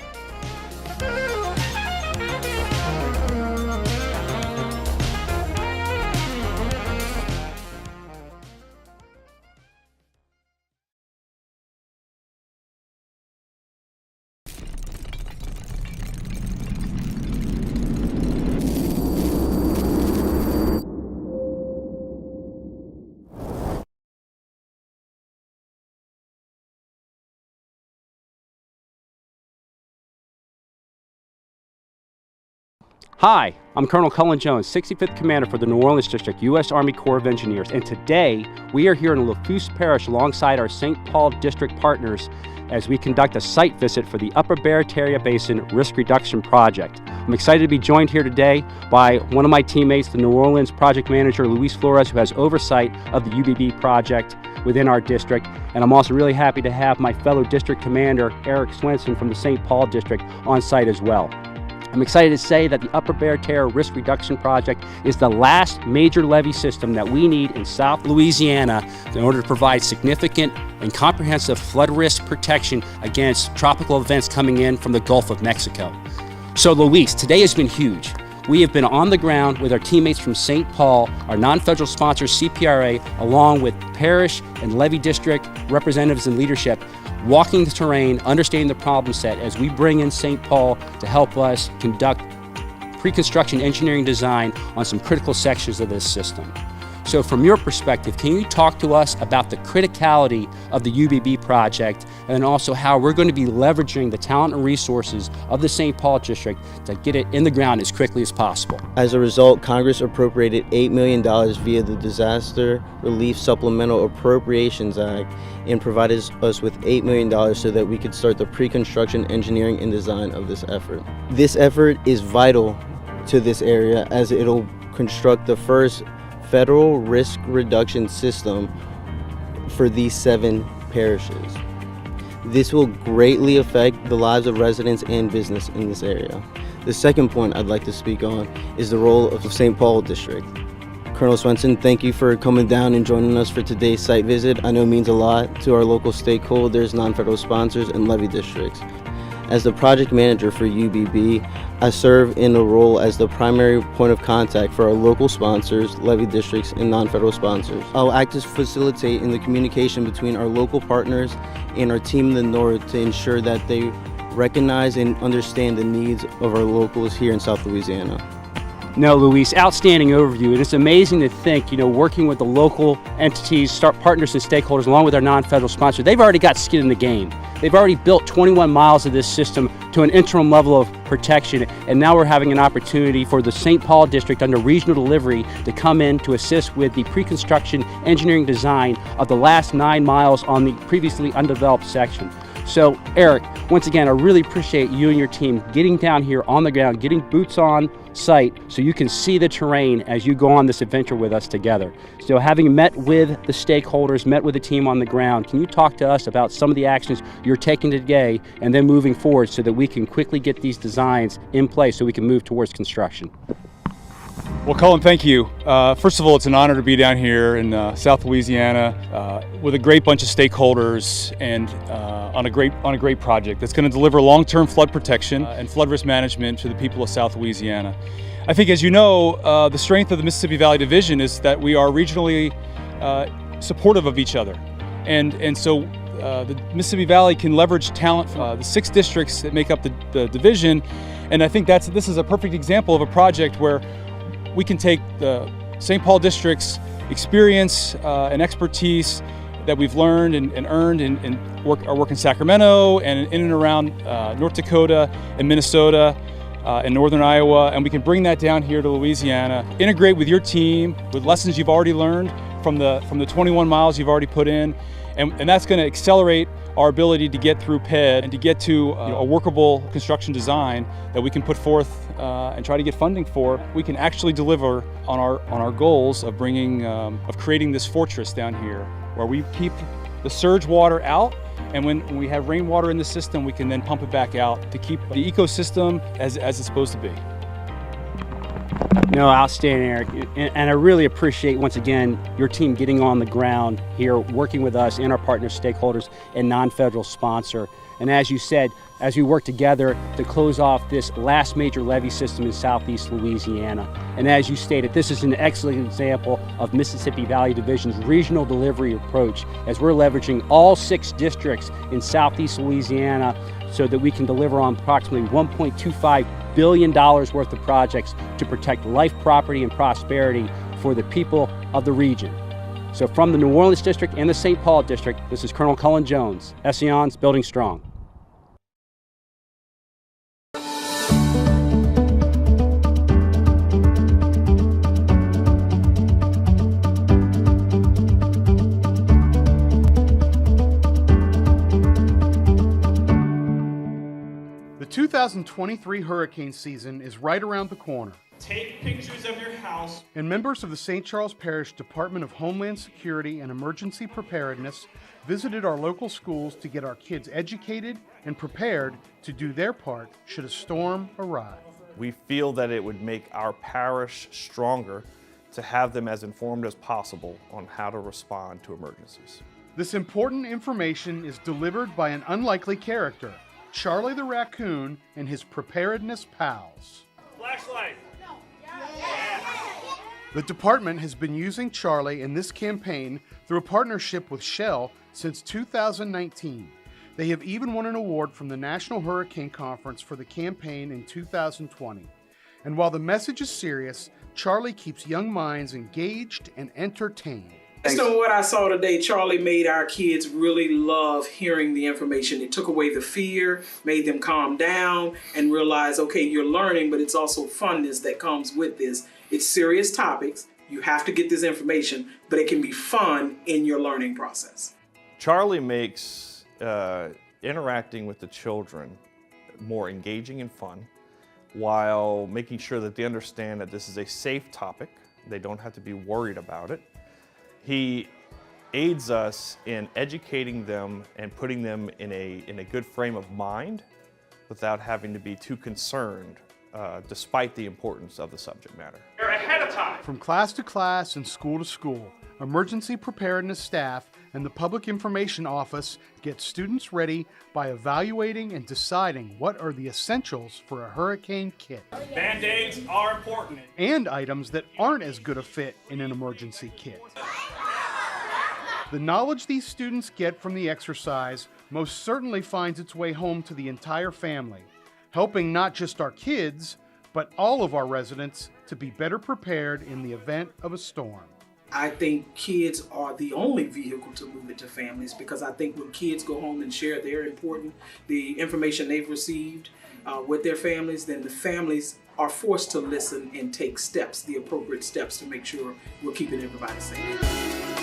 Hi, I'm Colonel Cullen Jones, 65th Commander for the New Orleans District, U.S. Army Corps of Engineers, and today we are here in Lafourche Parish alongside our St. Paul District partners as we conduct a site visit for the Upper Barataria Basin Risk Reduction Project. I'm excited to be joined here today by one of my teammates, the New Orleans Project Manager, Luis Flores, who has oversight of the UBB project within our district, and I'm also really happy to have my fellow District Commander, Eric Swenson from the St. Paul District on site as well. I'm excited to say that the Upper Barataria Risk Reduction Project is the last major levee system that we need in South Louisiana in order to provide significant and comprehensive flood risk protection against tropical events coming in from the Gulf of Mexico. So Luis, today has been huge. We have been on the ground with our teammates from St. Paul, our non-federal sponsor CPRA, along with Parish and Levee District representatives and leadership, walking the terrain, understanding the problem set as we bring in St. Paul to help us conduct pre-construction engineering design on some critical sections of this system. So from your perspective, can you talk to us about the criticality of the UBB project and also how we're going to be leveraging the talent and resources of the St. Paul District to get it in the ground as quickly as possible? As a result, Congress appropriated $8 million via the Disaster Relief Supplemental Appropriations Act and provided us with $8 million so that we could start the pre-construction engineering and design of this effort. This effort is vital to this area as it'll construct the first federal risk reduction system for these 7 parishes. This will greatly affect the lives of residents and business in this area. The second point I'd like to speak on is the role of the St. Paul District. Colonel Swenson, thank you for coming down and joining us for today's site visit. I know it means a lot to our local stakeholders, non-federal sponsors, and levee districts. As the project manager for UBB, I serve in a role as the primary point of contact for our local sponsors, levee districts, and non-federal sponsors. I'll act as facilitate in the communication between our local partners and our team in the north to ensure that they recognize and understand the needs of our locals here in South Louisiana. No, Luis, outstanding overview. And it's amazing to think, working with the local entities, partners and stakeholders, along with our non-federal sponsors, they've already got skin in the game. They've already built 21 miles of this system to an interim level of protection. And now we're having an opportunity for the St. Paul District under regional delivery to come in to assist with the pre-construction engineering design of the last 9 miles on the previously undeveloped section. So, Eric, once again, I really appreciate you and your team getting down here on the ground, getting boots on site so you can see the terrain as you go on this adventure with us together. So having met with the stakeholders, met with the team on the ground, can you talk to us about some of the actions you're taking today and then moving forward so that we can quickly get these designs in place so we can move towards construction? Well, Cullen, thank you. First of all, it's an honor to be down here in South Louisiana with a great bunch of stakeholders and on a great project that's going to deliver long-term flood protection and flood risk management to the people of South Louisiana. I think, as you know, the strength of the Mississippi Valley Division is that we are regionally supportive of each other, and so the Mississippi Valley can leverage talent from the 6 districts that make up the division, and I think this is a perfect example of a project where we can take the St. Paul District's experience and expertise that we've learned and earned and our work in Sacramento and in and around North Dakota and Minnesota and northern Iowa, and we can bring that down here to Louisiana, integrate with your team, with lessons you've already learned from the 21 miles you've already put in, and that's going to accelerate our ability to get through PED and to get to a workable construction design that we can put forth and try to get funding for. We can actually deliver on our goals of creating this fortress down here where we keep the surge water out, and when we have rainwater in the system, we can then pump it back out to keep the ecosystem as it's supposed to be. No, outstanding, Eric. And I really appreciate, once again, your team getting on the ground here, working with us and our partner stakeholders and non-federal sponsor. And as you said, as we work together to close off this last major levee system in southeast Louisiana. And as you stated, this is an excellent example of Mississippi Valley Division's regional delivery approach as we're leveraging all 6 districts in southeast Louisiana so that we can deliver on approximately $1.25 billion worth of projects to protect life, property, and prosperity for the people of the region. So from the New Orleans District and the St. Paul District, this is Colonel Cullen Jones, Ession's Building Strong. 2023 hurricane season is right around the corner. Take pictures of your house. And members of the St. Charles Parish Department of Homeland Security and Emergency Preparedness visited our local schools to get our kids educated and prepared to do their part should a storm arrive. We feel that it would make our parish stronger to have them as informed as possible on how to respond to emergencies. This important information is delivered by an unlikely character, Charlie the Raccoon and his preparedness pals. Flashlight. The department has been using Charlie in this campaign through a partnership with Shell since 2019. They have even won an award from the National Hurricane Conference for the campaign in 2020. And while the message is serious, Charlie keeps young minds engaged and entertained. Based on what I saw today, Charlie made our kids really love hearing the information. It took away the fear, made them calm down, and realize, okay, you're learning, but it's also funness that comes with this. It's serious topics. You have to get this information, but it can be fun in your learning process. Charlie makes interacting with the children more engaging and fun, while making sure that they understand that this is a safe topic. They don't have to be worried about it. He aids us in educating them and putting them in a good frame of mind without having to be too concerned, despite the importance of the subject matter. You're ahead of time. From class to class and school to school, emergency preparedness staff and the Public Information Office get students ready by evaluating and deciding what are the essentials for a hurricane kit. Band-Aids are important. And items that aren't as good a fit in an emergency kit. The knowledge these students get from the exercise most certainly finds its way home to the entire family, helping not just our kids, but all of our residents to be better prepared in the event of a storm. I think kids are the only vehicle to move it to families, because I think when kids go home and share the information they've received with their families, then the families are forced to listen and take steps, the appropriate steps to make sure we're keeping everybody safe.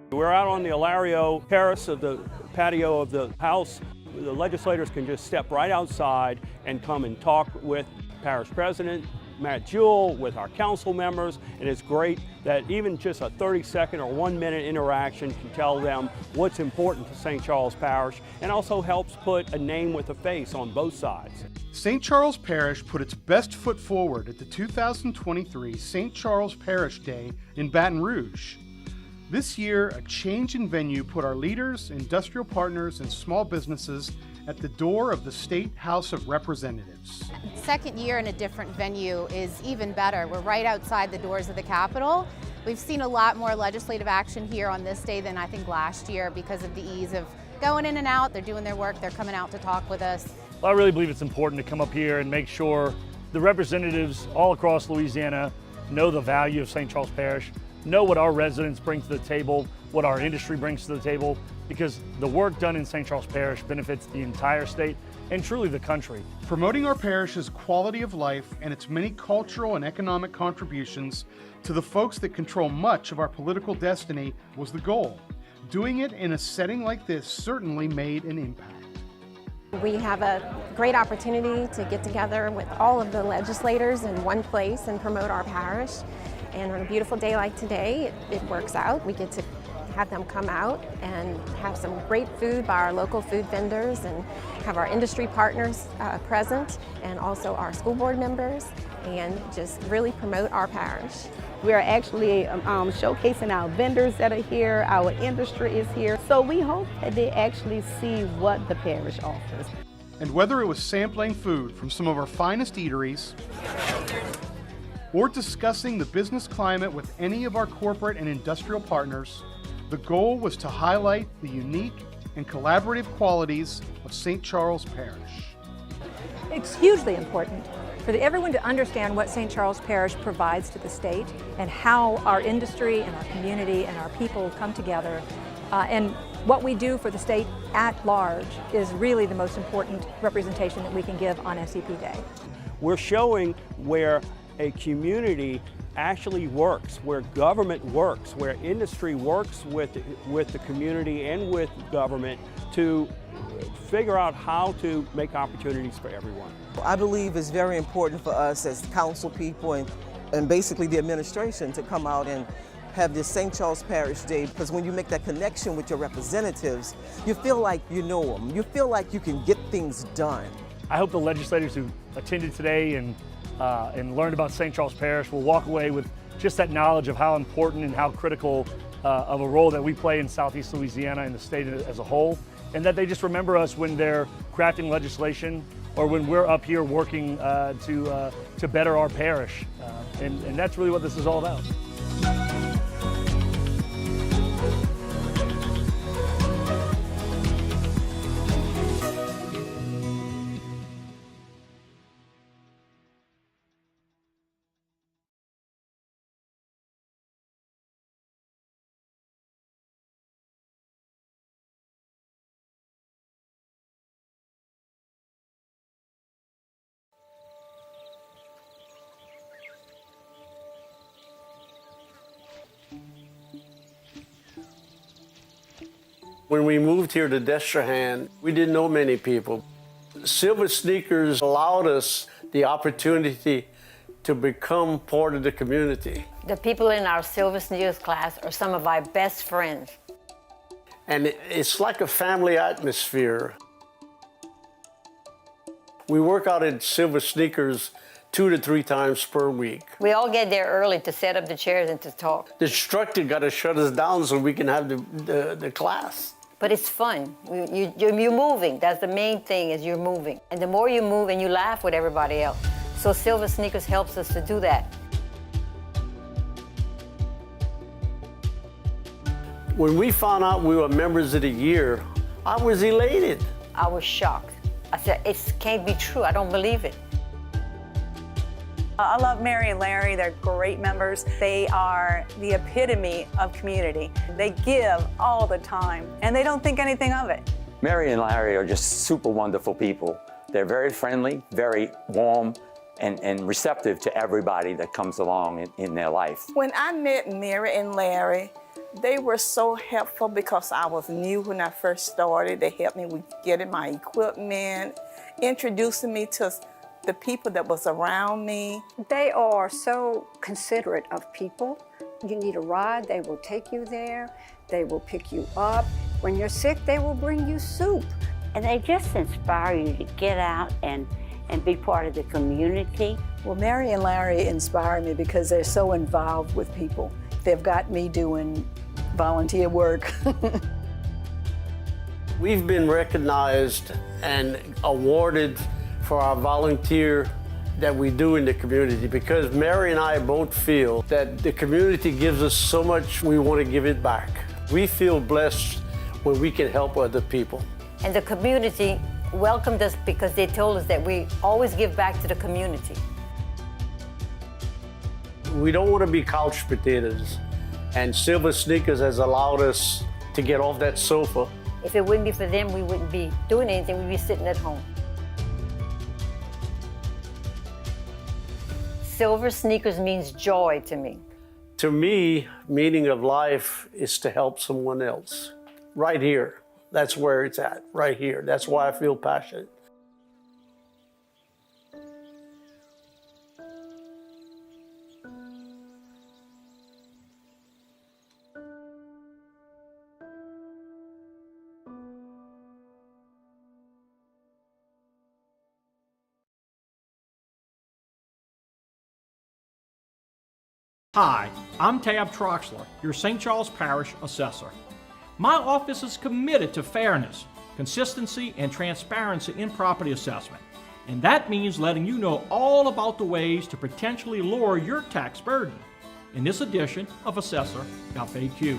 We're out on the Alario terrace of the patio of the house. The legislators can just step right outside and come and talk with Parish President Matt Jewell, with our council members, and it's great that even just a 30-second or 1-minute interaction can tell them what's important to St. Charles Parish, and also helps put a name with a face on both sides. St. Charles Parish put its best foot forward at the 2023 St. Charles Parish Day in Baton Rouge. This year, a change in venue put our leaders, industrial partners, and small businesses at the door of the State House of Representatives. Second year in a different venue is even better. We're right outside the doors of the Capitol. We've seen a lot more legislative action here on this day than I think last year because of the ease of going in and out. They're doing their work, they're coming out to talk with us. Well, I really believe it's important to come up here and make sure the representatives all across Louisiana know the value of St. Charles Parish, know what our residents bring to the table, what our industry brings to the table, because the work done in St. Charles Parish benefits the entire state and truly the country. Promoting our parish's quality of life and its many cultural and economic contributions to the folks that control much of our political destiny was the goal. Doing it in a setting like this certainly made an impact. We have a great opportunity to get together with all of the legislators in one place and promote our parish. And on a beautiful day like today, it works out. We get to have them come out and have some great food by our local food vendors and have our industry partners present, and also our school board members, and just really promote our parish. We are actually showcasing our vendors that are here, our industry is here. So we hope that they actually see what the parish offers. And whether it was sampling food from some of our finest eateries, or discussing the business climate with any of our corporate and industrial partners, the goal was to highlight the unique and collaborative qualities of St. Charles Parish. It's hugely important for everyone to understand what St. Charles Parish provides to the state and how our industry and our community and our people come together. And what we do for the state at large is really the most important representation that we can give on SCP Day. We're showing where a community actually works, where government works, where industry works with the community and with government to figure out how to make opportunities for everyone. I believe it's very important for us as council people and basically the administration to come out and have this St. Charles Parish Day, because when you make that connection with your representatives, you feel like you know them. You feel like you can get things done. I hope the legislators who attended today and learned about St. Charles Parish will walk away with just that knowledge of how important and how critical of a role that we play in Southeast Louisiana and the state as a whole, and that they just remember us when they're crafting legislation or when we're up here working to better our parish. And that's really what this is all about. When we moved here to Destrehan, we didn't know many people. Silver Sneakers allowed us the opportunity to become part of the community. The people in our Silver Sneakers class are some of our best friends. And it's like a family atmosphere. We work out at Silver Sneakers 2 to 3 times per week. We all get there early to set up the chairs and to talk. The instructor got to shut us down so we can have the class. But it's fun. You're moving. That's the main thing, is you're moving. And the more you move, and you laugh with everybody else. So Silver Sneakers helps us to do that. When we found out we were members of the year, I was elated. I was shocked. I said, it can't be true. I don't believe it. I love Mary and Larry. They're great members. They are the epitome of community. They give all the time, and they don't think anything of it. Mary and Larry are just super wonderful people. They're very friendly, very warm, and receptive to everybody that comes along in their life. When I met Mary and Larry, they were so helpful because I was new when I first started. They helped me with getting my equipment, introducing me to the people that was around me. They are so considerate of people. You need a ride, they will take you there. They will pick you up. When you're sick, they will bring you soup. And they just inspire you to get out and be part of the community. Well, Mary and Larry inspire me because they're so involved with people. They've got me doing volunteer work. We've been recognized and awarded for our volunteer that we do in the community, because Mary and I both feel that the community gives us so much, we want to give it back. We feel blessed when we can help other people. And the community welcomed us because they told us that we always give back to the community. We don't want to be couch potatoes, and Silver Sneakers has allowed us to get off that sofa. If it wouldn't be for them, we wouldn't be doing anything, we'd be sitting at home. Silver Sneakers means joy to me. To me, meaning of life is to help someone else. Right here. That's where it's at, right here. That's why I feel passionate. Hi, I'm Tab Troxler, your St. Charles Parish Assessor. My office is committed to fairness, consistency, and transparency in property assessment. And that means letting you know all about the ways to potentially lower your tax burden in this edition of Assessor FAQ.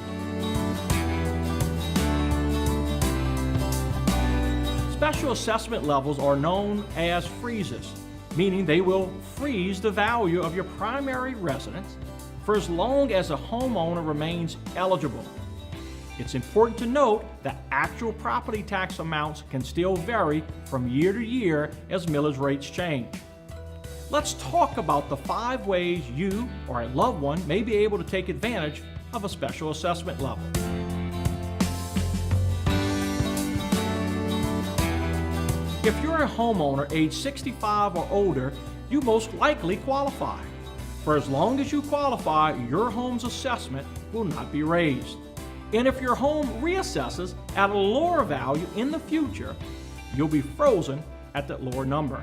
Special assessment levels are known as freezes, meaning they will freeze the value of your primary residence for as long as a homeowner remains eligible. It's important to note that actual property tax amounts can still vary from year to year as millage rates change. Let's talk about the 5 ways you or a loved one may be able to take advantage of a special assessment level. If you're a homeowner age 65 or older, you most likely qualify. For as long as you qualify, your home's assessment will not be raised. And if your home reassesses at a lower value in the future, you'll be frozen at that lower number.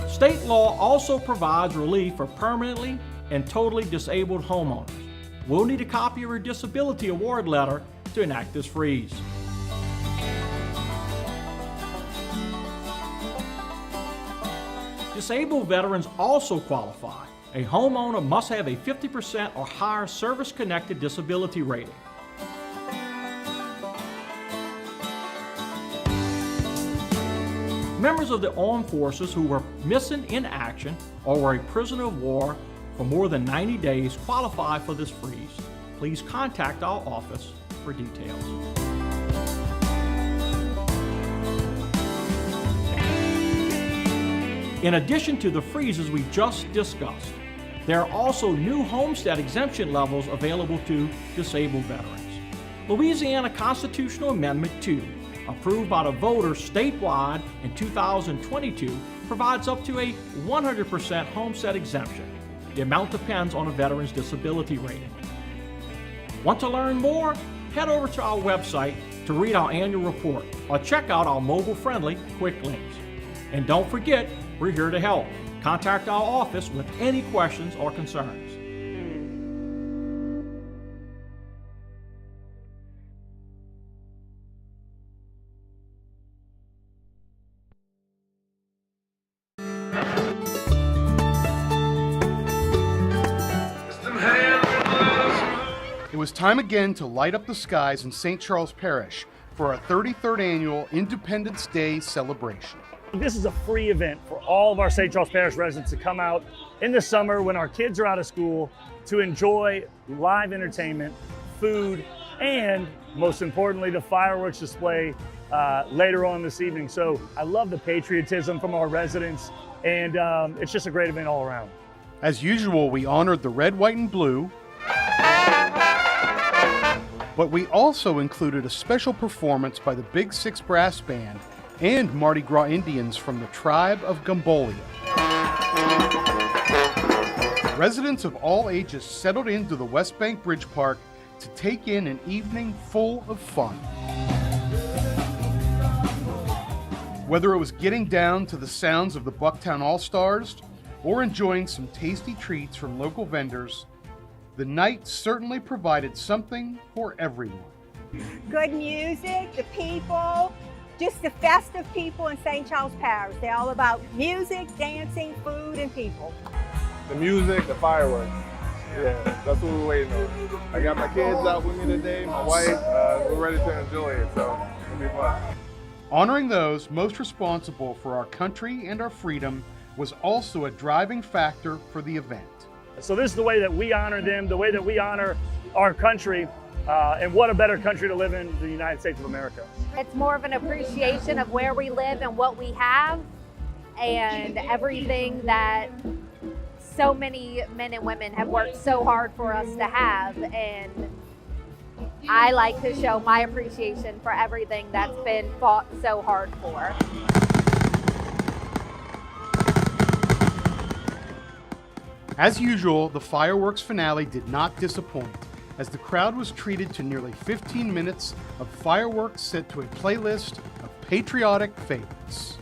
State law also provides relief for permanently and totally disabled homeowners. We'll need a copy of your disability award letter to enact this freeze. Disabled veterans also qualify. A homeowner must have a 50% or higher service-connected disability rating. Members of the armed forces who were missing in action or were a prisoner of war for more than 90 days qualify for this freeze. Please contact our office for details. In addition to the freezes we just discussed, there are also new homestead exemption levels available to disabled veterans. Louisiana Constitutional Amendment 2, approved by the voters statewide in 2022, provides up to a 100% homestead exemption. The amount depends on a veteran's disability rating. Want to learn more? Head over to our website to read our annual report or check out our mobile-friendly quick links. And don't forget, we're here to help. Contact our office with any questions or concerns. It was time again to light up the skies in St. Charles Parish for our 33rd annual Independence Day celebration. This is a free event for all of our St. Charles Parish residents to come out in the summer when our kids are out of school to enjoy live entertainment, food, and most importantly, the fireworks display later on this evening. So I love the patriotism from our residents, and it's just a great event all around. As usual, we honored the red, white, and blue, but we also included a special performance by the Big Six Brass Band and Mardi Gras Indians from the tribe of Gumbolia. Residents of all ages settled into the West Bank Bridge Park to take in an evening full of fun. Whether it was getting down to the sounds of the Bucktown All-Stars or enjoying some tasty treats from local vendors, the night certainly provided something for everyone. Good music, the people, just the festive people in St. Charles Parish. They're all about music, dancing, food, and people. The music, the fireworks. Yeah, that's what we're waiting on. I got my kids out with me today, my wife. We're ready to enjoy it, so it'll be fun. Honoring those most responsible for our country and our freedom was also a driving factor for the event. So this is the way that we honor them, the way that we honor our country, and what a better country to live in than the United States of America. It's more of an appreciation of where we live and what we have and everything that so many men and women have worked so hard for us to have. And I like to show my appreciation for everything that's been fought so hard for. As usual, the fireworks finale did not disappoint, as the crowd was treated to nearly 15 minutes of fireworks set to a playlist of patriotic favorites.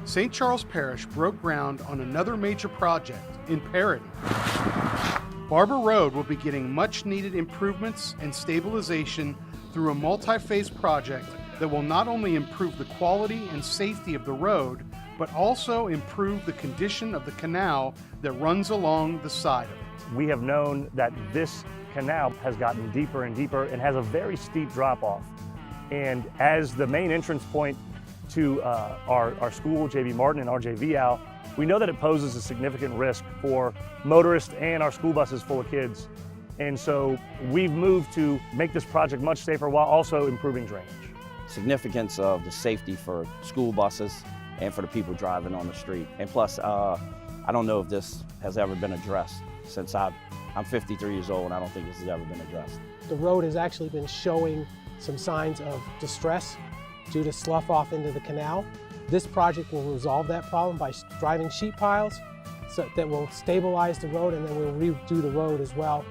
St. Charles Parish broke ground on another major project in Parity. Barber Road will be getting much needed improvements and stabilization through a multi-phase project that will not only improve the quality and safety of the road, but also improve the condition of the canal that runs along the side of it. We have known that this canal has gotten deeper and deeper and has a very steep drop-off. And as the main entrance point to our school, J.B. Martin and RJ Al, we know that it poses a significant risk for motorists and our school buses full of kids. And so we've moved to make this project much safer while also improving drainage. Significance of the safety for school buses and for the people driving on the street. And plus, I don't know if this has ever been addressed since I'm 53 years old, and I don't think this has ever been addressed. The road has actually been showing some signs of distress due to slough off into the canal. This project will resolve that problem by driving sheet piles that will stabilize the road, and then we'll redo the road as well.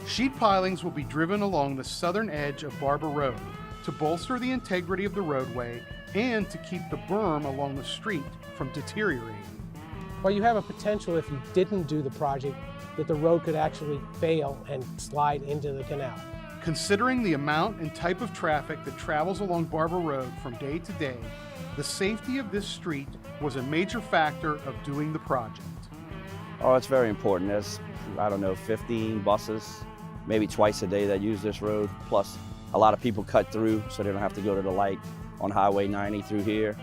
Sheet pilings will be driven along the southern edge of Barber Road to bolster the integrity of the roadway and to keep the berm along the street from deteriorating. Well, you have a potential, if you didn't do the project, that the road could actually fail and slide into the canal. Considering the amount and type of traffic that travels along Barber Road from day to day, the safety of this street was a major factor of doing the project. Oh, it's very important. There's, I don't know, 15 buses, maybe twice a day that use this road. Plus, a lot of people cut through so they don't have to go to the light on Highway 90 through here.